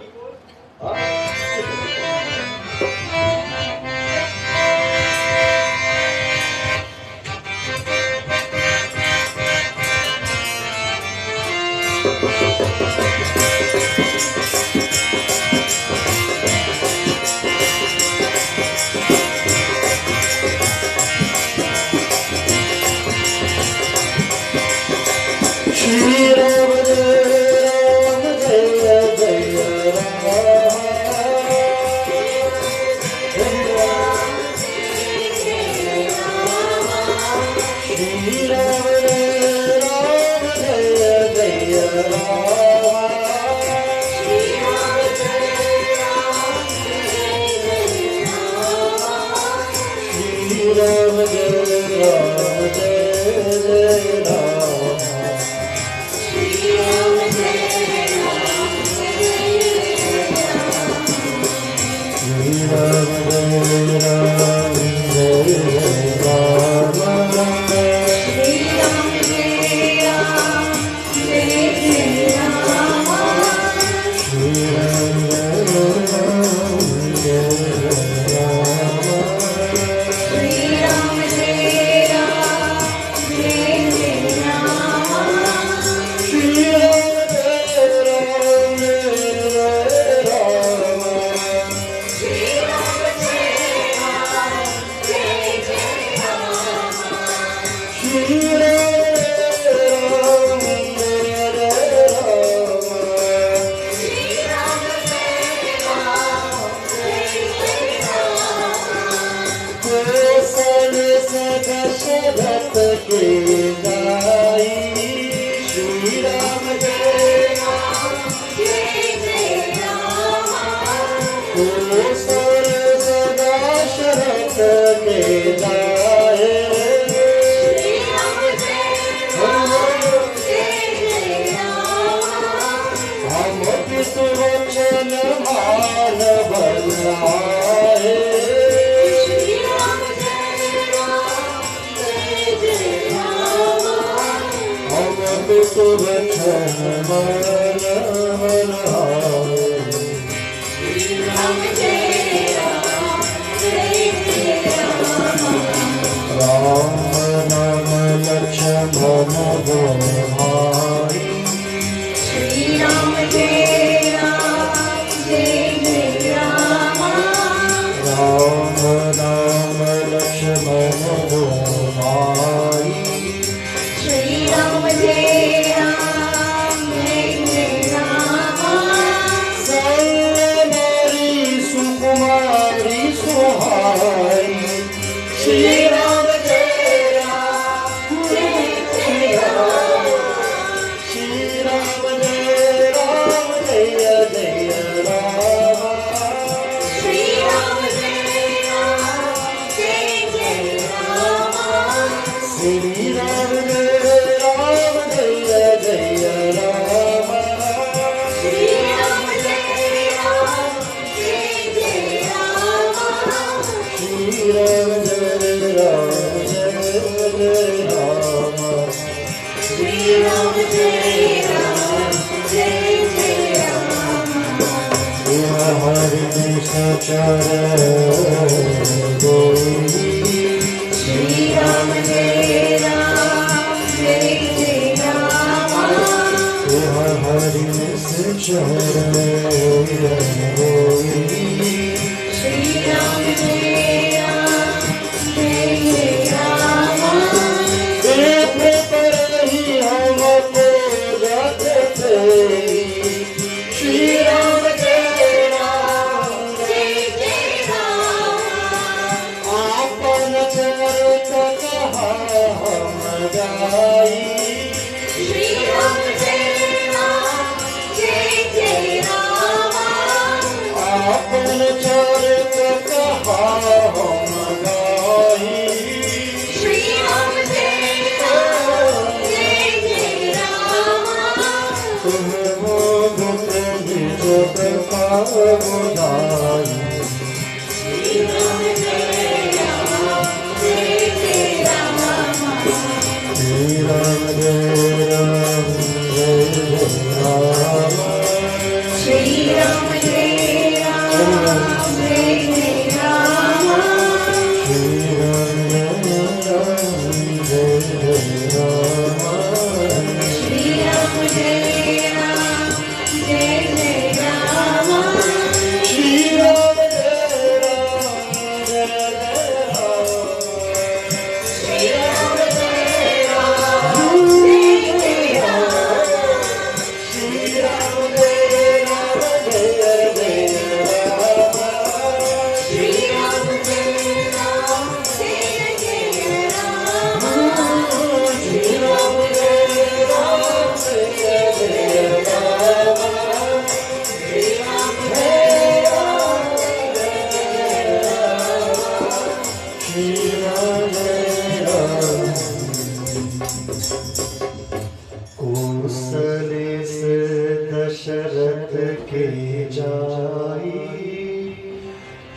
Ram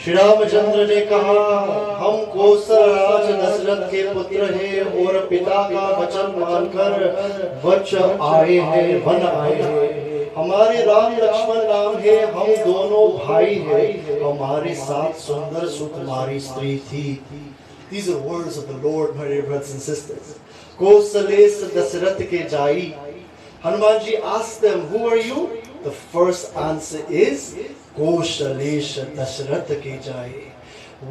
Shri Ramchandra ने कहा, हम कौशलराज दशरथ के पुत्र हैं और पिता का वचन मानकर वच आए हैं, वन आए हैं। हमारे राम लक्ष्मण नाम है, हम दोनों भाई हैं, हमारे साथ सुंदर सुकुमारी स्त्री थी। These are words of the Lord, my dear brothers and sisters. Kaushlesh Dasharath के जाई. Hanumanji asked them, who are you? The first answer is Goshalesh Dasharath ke jai.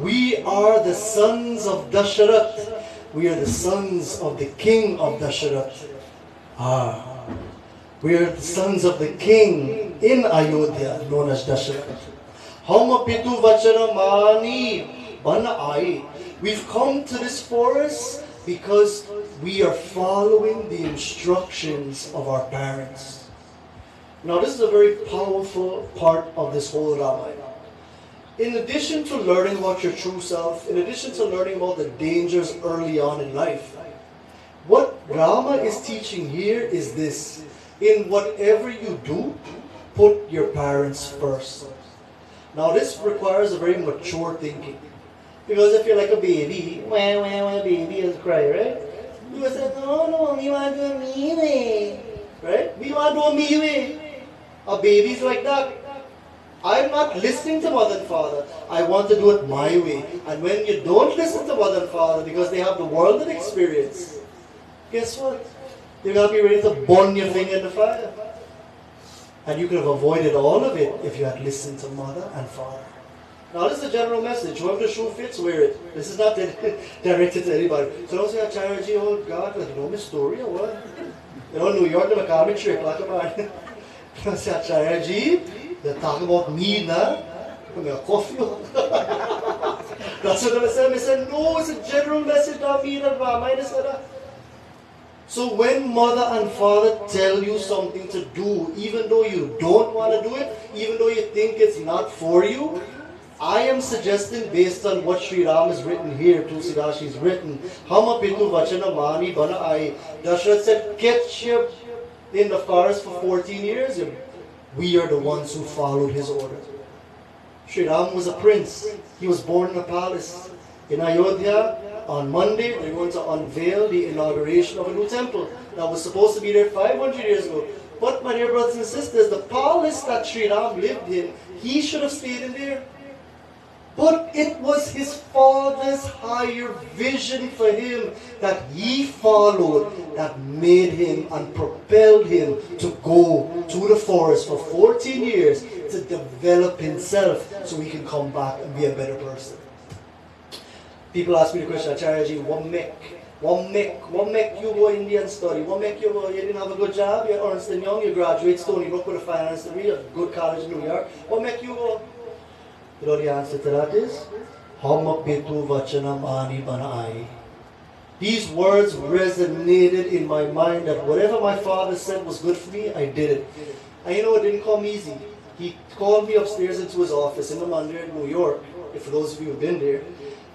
We are the sons of Dasharath. We are the sons of the king of Dasharath. We are the sons of the king in Ayodhya, known as Dasharath. Hum pitu vachana mani ban ai. We've come to this forest because we are following the instructions of our parents. Now this is a very powerful part of this whole Ramayana. In addition to learning about your true self, in addition to learning about the dangers early on in life, what Rama is teaching here is this: in whatever you do, put your parents first. Now this requires a very mature thinking. Because if you're like a baby, when baby is cry, right? You will say, no, we want to do it me way. Right? We want to do it me way. A baby's like that. I'm not listening to mother and father. I want to do it my way. And when you don't listen to mother and father because they have the world of experience, guess what? You're going to be ready to burn your finger in the fire. And you could have avoided all of it if you had listened to mother and father. Now this is a general message. Whoever the shoe fits, wear it. This is not directed to anybody. So don't say, Acharya ji, oh God, like, you know my story or what? You know, New York, the comic trick, like about it. Don't say, Acharya ji, they talk about me now. I'm going to coffee. That's what I said. I said, no, it's a general message, not me and Ramayana. So when mother and father tell you something to do, even though you don't want to do it, even though you think it's not for you, I am suggesting, based on what Sri Ram has written here, Tulsidas has written, Hama pitu vachana mani bana ai. Dasharath said, catch him in the forest for 14 years. We are the ones who followed his order. Sri Ram was a prince. He was born in a palace. In Ayodhya, on Monday, they're going to unveil the inauguration of a new temple that was supposed to be there 500 years ago. But my dear brothers and sisters, the palace that Sri Ram lived in, he should have stayed in there. But it was his father's higher vision for him that he followed that made him and propelled him to go to the forest for 14 years to develop himself so he can come back and be a better person. People ask me the question, Acharya ji, what make you go India and study? What make you go? You didn't have a good job, you're Ernst & Young, you graduate Stony Brook with a finance degree, a good college in New York. What make you go? You know the answer to that is, Hama pitu vachana mani banai. These words resonated in my mind that whatever my father said was good for me, I did it. And you know, it didn't come easy. He called me upstairs into his office in the Mandir in New York. If for those of you who've been there,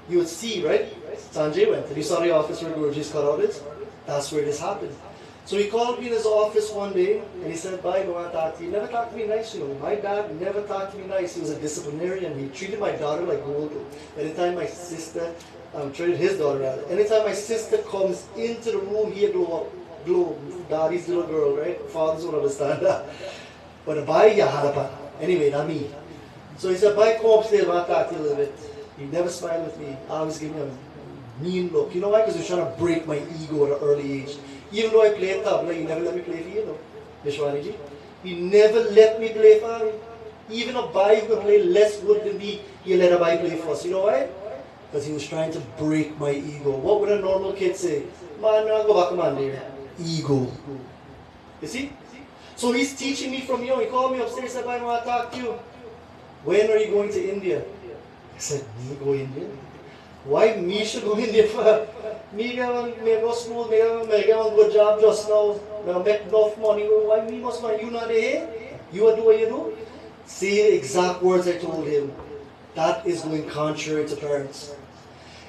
you would see, right? Sanjay went and he saw the office where Guruji's cutout is. That's where this happened. So he called me in his office one day and he said, bye, I want to talk to you. He never talked to me nice, you know. My dad never talked to me nice. He was a disciplinarian. He treated my daughter like gold. Anytime my sister, treated his daughter rather. Anytime my sister comes into the room, he glow up. Glow. Daddy's little girl, right? Fathers won't understand that. But bye, yaharapa. Anyway, not me. So he said, bye, come upstairs, I want to talk to you a little bit. He never smiled with me. I always gave me a mean look. You know why? Because he was trying to break my ego at an early age. Even though I played tabla, he never let me play for you, no? Vishwaniji. He never let me play for him. Even a boy who could play less good than me, he let a boy play for us. You know why? Because he was trying to break my ego. What would a normal kid say? Man, I'll go back to Mandir. Ego. You see? So he's teaching me from young. He called me upstairs and said, I want to talk to you. When are you going to India? I said, me go India? Why me should go India for? Me go school, me get a good job just now. Me make enough money. Why me must money? You not there? You do what you do? See the exact words I told him. That is going contrary to parents.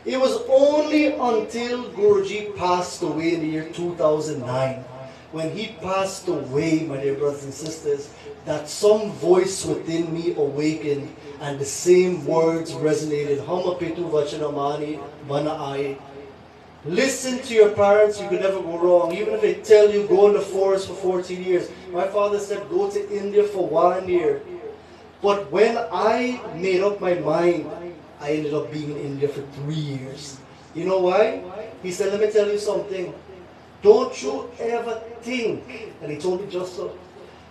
It was only until Guruji passed away in the year 2009 when he passed away, my dear brothers and sisters, that some voice within me awakened and the same words resonated. Hamapitu vachanamani manai. Listen to your parents, you can never go wrong. Even if they tell you go in the forest for 14 years. My father said go to India for 1 year. But when I made up my mind, I ended up being in India for 3 years. You know why? He said, let me tell you something. Don't you ever think, and he told me just so,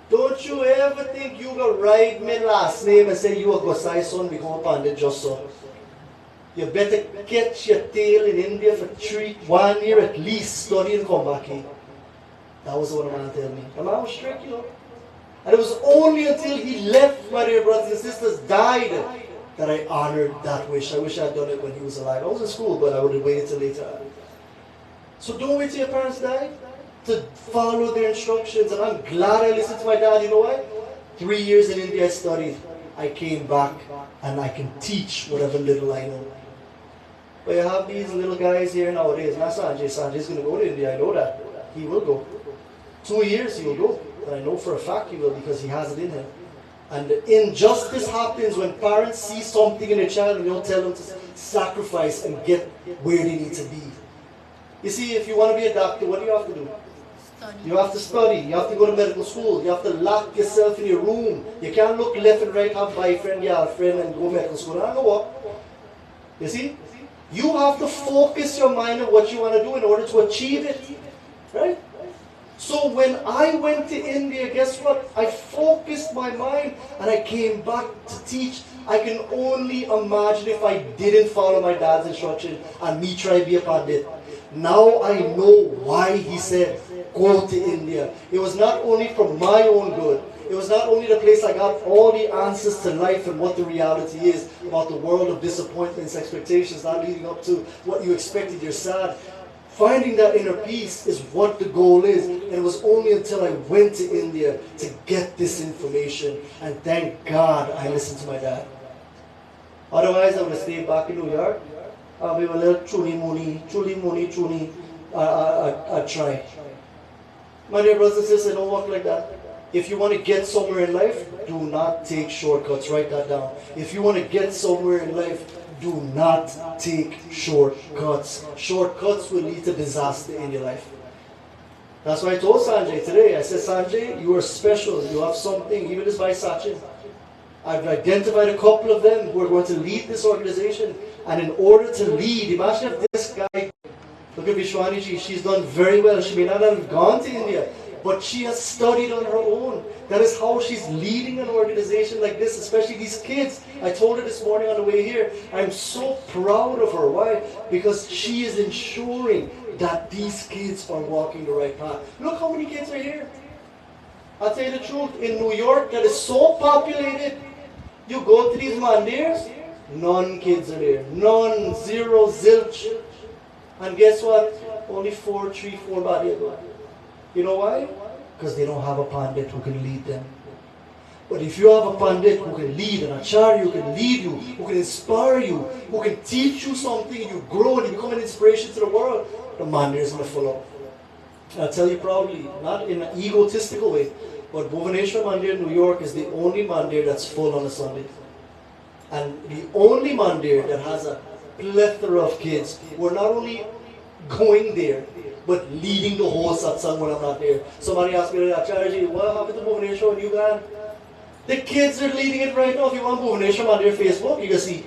don't you ever think you will write my last name and say you are Gossai son, become a pandit just so. You better catch your tail in India for 1 year at least, study and come back here. That was what the man told me. The man was strict, you know. And it was only until he left, my dear brothers and sisters, died, that I honored that wish. I wish I had done it when he was alive. I was in school, but I would have waited till later. So don't wait till your parents die to follow their instructions. And I'm glad I listened to my dad. You know why? 3 years in India I studied. I came back and I can teach whatever little I know. But you have these little guys here nowadays. Not Sanjay. Sanjay's going to go to India. I know that. He will go. 2 years he will go. And I know for a fact he will because he has it in him. And injustice happens when parents see something in a child and they don't tell them to sacrifice and get where they need to be. You see, if you want to be a doctor, what do you have to do? You have to study. You have to go to medical school. You have to lock yourself in your room. You can't look left and right, have boyfriend, girlfriend, and go to medical school. I don't know what. You see? You have to focus your mind on what you want to do in order to achieve it. Right? So when I went to India, guess what? I focused my mind and I came back to teach. I can only imagine if I didn't follow my dad's instruction and me try to be a pandit. Now I know why he said, go to India. It was not only for my own good. It was not only the place I got all the answers to life and what the reality is about the world of disappointments, expectations, not leading up to what you expected, you're sad. Finding that inner peace is what the goal is. And it was only until I went to India to get this information. And thank God I listened to my dad. Otherwise I would have stayed back in New York. We were a little truly moony, I'd try. My dear brothers and sisters, don't walk like that. If you want to get somewhere in life, do not take shortcuts. Write that down. If you want to get somewhere in life, do not take shortcuts. Shortcuts will lead to disaster in your life. That's why I told Sanjay today. I said, Sanjay, you are special. You have something, even as by Sachin. I've identified a couple of them who are going to lead this organization. And in order to lead, imagine if this guy, look at Vishwaniji, she's done very well. She may not have gone to India, but she has studied on her own. That is how she's leading an organization like this, especially these kids. I told her this morning on the way here, I'm so proud of her. Why? Because she is ensuring that these kids are walking the right path. Look how many kids are here. I'll tell you the truth, in New York that is so populated, you go to these Mandirs, none kids are there. None, zero, zilch. And guess what? Only 4 bodies go. You know why? Because they don't have a pandit who can lead them. But if you have a pandit who can lead, an Acharya who can lead you, who can inspire you, who can teach you something, and you grow and you become an inspiration to the world, the Mandir is going to follow. I'll tell you proudly, not in an egotistical way, but Bhuvaneshwar Mandir in New York is the only Mandir that's full on a Sunday. And the only Mandir that has a plethora of kids who are not only going there, but leading the whole satsang when I'm not there. Somebody asked me, Acharya, what happened to Bhuvaneshwar and Gyaan? The kids are leading it right now. If you want Bhuvaneshwar on their Facebook, you can see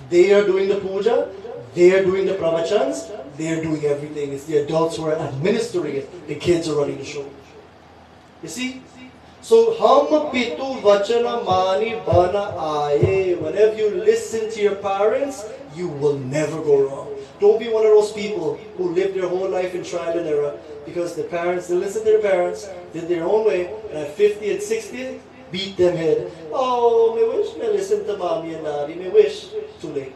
they are doing the puja, they are doing the pravachans, they are doing everything. It's the adults who are administering it. The kids are running the show. You see? So, ham pitu vachana mani bana aaye. Whenever you listen to your parents, you will never go wrong. Don't be one of those people who live their whole life in trial and error because the parents, they listen to their parents, did their own way, and at 50 and 60, beat them head. Oh, me wish me listen to mommy and daddy, me wish. Too late.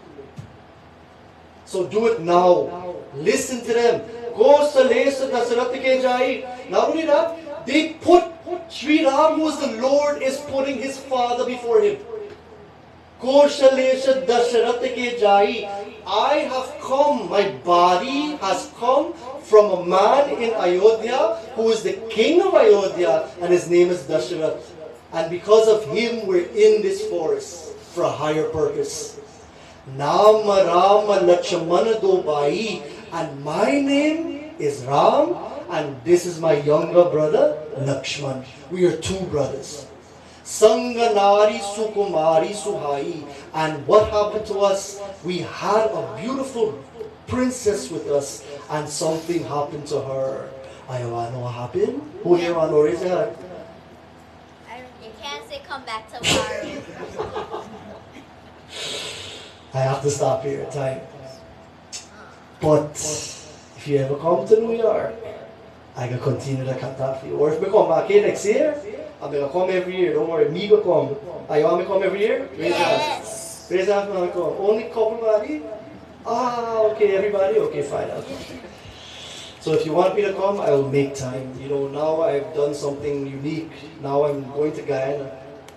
So do it now. Listen to them. Gossai Dasaratha ke jai. Not only that, they put Sri Ram, who is the Lord, is putting his father before him. Gossai Dasaratha ke jai. I have come, my body has come from a man in Ayodhya who is the king of Ayodhya, and his name is Dasharath. And because of him, we're in this forest for a higher purpose. Nama Rama Lakshmana Do Bhai, and my name is Ram, and this is my younger brother Lakshman. We are two brothers. Sanganari Sukumari Suhai. And what happened to us? We had a beautiful princess with us, and something happened to her. I want to know what happened? Who here want to raise their hand? You can't say come back tomorrow. I have to stop here at time. But if you ever come to New York, I can continue the contact for you. Or if we come back here next year, I'm going to come every year. Don't worry, me go come. Are you want me to come every year? Raise your hand. Yes. Raise your hand when I come. Only couple body? Ah, okay, everybody? Okay, fine. I'll come. So if you want me to come, I will make time. You know, now I've done something unique. Now I'm going to Gyaan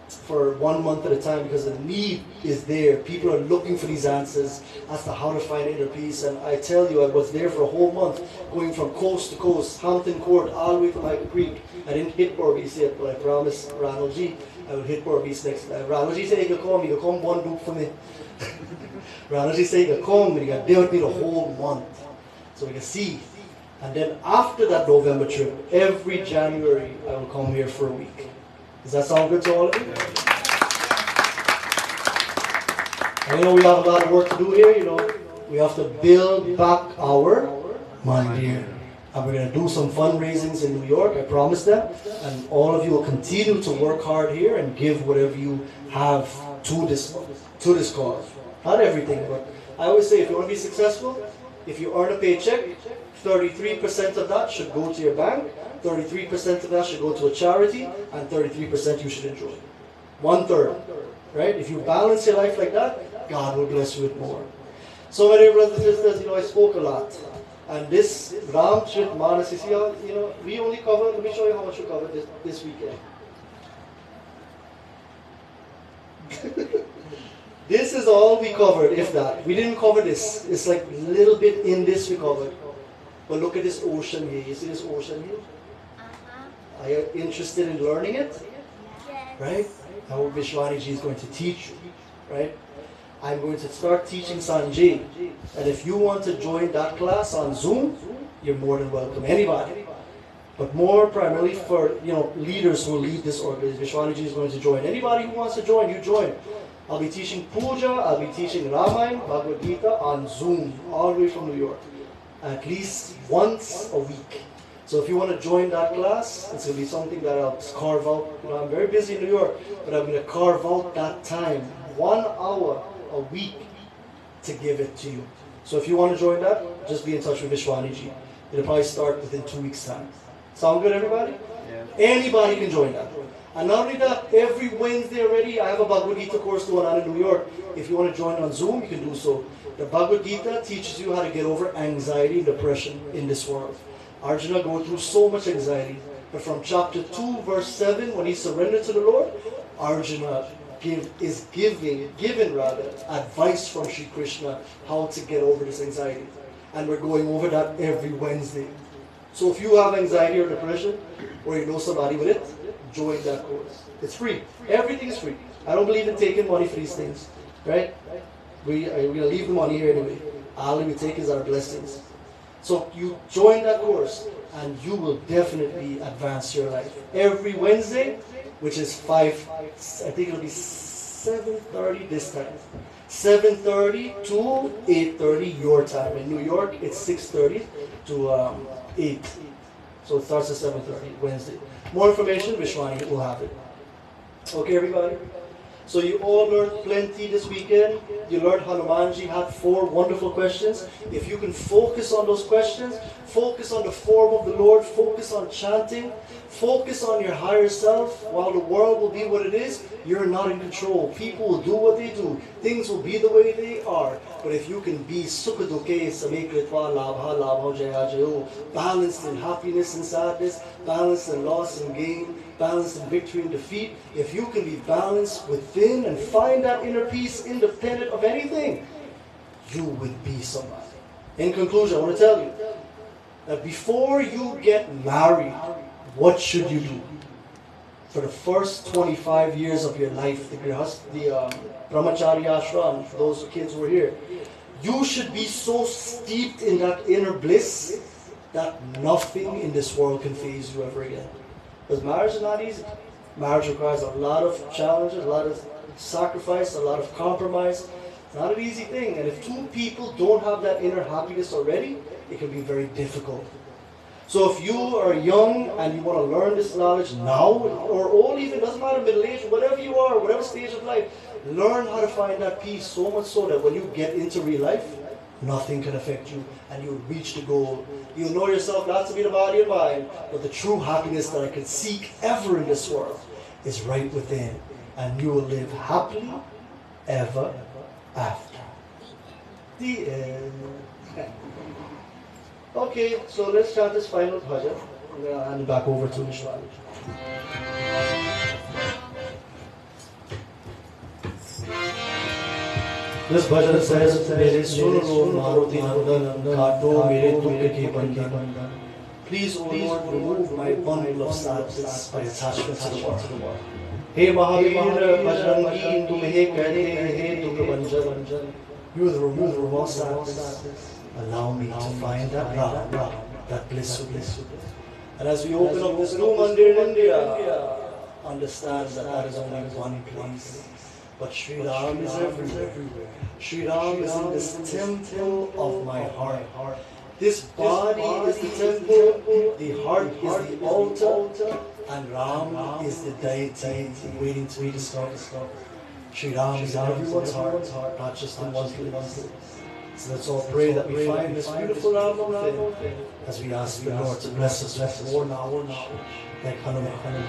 for 1 month at a time because the need is there. People are looking for these answers as to how to find inner peace. And I tell you, I was there for a whole month, going from coast to coast, Hampton Court, all the way to Michael Creek. I didn't hit Borbees yet, but I promised Ronald G I would hit Borbees next time. Ronald G said he could come one loop for me. Ronald G said he could come, and he got there with me the whole month. So we can see. And then after that November trip, every January, I will come here for a week. Does that sound good to all of you? I know we have a lot of work to do here, you know. We have to build back our Mandir. And we're going to do some fundraisings in New York, I promise that. And all of you will continue to work hard here and give whatever you have to this cause. Not everything, but I always say if you want to be successful, if you earn a paycheck, 33% of that should go to your bank, 33% of that should go to a charity, and 33% you should enjoy. 1/3, right? If you balance your life like that, God will bless you with more. So my dear brothers and sisters, you know, I spoke a lot. And this Ramchrit Manas, you know, we only covered, let me show you how much we covered this weekend. This is all we covered, if that. We didn't cover this. It's like a little bit in this we covered. But look at this ocean here. You see this ocean here? Are you interested in learning it? Yes. Right? I hope Vishwani Ji is going to teach you. Right? I'm going to start teaching Sanjay. And if you want to join that class on Zoom, you're more than welcome. Anybody. But more primarily for, you know, leaders who lead this organization. Vishwani Ji is going to join. Anybody who wants to join, you join. I'll be teaching Puja, I'll be teaching Ramayana, Bhagavad Gita on Zoom, all the way from New York. At least once a week. So if you want to join that class, it's going to be something that I'll carve out. You know, I'm very busy in New York, but I'm going to carve out that time, 1 hour a week, to give it to you. So if you want to join that, just be in touch with Vishwani Ji. It'll probably start within 2 weeks' time. Sound good, everybody? Yeah. Anybody can join that. And not only that, every Wednesday already, I have a Bhagavad Gita course going on in New York. If you want to join on Zoom, you can do so. The Bhagavad Gita teaches you how to get over anxiety and depression in this world. Arjuna goes through so much anxiety. But from chapter 2, verse 7, when he surrendered to the Lord, Arjuna is given advice from Sri Krishna how to get over this anxiety. And we're going over that every Wednesday. So if you have anxiety or depression, or you know somebody with it, join that course. It's free. Everything is free. I don't believe in taking money for these things. Right? We're going to leave the money here anyway. All we take is our blessings. So you join that course and you will definitely advance your life. Every Wednesday, which is 5, I think it'll be 7:30 this time. 7:30 to 8:30 your time. In New York, it's 6:30 to 8. So it starts at 7:30 Wednesday. More information, Vishwani will have it. Okay, everybody? So you all learned plenty this weekend. You learned Hanumanji had 4 wonderful questions. If you can focus on those questions, focus on the form of the Lord, focus on chanting, focus on your higher self, while the world will be what it is, you're not in control. People will do what they do. Things will be the way they are. But if you can be sukhaduke samekritva labha labha jaya jayo, balanced in happiness and sadness, balanced in loss and gain, balanced in victory and defeat, if you can be balanced within and find that inner peace independent of anything, you would be somebody. In conclusion, I want to tell you, that before you get married, what should you do? For the first 25 years of your life, the Brahmacharya ashram, those kids who were here, you should be so steeped in that inner bliss that nothing in this world can faze you ever again. Because marriage is not easy. Marriage requires a lot of challenges, a lot of sacrifice, a lot of compromise. It's not an easy thing. And if two people don't have that inner happiness already, it can be very difficult. So if you are young and you want to learn this knowledge now, or old even, doesn't matter, middle age, whatever you are, whatever stage of life, learn how to find that peace so much so that when you get into real life, nothing can affect you and you'll reach the goal. You'll know yourself not to be the body and mind, but the true happiness that I can seek ever in this world is right within. And you will live happily ever after. The end. Okay, so let's chant this final bhajan. I'm going to hand it back over to Vishwani. This bhajan says, Mere sun lo Maruti Nandan, Kaato mere dukh ke bandhan. Please, O Lord, remove my bundle of sadness by attachment to the world. Hey Mahavir, bhajan ki tumhe kehte hai dukh banjan. You are the remover of all sadness. Allow me to find that Ram, that bliss. And as we open up this new Mandir in India, understand that that is only one place. But Sri Ram is everywhere. Sri Ram is in this temple of my heart. This body is the temple, the heart is the altar, and Ram is the deity waiting to be discovered. Sri Ram is in everyone's heart, not just in one's lips. So let's all pray that we find this beautiful Ram within, as we ask the Lord to bless us with more knowledge, like Hanuman.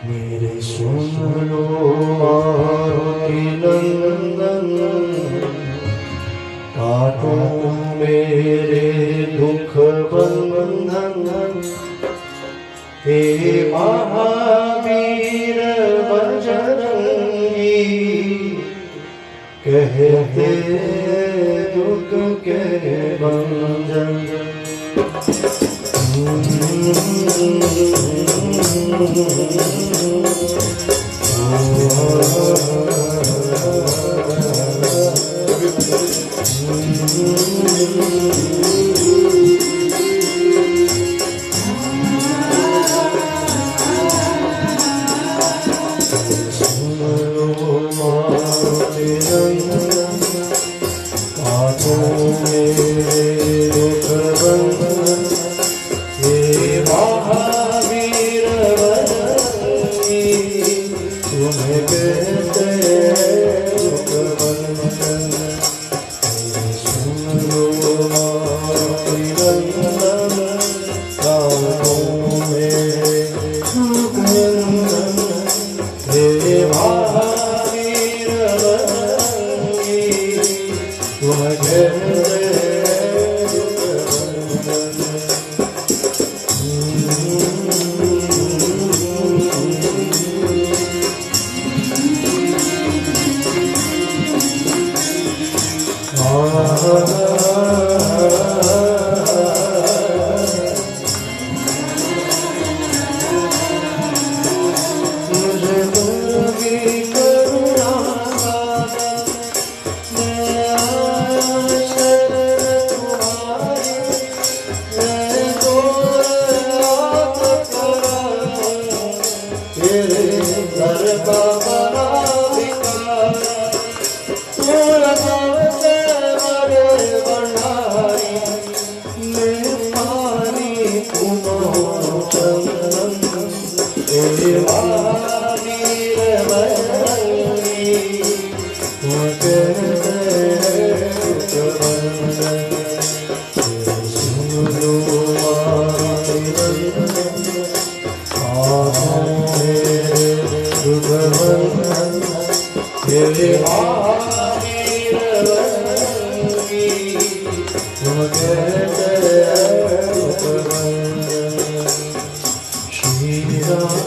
Mere sun lo Maruti Nandan, Kaato mere dukh bandhan. He Mahavir bhajangi, कहते दुख के बंधन. Shri Ram,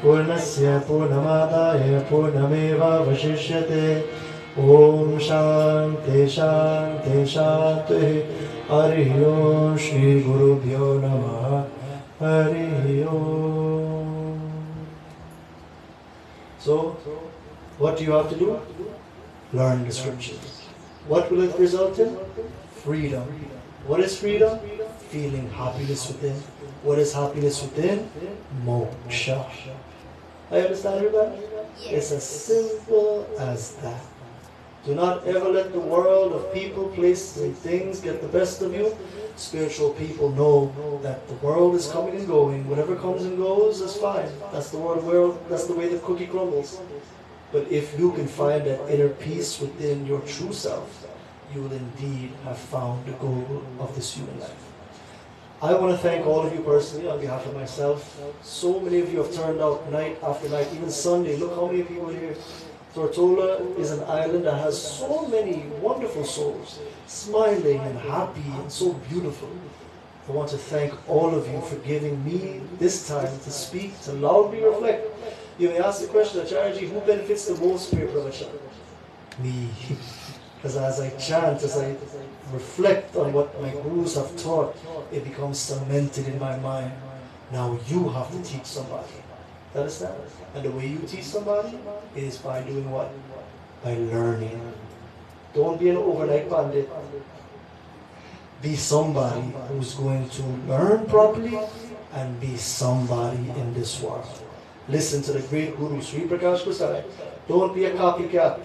पूर्णस्य पूर्णमादाय पूर्णमेवावशिष्यते ओम शांति शांति शांति हरि ओम श्री गुरुभ्यो नमः हरि ओम. So, what do you have to do? Learn the scriptures. What will it result in? Freedom. What is freedom? Feeling happiness within. What is happiness within? Moksha. I understand you that? Yes. It's as simple as that. Do not ever let the world of people, places, and things get the best of you. Spiritual people know that the world is coming and going. Whatever comes and goes is fine. That's the world. That's the way the cookie crumbles. But if you can find that inner peace within your true self, you will indeed have found the goal of this human life. I want to thank all of you personally on behalf of myself. So many of you have turned out night after night, even Sunday. Look how many people here. Tortola is an island that has so many wonderful souls, smiling and happy and so beautiful. I want to thank all of you for giving me this time to speak, to loudly reflect. You may ask the question, Acharya, who benefits the most here, Prabhupada? Me. Because as I chant, as I reflect on what my gurus have taught, it becomes cemented in my mind. Now you have to teach somebody. Understand? And the way you teach somebody is by doing what? By learning. Don't be an overnight bandit. Be somebody who's going to learn properly and be somebody in this world. Listen to the great Guru Sri Prakash Gossai. Don't be a copycat.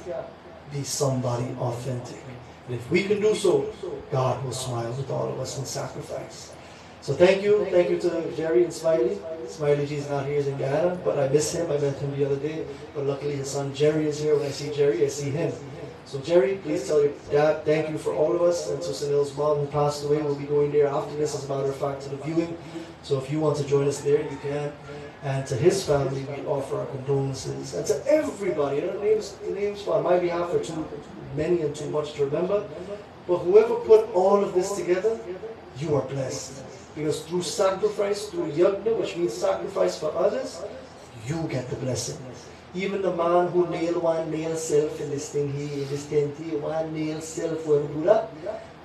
Be somebody authentic. And if we can do so, God will smile with all of us in sacrifice. So thank you to Jerry and Smiley. Smiley G is not here, he's in Gyaan, but I miss him. I met him the other day, but luckily his son Jerry is here. When I see Jerry, I see him. So Jerry, please tell your dad thank you for all of us. And to Sunil's mom who passed away, we'll be going there after this, as a matter of fact, to the viewing. So if you want to join us there, you can. And to his family, we offer our condolences. And to everybody, the names on my behalf are too many and too much to remember. But whoever put all of this together, you are blessed. Because through sacrifice, through Yagna, which means sacrifice for others, you get the blessing. Even the man who nail one nail self in this thing here, in this tent here, one nail self will do that,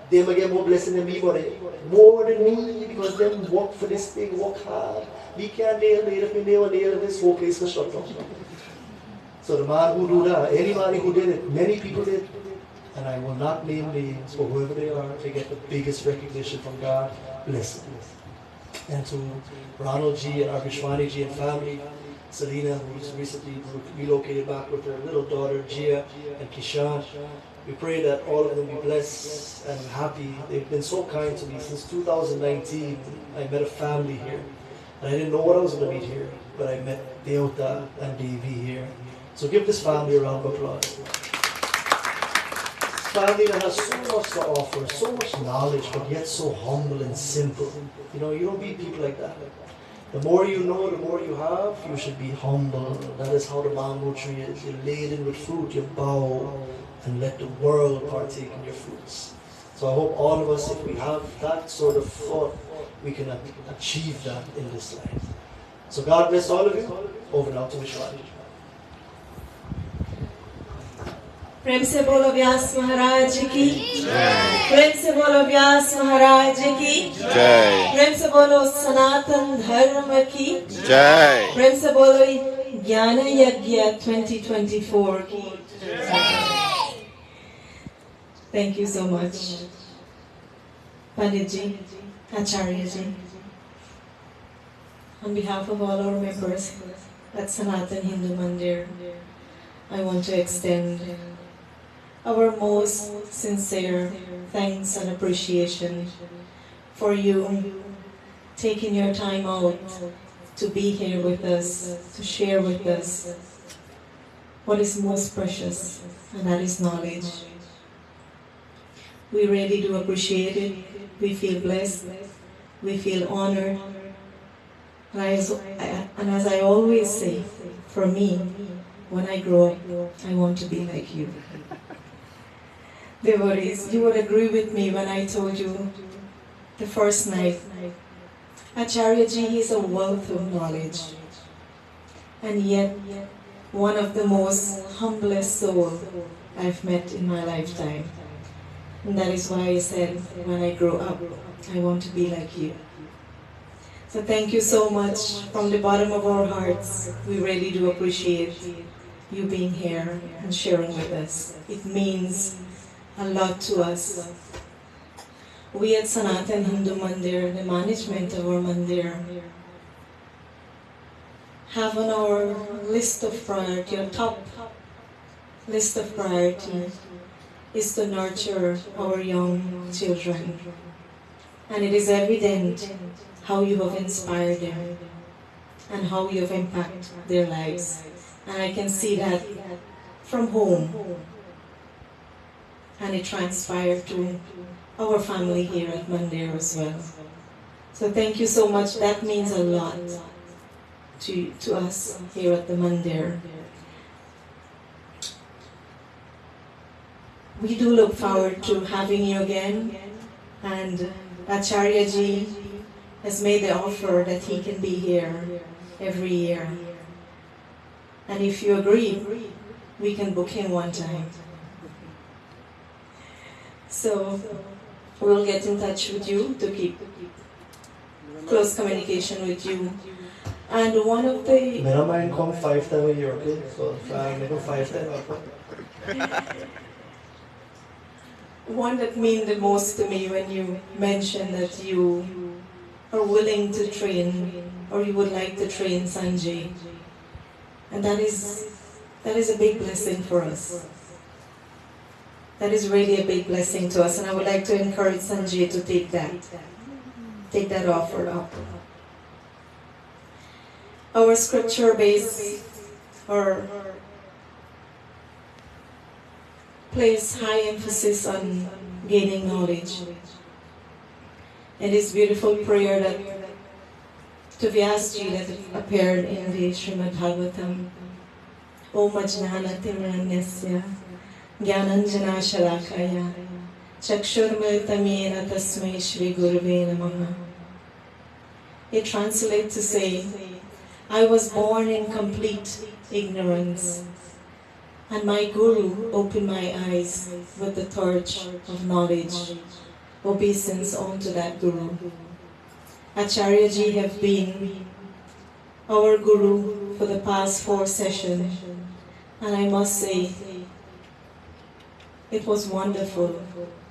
they will get more blessing than me, more than me, because them work for this thing, work hard. We can't nail, if we nail this whole place will shut down. So the man who do that, anybody who did it, many people did, and I will not name names, but whoever they are, they get the biggest recognition from God. Bless them. And to Ronald G and Arbishwani G and family, Selena, who's recently relocated back with her little daughter Gia and Kishan. We pray that all of them be blessed and happy. They've been so kind to me since 2019. I met a family here. And I didn't know what I was going to meet here, but I met Deota and Devi here. So give this family a round of applause. Family that has so much to offer, so much knowledge, but yet so humble and simple. You know, you don't meet people like that. The more you know, the more you have, you should be humble. That is how the mango tree is. You're laden with fruit, you bow and let the world partake in your fruits. So I hope all of us, if we have that sort of thought, we can achieve that in this life. So God bless all of you. Over now to Vishwani. प्रेम से बोलो व्यास महाराज की जय। प्रेम से बोलो व्यास महाराज की जय। प्रेम से बोलो सनातन धर्म की जय। प्रेम से बोलो ज्ञान यज्ञ 2024 की जय। Thank you so much, Pandit ji, Acharya ji. On behalf of all our members at Sanatan Hindu Mandir, I want to extend our most sincere thanks and appreciation for you taking your time out to be here with us, to share with us what is most precious, and that is knowledge. We really do appreciate it. We feel blessed. We feel honored. And as I always say, for me, when I grow up, I want to be like you. Devotees, you would agree with me when I told you the first night, Acharya ji is a wealth of knowledge, and yet one of the most humblest souls I've met in my lifetime. And that is why I said, when I grow up, I want to be like you. So thank you so much from the bottom of our hearts. We really do appreciate you being here and sharing with us. It means a lot to us. We at Sanatan Hindu Mandir, the management of our Mandir, have on our list of priority, our top list of priority, is to nurture our young children. And it is evident how you have inspired them and how you have impacted their lives. And I can see that from home. And it transpired to our family here at Mandir as well. So thank you so much. That means a lot to us here at the Mandir. We do look forward to having you again, and Acharya ji has made the offer that he can be here every year. And if you agree, we can book him one time. So we'll get in touch with you to keep close communication with you. And one of the... I don't mind come 5 times a year, okay? So maybe 5 times. One that means the most to me when you mentioned that you are willing to train, or you would like to train Sanjay. And that is a big blessing for us. That is really a big blessing to us, and I would like to encourage Sanjay to take that offer up. Our scripture base, or place high emphasis on gaining knowledge. And this beautiful prayer that to Vyasji that appeared in the Srimad Bhagavatam, Om Ajnana Timranyasya Gyananjana Shalakaya Chakshurmritamena tasmai Shri Gurave Namaha. It translates to say, I was born in complete ignorance, and my Guru opened my eyes with the torch of knowledge. Obeisance unto that Guru. Acharya ji have been our Guru for the past 4 sessions, and I must say, it was wonderful.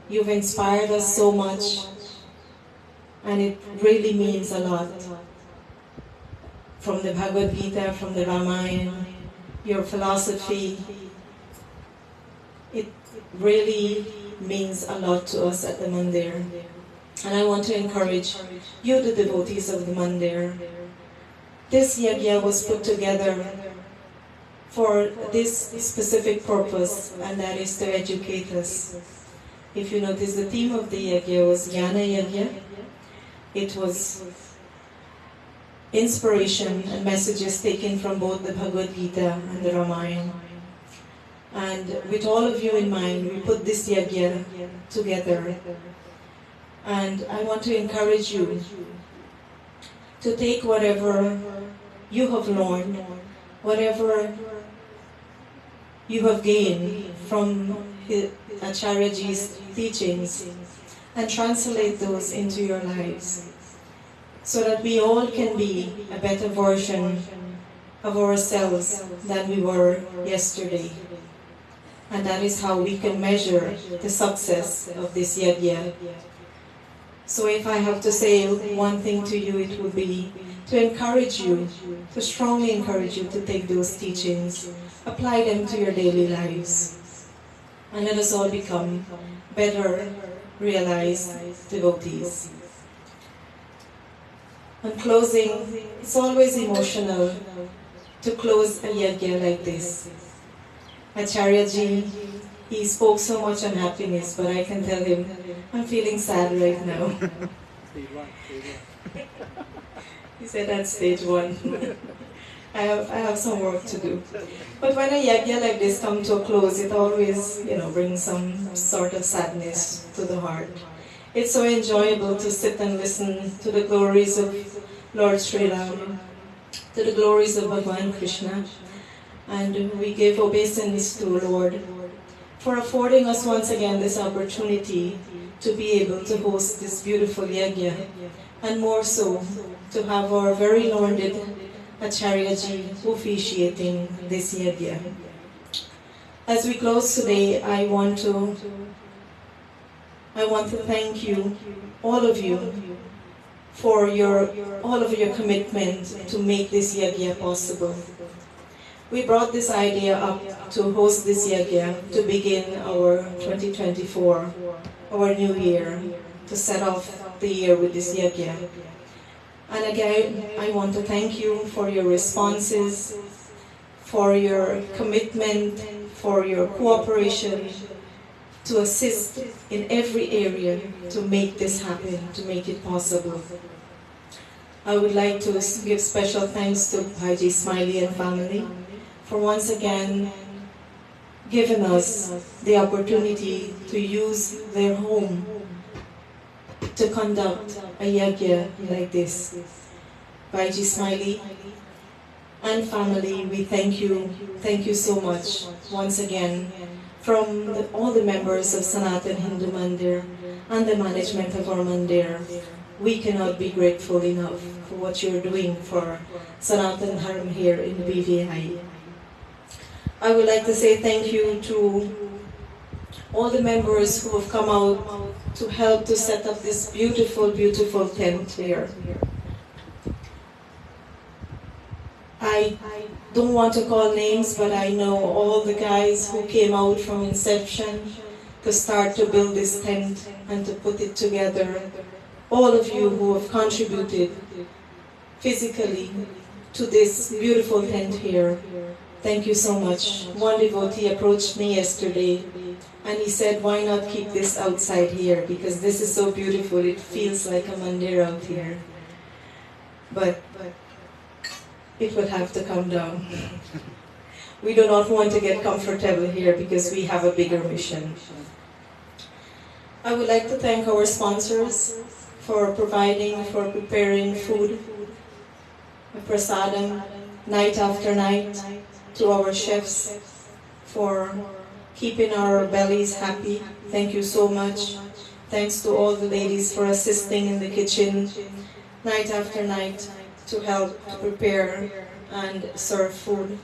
You've inspired us so much, and it really means a lot. From the Bhagavad Gita, from the Ramayana, your philosophy, it really means a lot to us at the Mandir. And I want to encourage you, the devotees of the Mandir. This yagya was put together for this specific purpose, and that is to educate us. If you notice, the theme of the yagya was Gyana Yagya. It was inspiration and messages taken from both the Bhagavad Gita and the Ramayana. And with all of you in mind, we put this yagya together. And I want to encourage you to take whatever you have learned, whatever you have gained from Acharya ji's teachings, and translate those into your lives, so that we all can be a better version of ourselves than we were yesterday. And that is how we can measure the success of this yagya. So if I have to say one thing to you, it would be to encourage you, to strongly encourage you to take those teachings, apply them to your daily lives, and let us all become better realized devotees. On closing, it's always emotional to close a yagya like this. Acharya ji, he spoke so much on happiness, but I can tell him, I'm feeling sad right now. He said that's stage 1. I have some work to do. But when a yagya like this comes to a close, it always, brings some sort of sadness to the heart. It's so enjoyable to sit and listen to the glories of Lord Sri Ram, to the glories of Bhagavan Krishna, and we give obeisance to Lord for affording us once again this opportunity to be able to host this beautiful yagya, and more so to have our very learned Acharya ji officiating this yagya. As we close today, I want to thank you, all of you, for all of your commitment to make this yagya possible. We brought this idea up to host this yagya to begin our 2024, our new year, to set off the year with this yagya. And again, I want to thank you for your responses, for your commitment, for your cooperation, to assist in every area to make this happen, to make it possible. I would like to give special thanks to Bhaiji Smiley and family for once again giving us the opportunity to use their home to conduct a yagya like this. Bhaiji Smiley and family, we thank you so much once again from all the members of Sanatan Hindu Mandir and the management of our Mandir. We cannot be grateful enough for what you're doing for Sanatan Dharma here in BVI. I would like to say thank you to all the members who have come out to help to set up this beautiful, beautiful tent here. I don't want to call names, but I know all the guys who came out from inception to start to build this tent and to put it together. All of you who have contributed physically to this beautiful tent here. Thank you so much. One devotee approached me yesterday and he said, why not keep this outside here, because this is so beautiful, it feels like a mandir out here. But it will have to come down. We do not want to get comfortable here because we have a bigger mission. I would like to thank our sponsors for providing, for preparing food, prasadam, night after night, to our chefs for keeping our bellies happy. Thank you so much. Thanks to all the ladies for assisting in the kitchen night after night to help to prepare and serve food.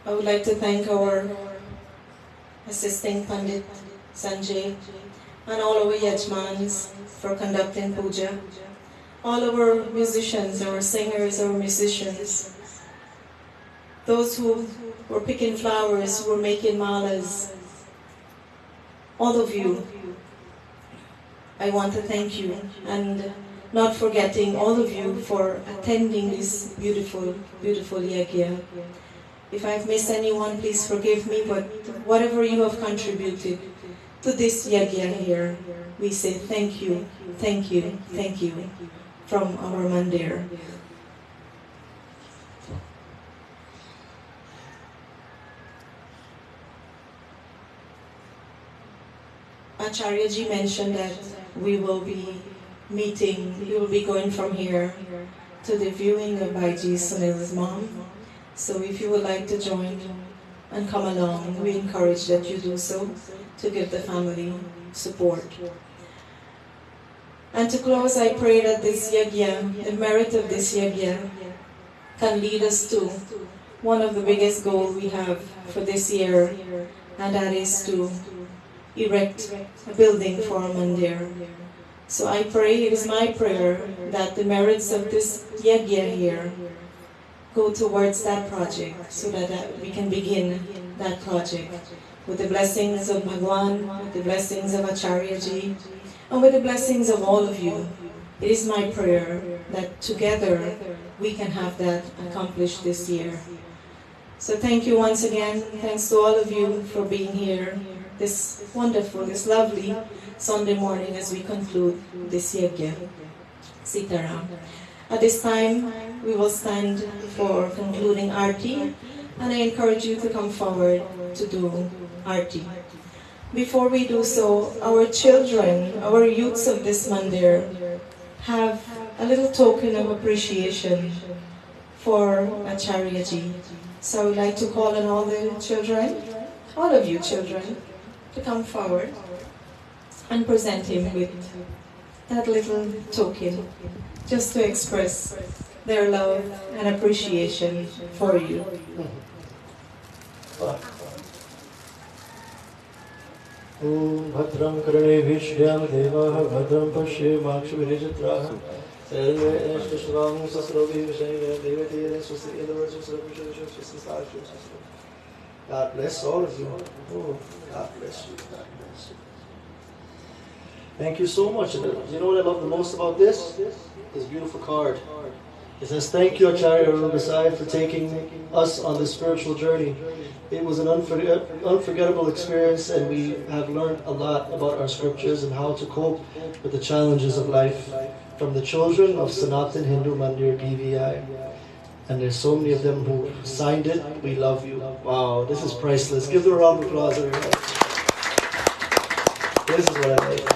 I would like to thank our assisting Pandit Sanjay and all our yajmans for conducting puja. All our musicians, our singers, our musicians, those who were picking flowers, who were making malas, all of you, I want to thank you, and not forgetting all of you for attending this beautiful, beautiful yagya. If I've missed anyone, please forgive me, but whatever you have contributed to this yagya here, we say thank you, thank you, thank you from our Mandir. Acharya ji mentioned that we will be going from here to the viewing of Bhaiji Sunil's mom. So if you would like to join and come along, we encourage that you do so to give the family support. And to close, I pray that this yagya, the merit of this yagya, can lead us to one of the biggest goals we have for this year, and that is to erect a building for Mandir. So I pray, it is my prayer, that the merits of this yagya here go towards that project, so that we can begin that project with the blessings of Bhagwan, with the blessings of Acharya ji, and with the blessings of all of you. It is my prayer that together we can have that accomplished this year. So thank you once again. Thanks to all of you for being here this wonderful, this lovely Sunday morning as we conclude this yagya. Sitaram. At this time, we will stand for concluding Aarti, and I encourage you to come forward to do Aarti. Before we do so, our children, our youths of this Mandir have a little token of appreciation for Acharya ji. So I would like to call on all the children, all of you children, to come forward and present him with that little token, just to express their love and appreciation for you. Om Bhadram Karane Vishyam Devaha Bhadram Pashe Makshavirijatraha Sarve Eshtashram Sasrovi Vishayya Devati Swasti. In the words of God bless all of you. Oh, God bless you. God bless you. Thank you so much. You know what I love the most about this? This beautiful card. It says, thank you, Acharya Arun Gossai, for taking us on this spiritual journey. It was an unforgettable experience, and we have learned a lot about our scriptures and how to cope with the challenges of life from the children of Sanatan Hindu Mandir BVI. And there's so many of them who signed it. We love you. Wow, this is priceless. Give them a round of applause, everyone. This is what I like.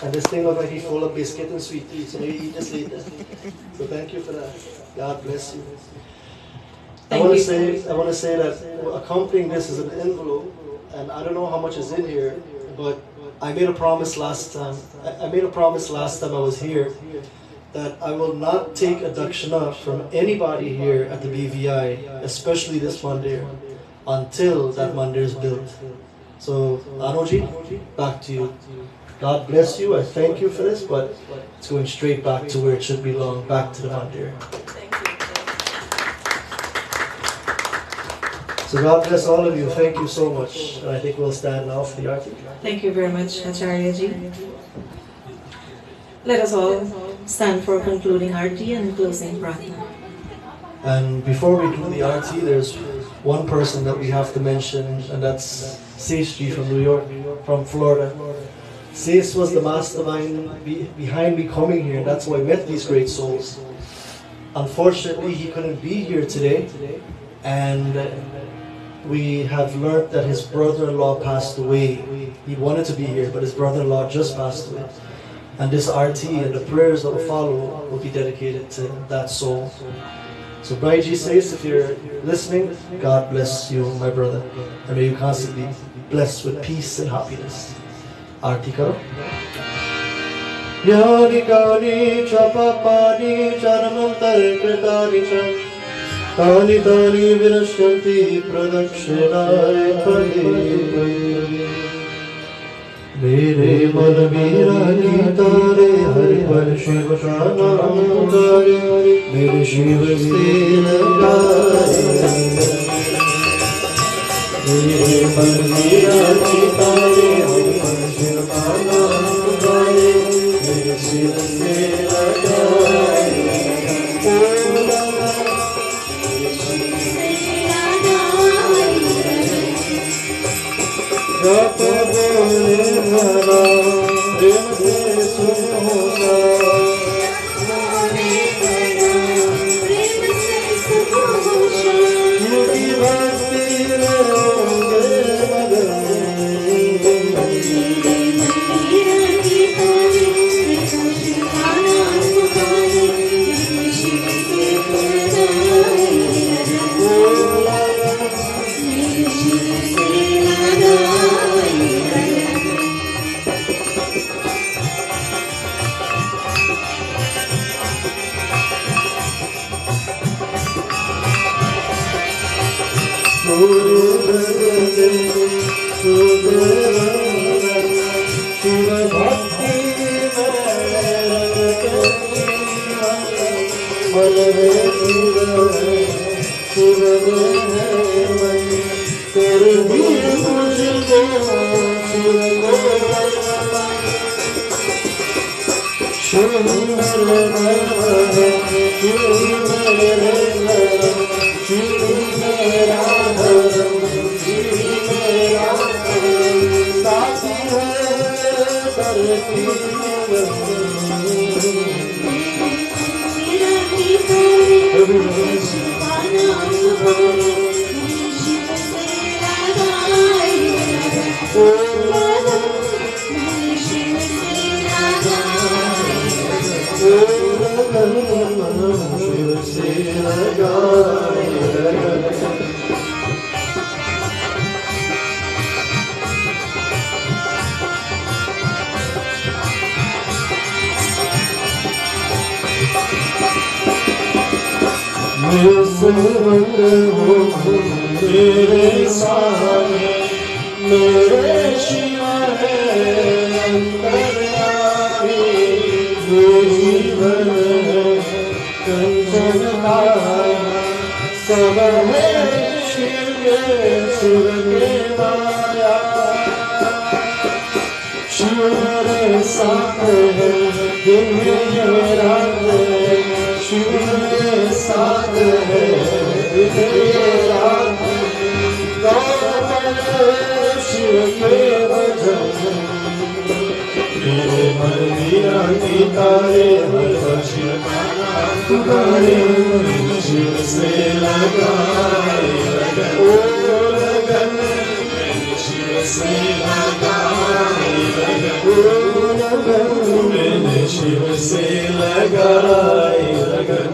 And this thing looks like he full of biscuit and sweet tea, so maybe eat this later. So thank you for that. God bless you. I want to say that accompanying this is an envelope, and I don't know how much is in here, but I made a promise last time. I made a promise last time I was here that I will not take a dakshina from anybody here at the BVI, especially this mandir, until that mandir is built. So, Anuji, back to you. God bless you. I thank you for this, but it's going straight back to where it should belong, back to the mandir. So God bless all of you. Thank you so much. And I think we'll stand now for the Aarti. Thank you very much, Acharya ji. Let us all stand for concluding Aarti and closing Pratna. And before we do the Aarti, there's one person that we have to mention, and that's Seshji from New York, from Florida. Sesh was the mastermind behind me coming here, and that's how I met these great souls. Unfortunately, he couldn't be here today, and we have learned that his brother-in-law passed away He wanted to be here, but his brother-in-law just passed away. And this RT and the prayers that will follow will be dedicated to that soul. So Bhaiji says, if you're listening, God bless you, my brother. And may you constantly be blessed with peace and happiness. Aarti karo. Yani kani chapapani charanam tarkritani cha tani tani virashyanti pradakshinai pade. मेरे मन मीरा गीता रे हरि पर शिव का नाम गाए मेरे शिव से लगाए मेरे मन मीरा गीता रे हरि पर शिव का नाम गाए मेरे शिव से लगाए जप बोले भला प्रेम से सुनोगा प्रेम से सुनोगा युगी भक्ति रहोगे मगन मेरा गीता रे शिव का नाम पुकारे शिव से लगाए शिव से लगाए शिव भक्ति मन में शिव कर भी मुझको शिव मेरे सामने मेरे शिव है अंतर्यामी जीवन है कंचन सब है शिव के माया शिव रे साथ है दिन रात शिव रे साथ है शिव के भजन मेरे मन मीरा गीता रे हर शिव का नाम पुकारे शिव से लगाए लगन शिव से लगाए लगन शिव से लगाए लगन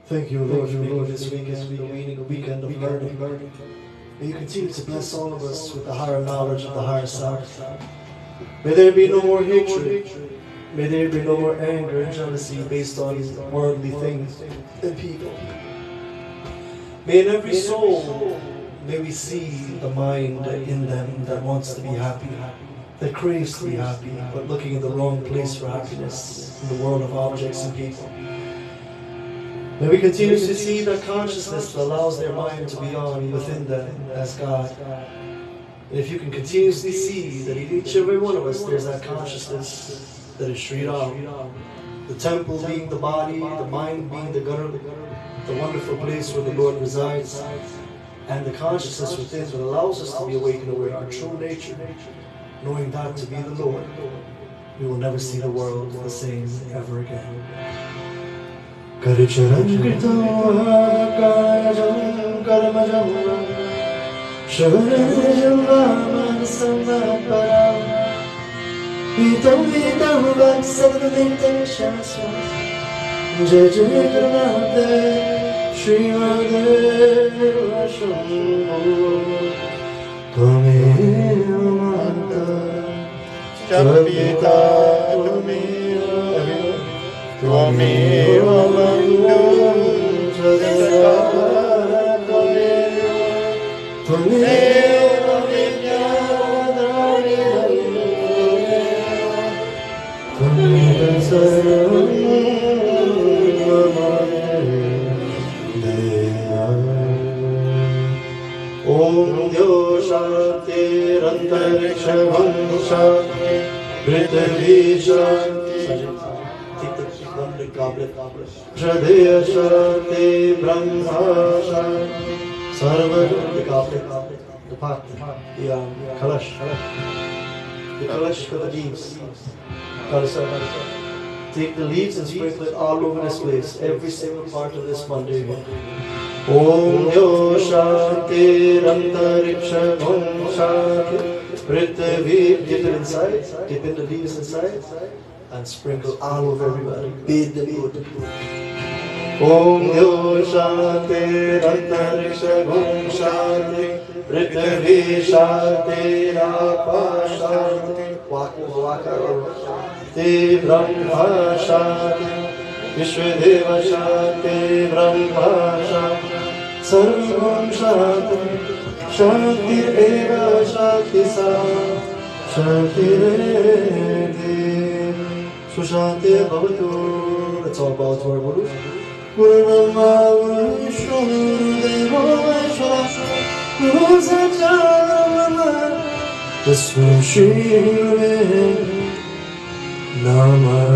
Thank you, Lord, for this weekend, the weekend of learning. May you continue to bless all of us with the higher knowledge of the higher self. May there be no more hatred. May there be no more anger and jealousy based on worldly things and people. May in every soul, may we see the mind in them that wants to be happy, that craves to be happy, but looking in the wrong place for happiness in the world of objects and people. May we continue to see that consciousness that allows their mind to be on within them as God. And if you can continuously see that in each and every one of us there's that consciousness that is Sri Ram, the temple being the body, the mind being the gutter, the wonderful place where the Lord resides, and the consciousness within that allows us to be awakened aware our true nature, knowing that to be the Lord, we will never see the world the same ever again. Karicharan Kajam Karamajam Shavanajam Samapara Vitam Vitam Vaksavamitam Shaswa Jai Jai Karnate Shri Madeva Shambhu Tame pieta Tvameva Bandhum Sadakarameva Tvameva Vidyadranidameva Tvameva Saram Om Dyo Shanti Rantariksham Shanti Prithvi Shanti Shradeya Shanti Brahma Shanti Sarva the pot, the kalash, for the leaves. Take the leaves and sprinkle it all over this place, every single part of this mandir. Om Yo Shanti Rantariksham Shanti Prithvi. Dip it inside, dip in the leaves inside, and sprinkle all over everybody. Bathe them good. Om Yo Shanti Rantariksham Shanti Prithvi Shanti Rapa Shanti Vaka Te Brahma Shanti Vishwadeva Shanti Brahma Shanti Sarvam Shanti Shanti Eva Shanti Sa Shanti Redi Sushanti Bhavatu. Let's all bow to our Guru. Guru Brahma Guru Vishnu Guru Deva Maheshwara Guru Sakshat Tasmai Shri Namah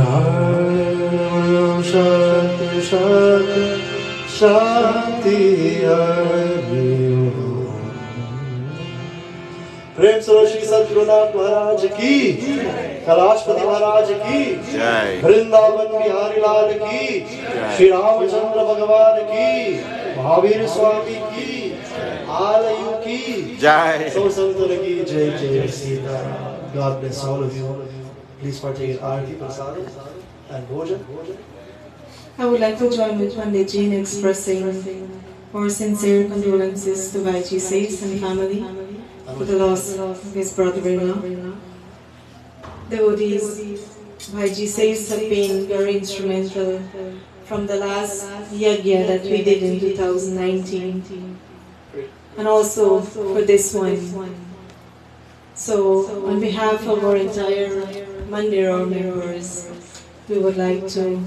Shanti Shanti Shanti Hari. प्रेम से श्री सद्गुरुनाथ महाराज की, कैलाशपति महाराज की, वृंदावन बिहारी लाल की, श्री रामचंद्र भगवान की, महावीर स्वामी की, आलयू की जय, सो संतों की जय जय Sita. God bless all of you. Please partake in Arti Prasadam and Bhojan. I would like to join with Panditji in expressing our sincere condolences to Bhaiji Sais and family for the loss of his brother-in-law. Devotees, Bhaiji Sais have been very instrumental from the last Yagna that we did in 2019 and also for this one. So, on behalf of our entire Mandir members, we would like to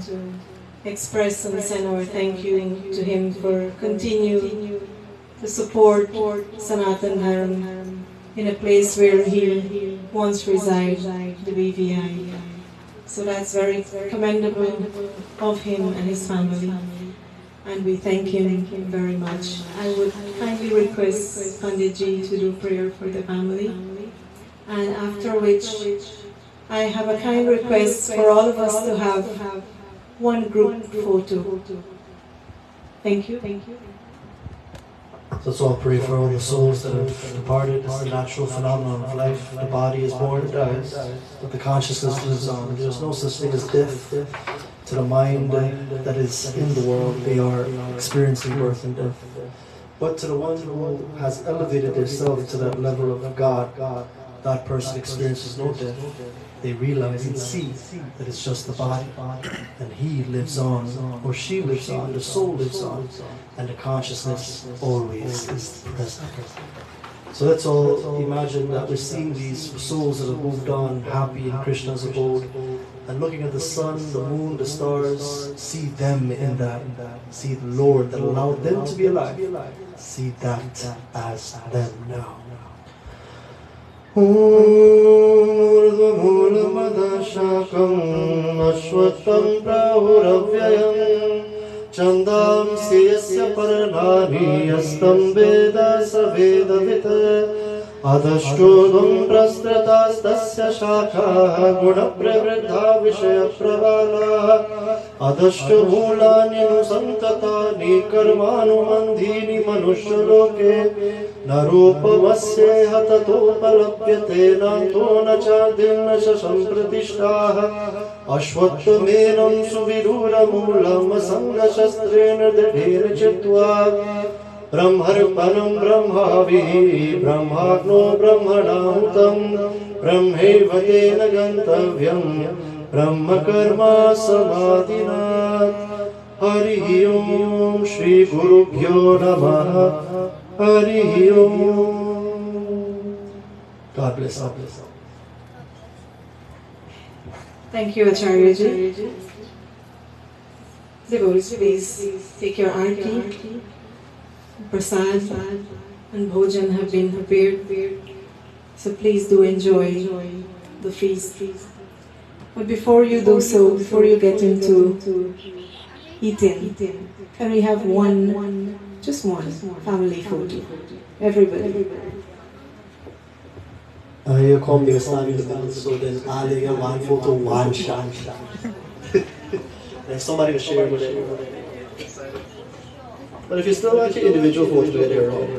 express and send our thank you to him for continuing to support Sanatan Dharma in a place where he once resided, the BVI. So that's very commendable of him and his family, and we thank him very much. I would kindly request Panditji to do prayer for the family, and after which I have a kind request for all of us to have one group photo. Thank you. So let's all pray for all the souls that have departed. It's the natural phenomenon of life. The body is born and dies, but the consciousness lives on. There's no such thing as death to the mind that is in the world. They are experiencing birth and death. But to the one who has elevated themselves to that level of God, that person experiences no death. They realize and see that it's just the body, and he lives on, or she lives on, the soul lives on, and the consciousness always is present. So let's all imagine that we're seeing these souls that have moved on, happy in Krishna's abode, and looking at the sun, the moon, the stars, see them in that, see the Lord that allowed them to be alive, see that as them now. Urdhvamoolamādashakam ashvatam prahuravyayam chandam siyasya parnāni yastam veda savedavit adashtodam prastratastasya shakha gunapravriddha vishayapravala adashtamūlāni nusantataनि karmanumandhini manushaloke Narupavasyeha tatopalapyate nanto na chadilna shashampratishtah ashvatthamenam suviduramoolam asanga shastrena didhena chitva ब्रह्मर्पणं ब्रह्माभिः ब्रह्माग्नो ब्रह्मणाहुतं ब्रह्मैव तेन गन्तव्यं ब्रह्मकर्मा समाधिना हरिः ओम श्री गुरुभ्यो नमः हरिः ओम God bless all. Thank you, Acharya ji. Devotees, please take your arti. Prasad and bhojan have been prepared, so please do enjoy the feast. But before you do so, before you get into eating, can we have just one family photo? Everybody. You come here, stand in the middle, so then I'll get one photo, one shot. There's somebody to share with it. But if you still like your individual photo, do it there, right?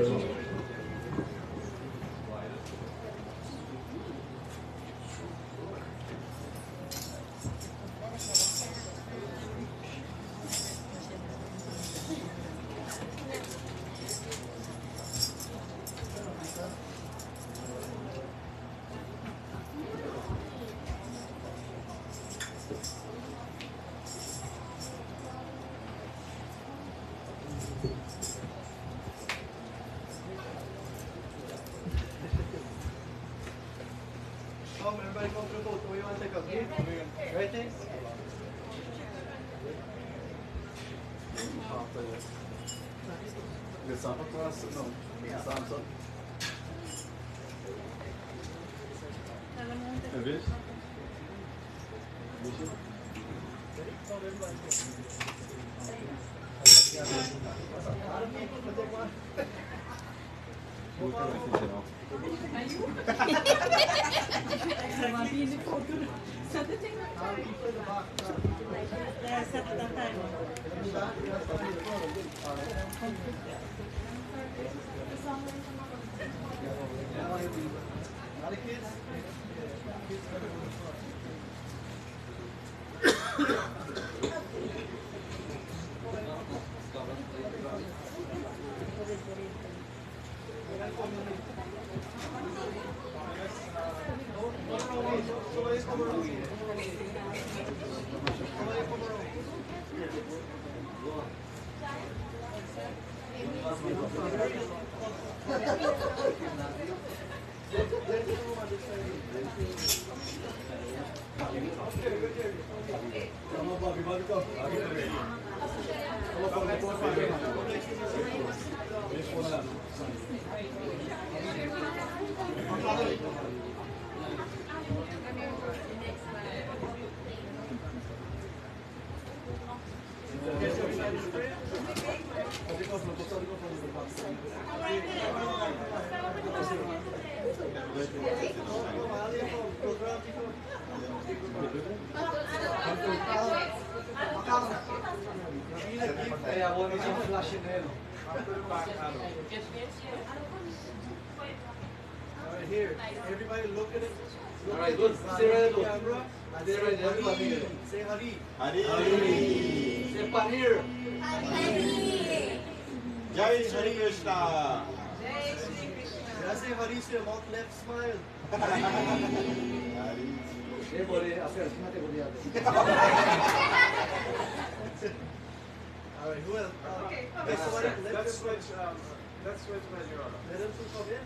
Here, everybody look at it. All right, good. Say right at the camera. Say right there. Say Hari. Hari. Say Panir. Jai Shri Krishna. Jai Shri Krishna. When I say Hari, say mouth left, smile. Hari. Hey, bole, aapke asmate bole aate. All right, who else? Okay. Let's switch. Let's switch my zero. Let him switch over here.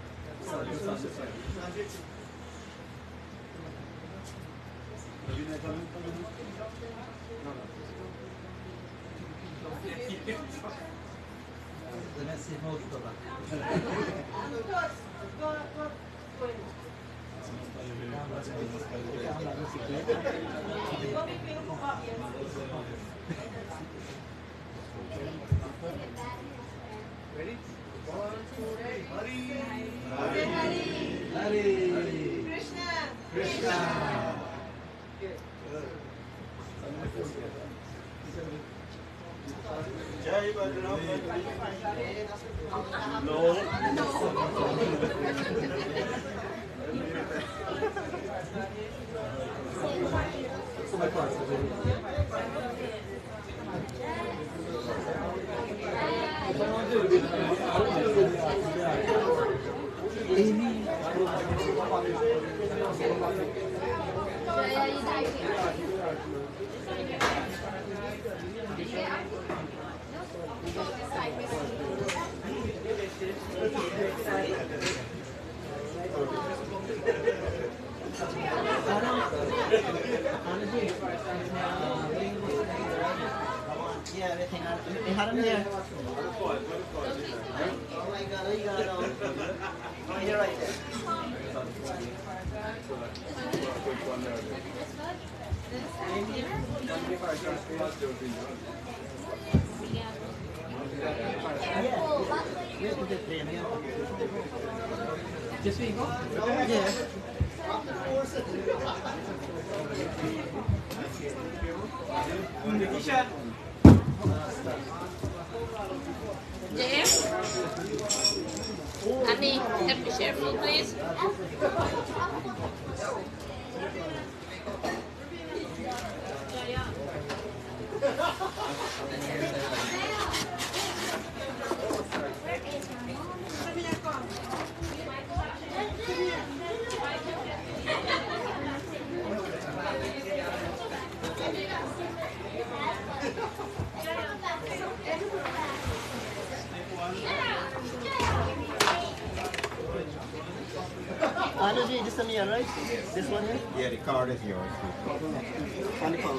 Ready? 1, 2, 3. Hari. Hari. Hari. Krishna. Krishna. Jai Bajrang. No. Yeah, everything. They had them here. Oh my God, oh, you got it on. Oh, you're right there. Just we go? Yeah. James? Annie, help me share food, please. Anuji, this one here, right? This one here? Yeah, the card is yours. On the phone.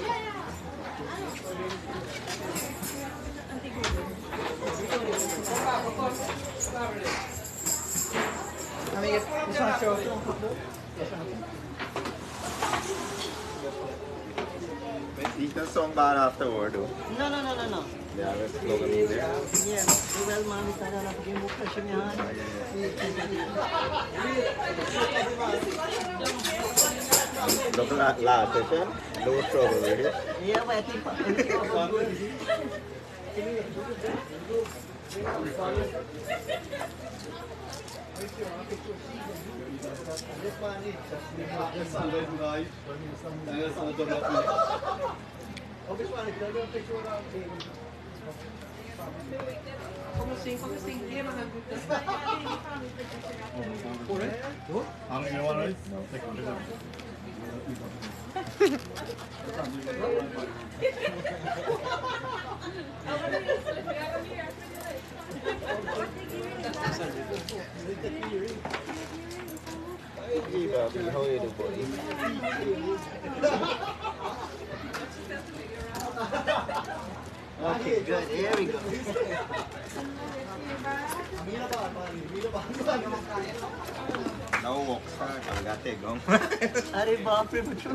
I mean, this one show too. Eat the song bar afterward, though. No. Yeah, let's plug them in there. Yeah, well, mami, sana na paging mukha siya niyan. Look at last session. No trouble with it. Yeah, but I think Hey, Bobby, how are you doing, buddy? okay, good. Here we go. Now walk fast. I got take long. Are baap re bachcho.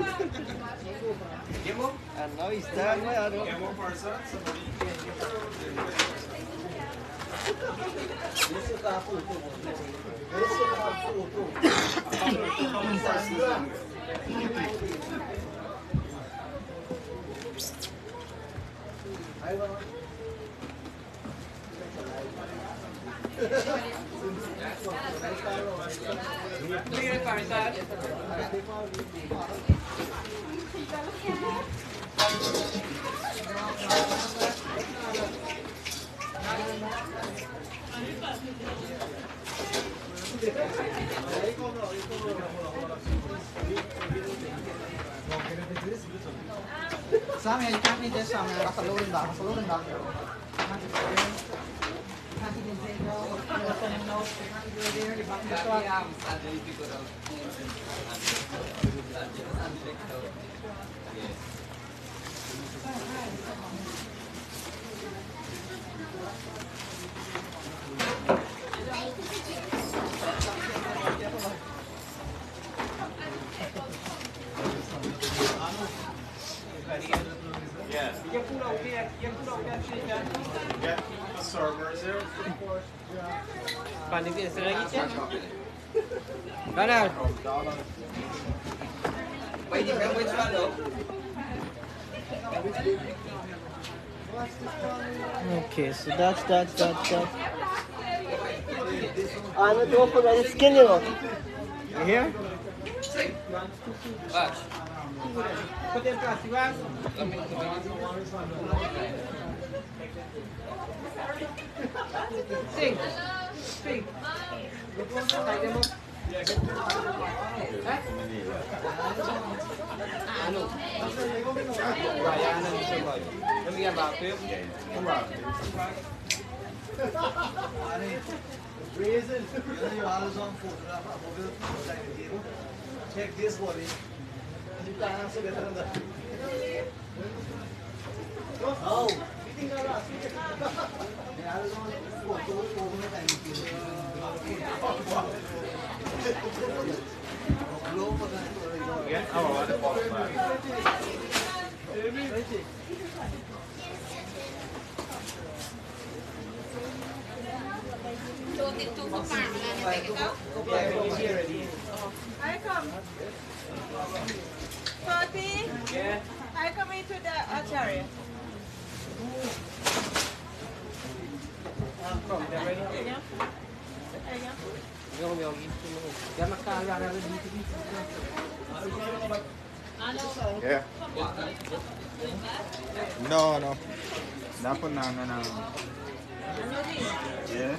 And now he's done. Sam, you can't need this. Sam, kasalurin ba? Kasalurin ba? Yeah, a server is there. Panik dia lagi cik. Mana? Wait, you can wait for that. Okay, so that's. I'm not going for that skin, you know. You hear? Watch. Put in plastic bags. Sing. Tie them up. Ano? Ryan and Shabbat. Let me get back to you. Come on. Reason. You always on photograph. Check this body. You can't answer better than that. Oh. Again? Oh, I the bottom back. Don't it too far, man. Take it out. I come. 40? Yeah. I come into the Acharya. Come, they're ready. Yeah. No, no. Not for now, no. Yeah.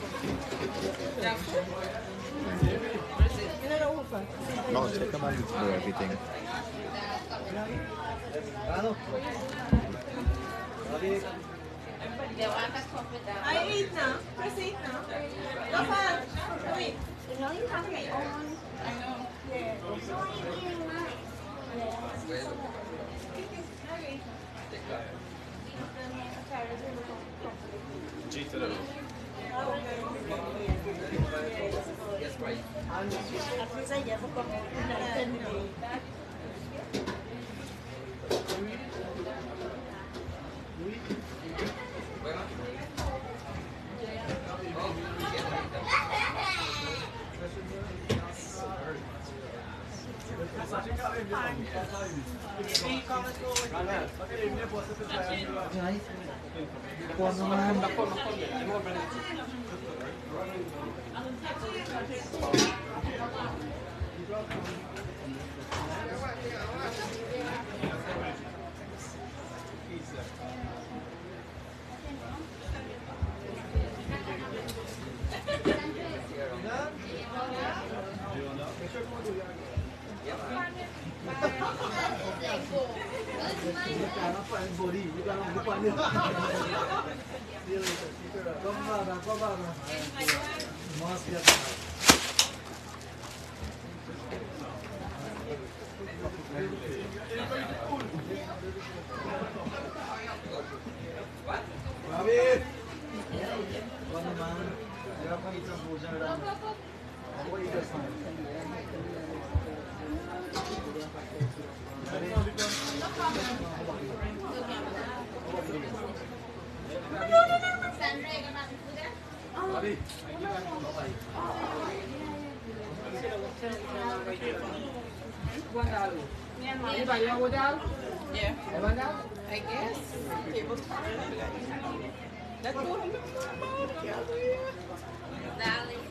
No, check them out for everything. I eat now. Proceed now. Go fast. Wait. You know you have your own. I know. Yeah. So are you eating mine? Anybody want to go down? Yeah. You want down? I guess. Table top. Let's go. Dale.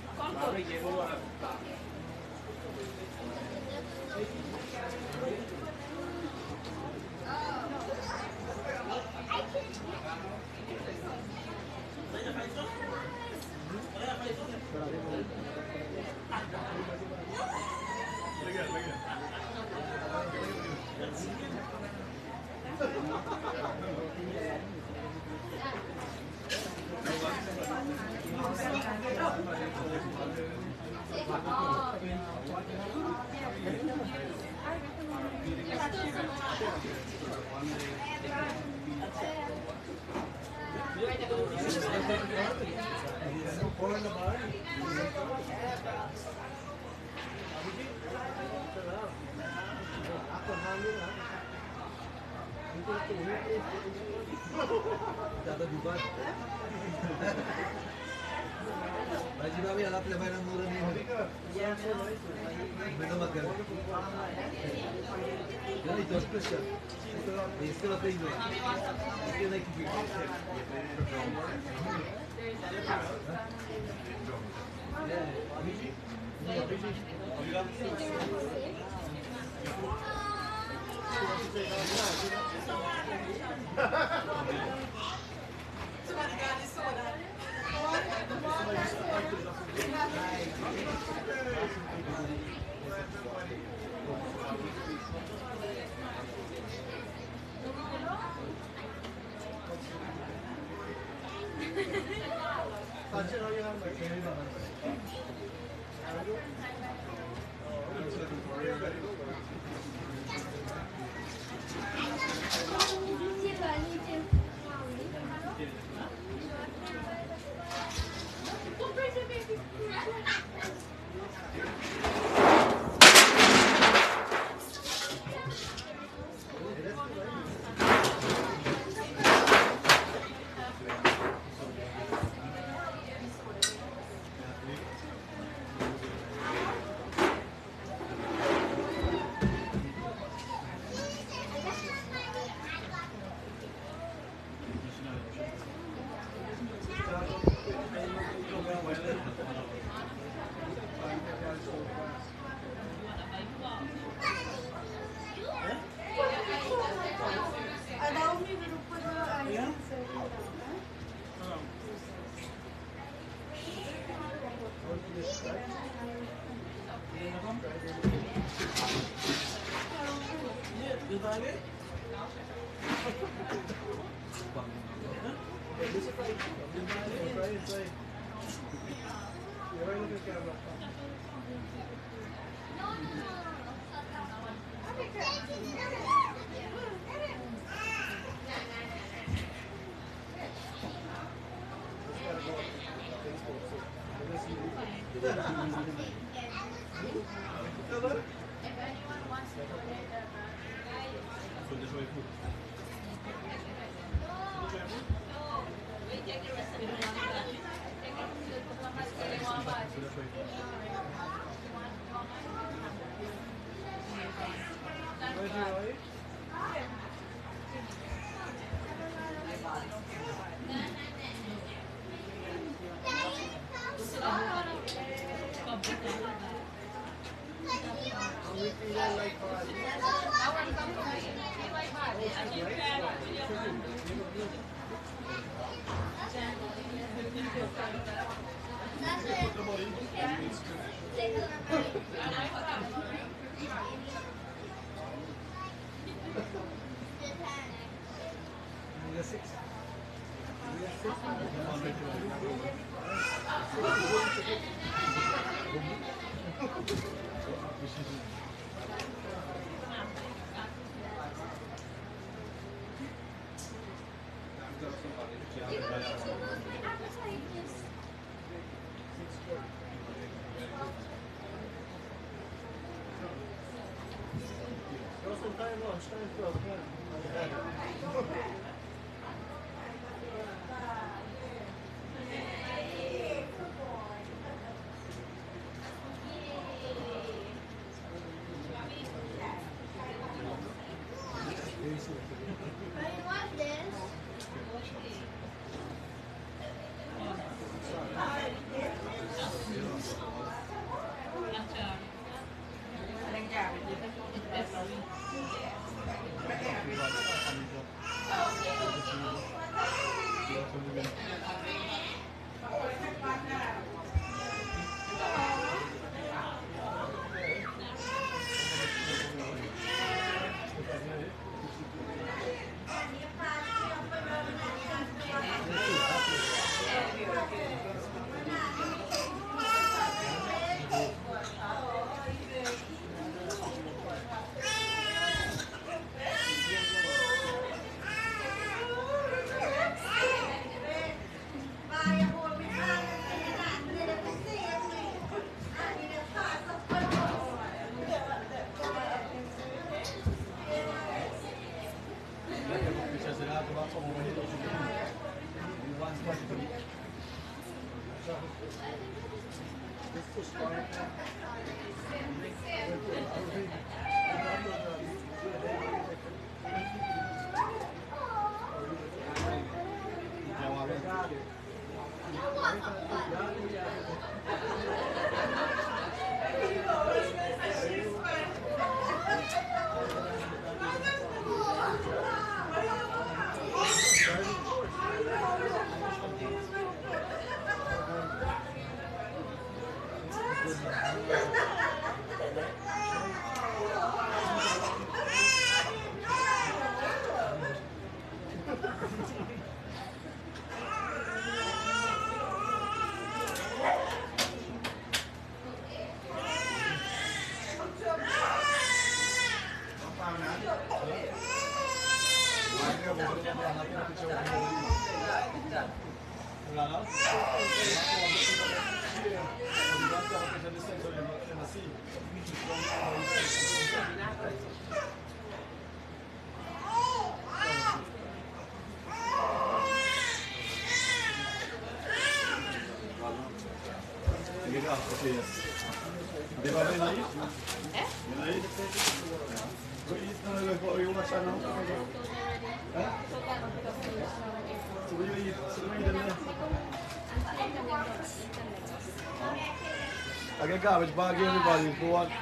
I get garbage bag here, everybody. Go on.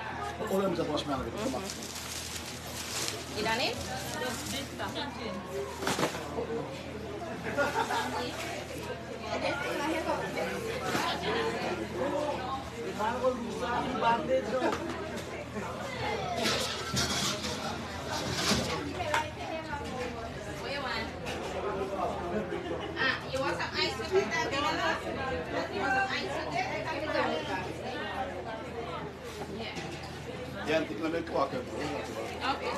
All them just wash me out of it. Come on. You done it? Gyaan, tik lang may kuwaka. Okay.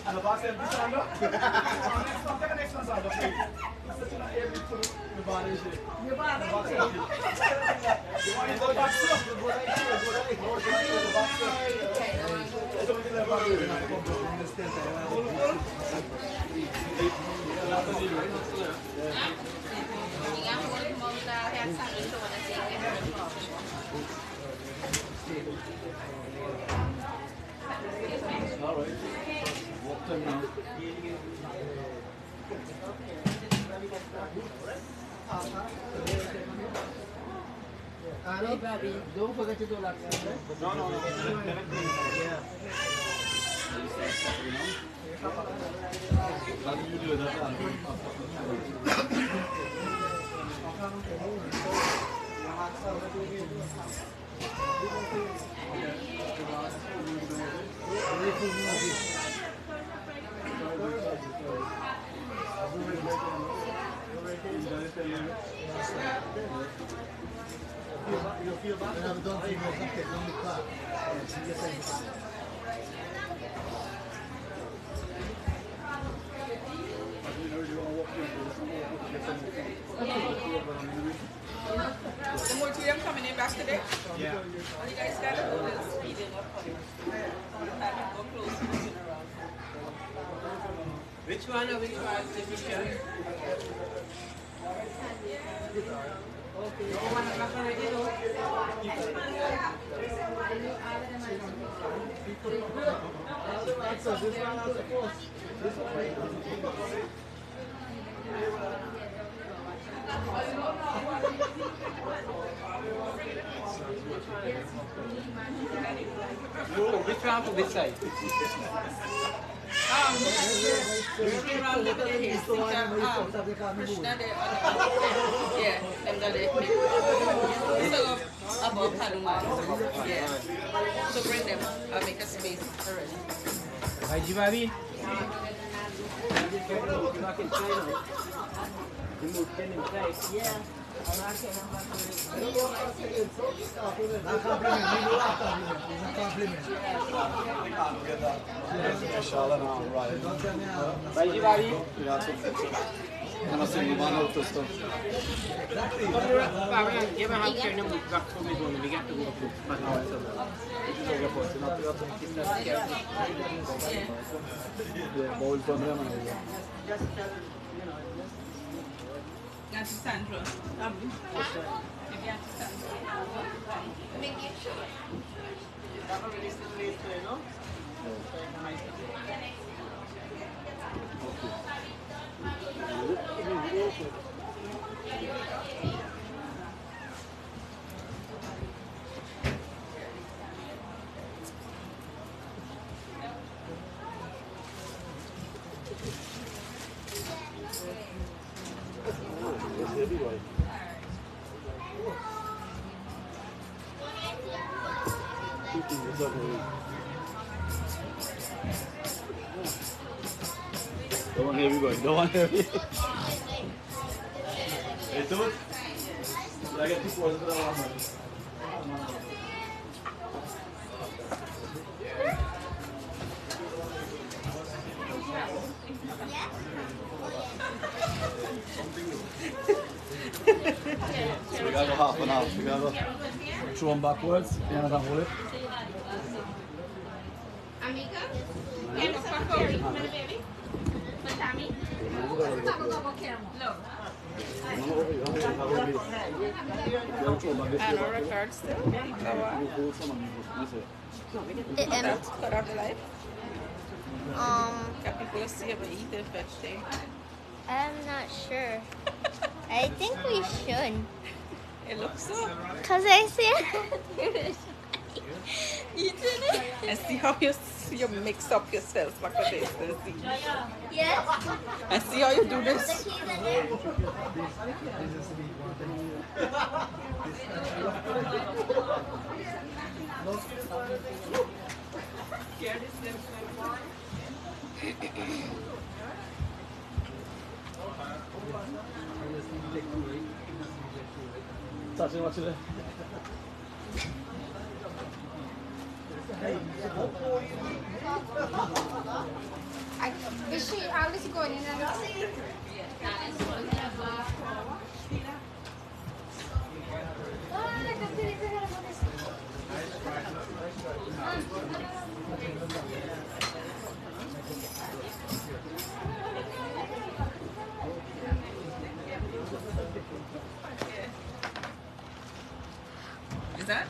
Ano ba sir? Bisa ano? Teka next na sa ano. Basta sila every two. Nabari siya. Nabari. Yung box to. Ito mo sila bago. Hey, Bobby, don't forget to do like that. No. Yeah. How do you do that? You feel bad? I don't think there's nothing on the car. The more two of them coming in back today. Yeah. You guys got to do this speeding up. Go close, moving around. Which one or which one? The picture? Okay. No one is not ready though. So this one also supposed. This one. Which one for which side? Around the head, Krishna there. Yeah, them that they so above Hanuman. Yeah. So bring them. I'll make a space for it. Hi, Jivavi. Yeah. Vai Jivavi. Ano sa mga auto stop. Bowl for them. Got to stand for. Make it sure. Don't want heavy boy, don't want heavy. Hey, dude. I get 2 points for that one. So we gotta go half an hour. We gotta go throw them backwards. Yeah, and hold it. Amiga, can you start carrying my baby? But Tammy, And our record still. Cut off the light. Can people see if we eat the vegetable? I'm not sure. I think we should. It looks so. Cause I see Eating it. And see how you mix up yourself like a this and see. Yes. And see how you do this. Touching what you do. is she Alice going in and out? Is that?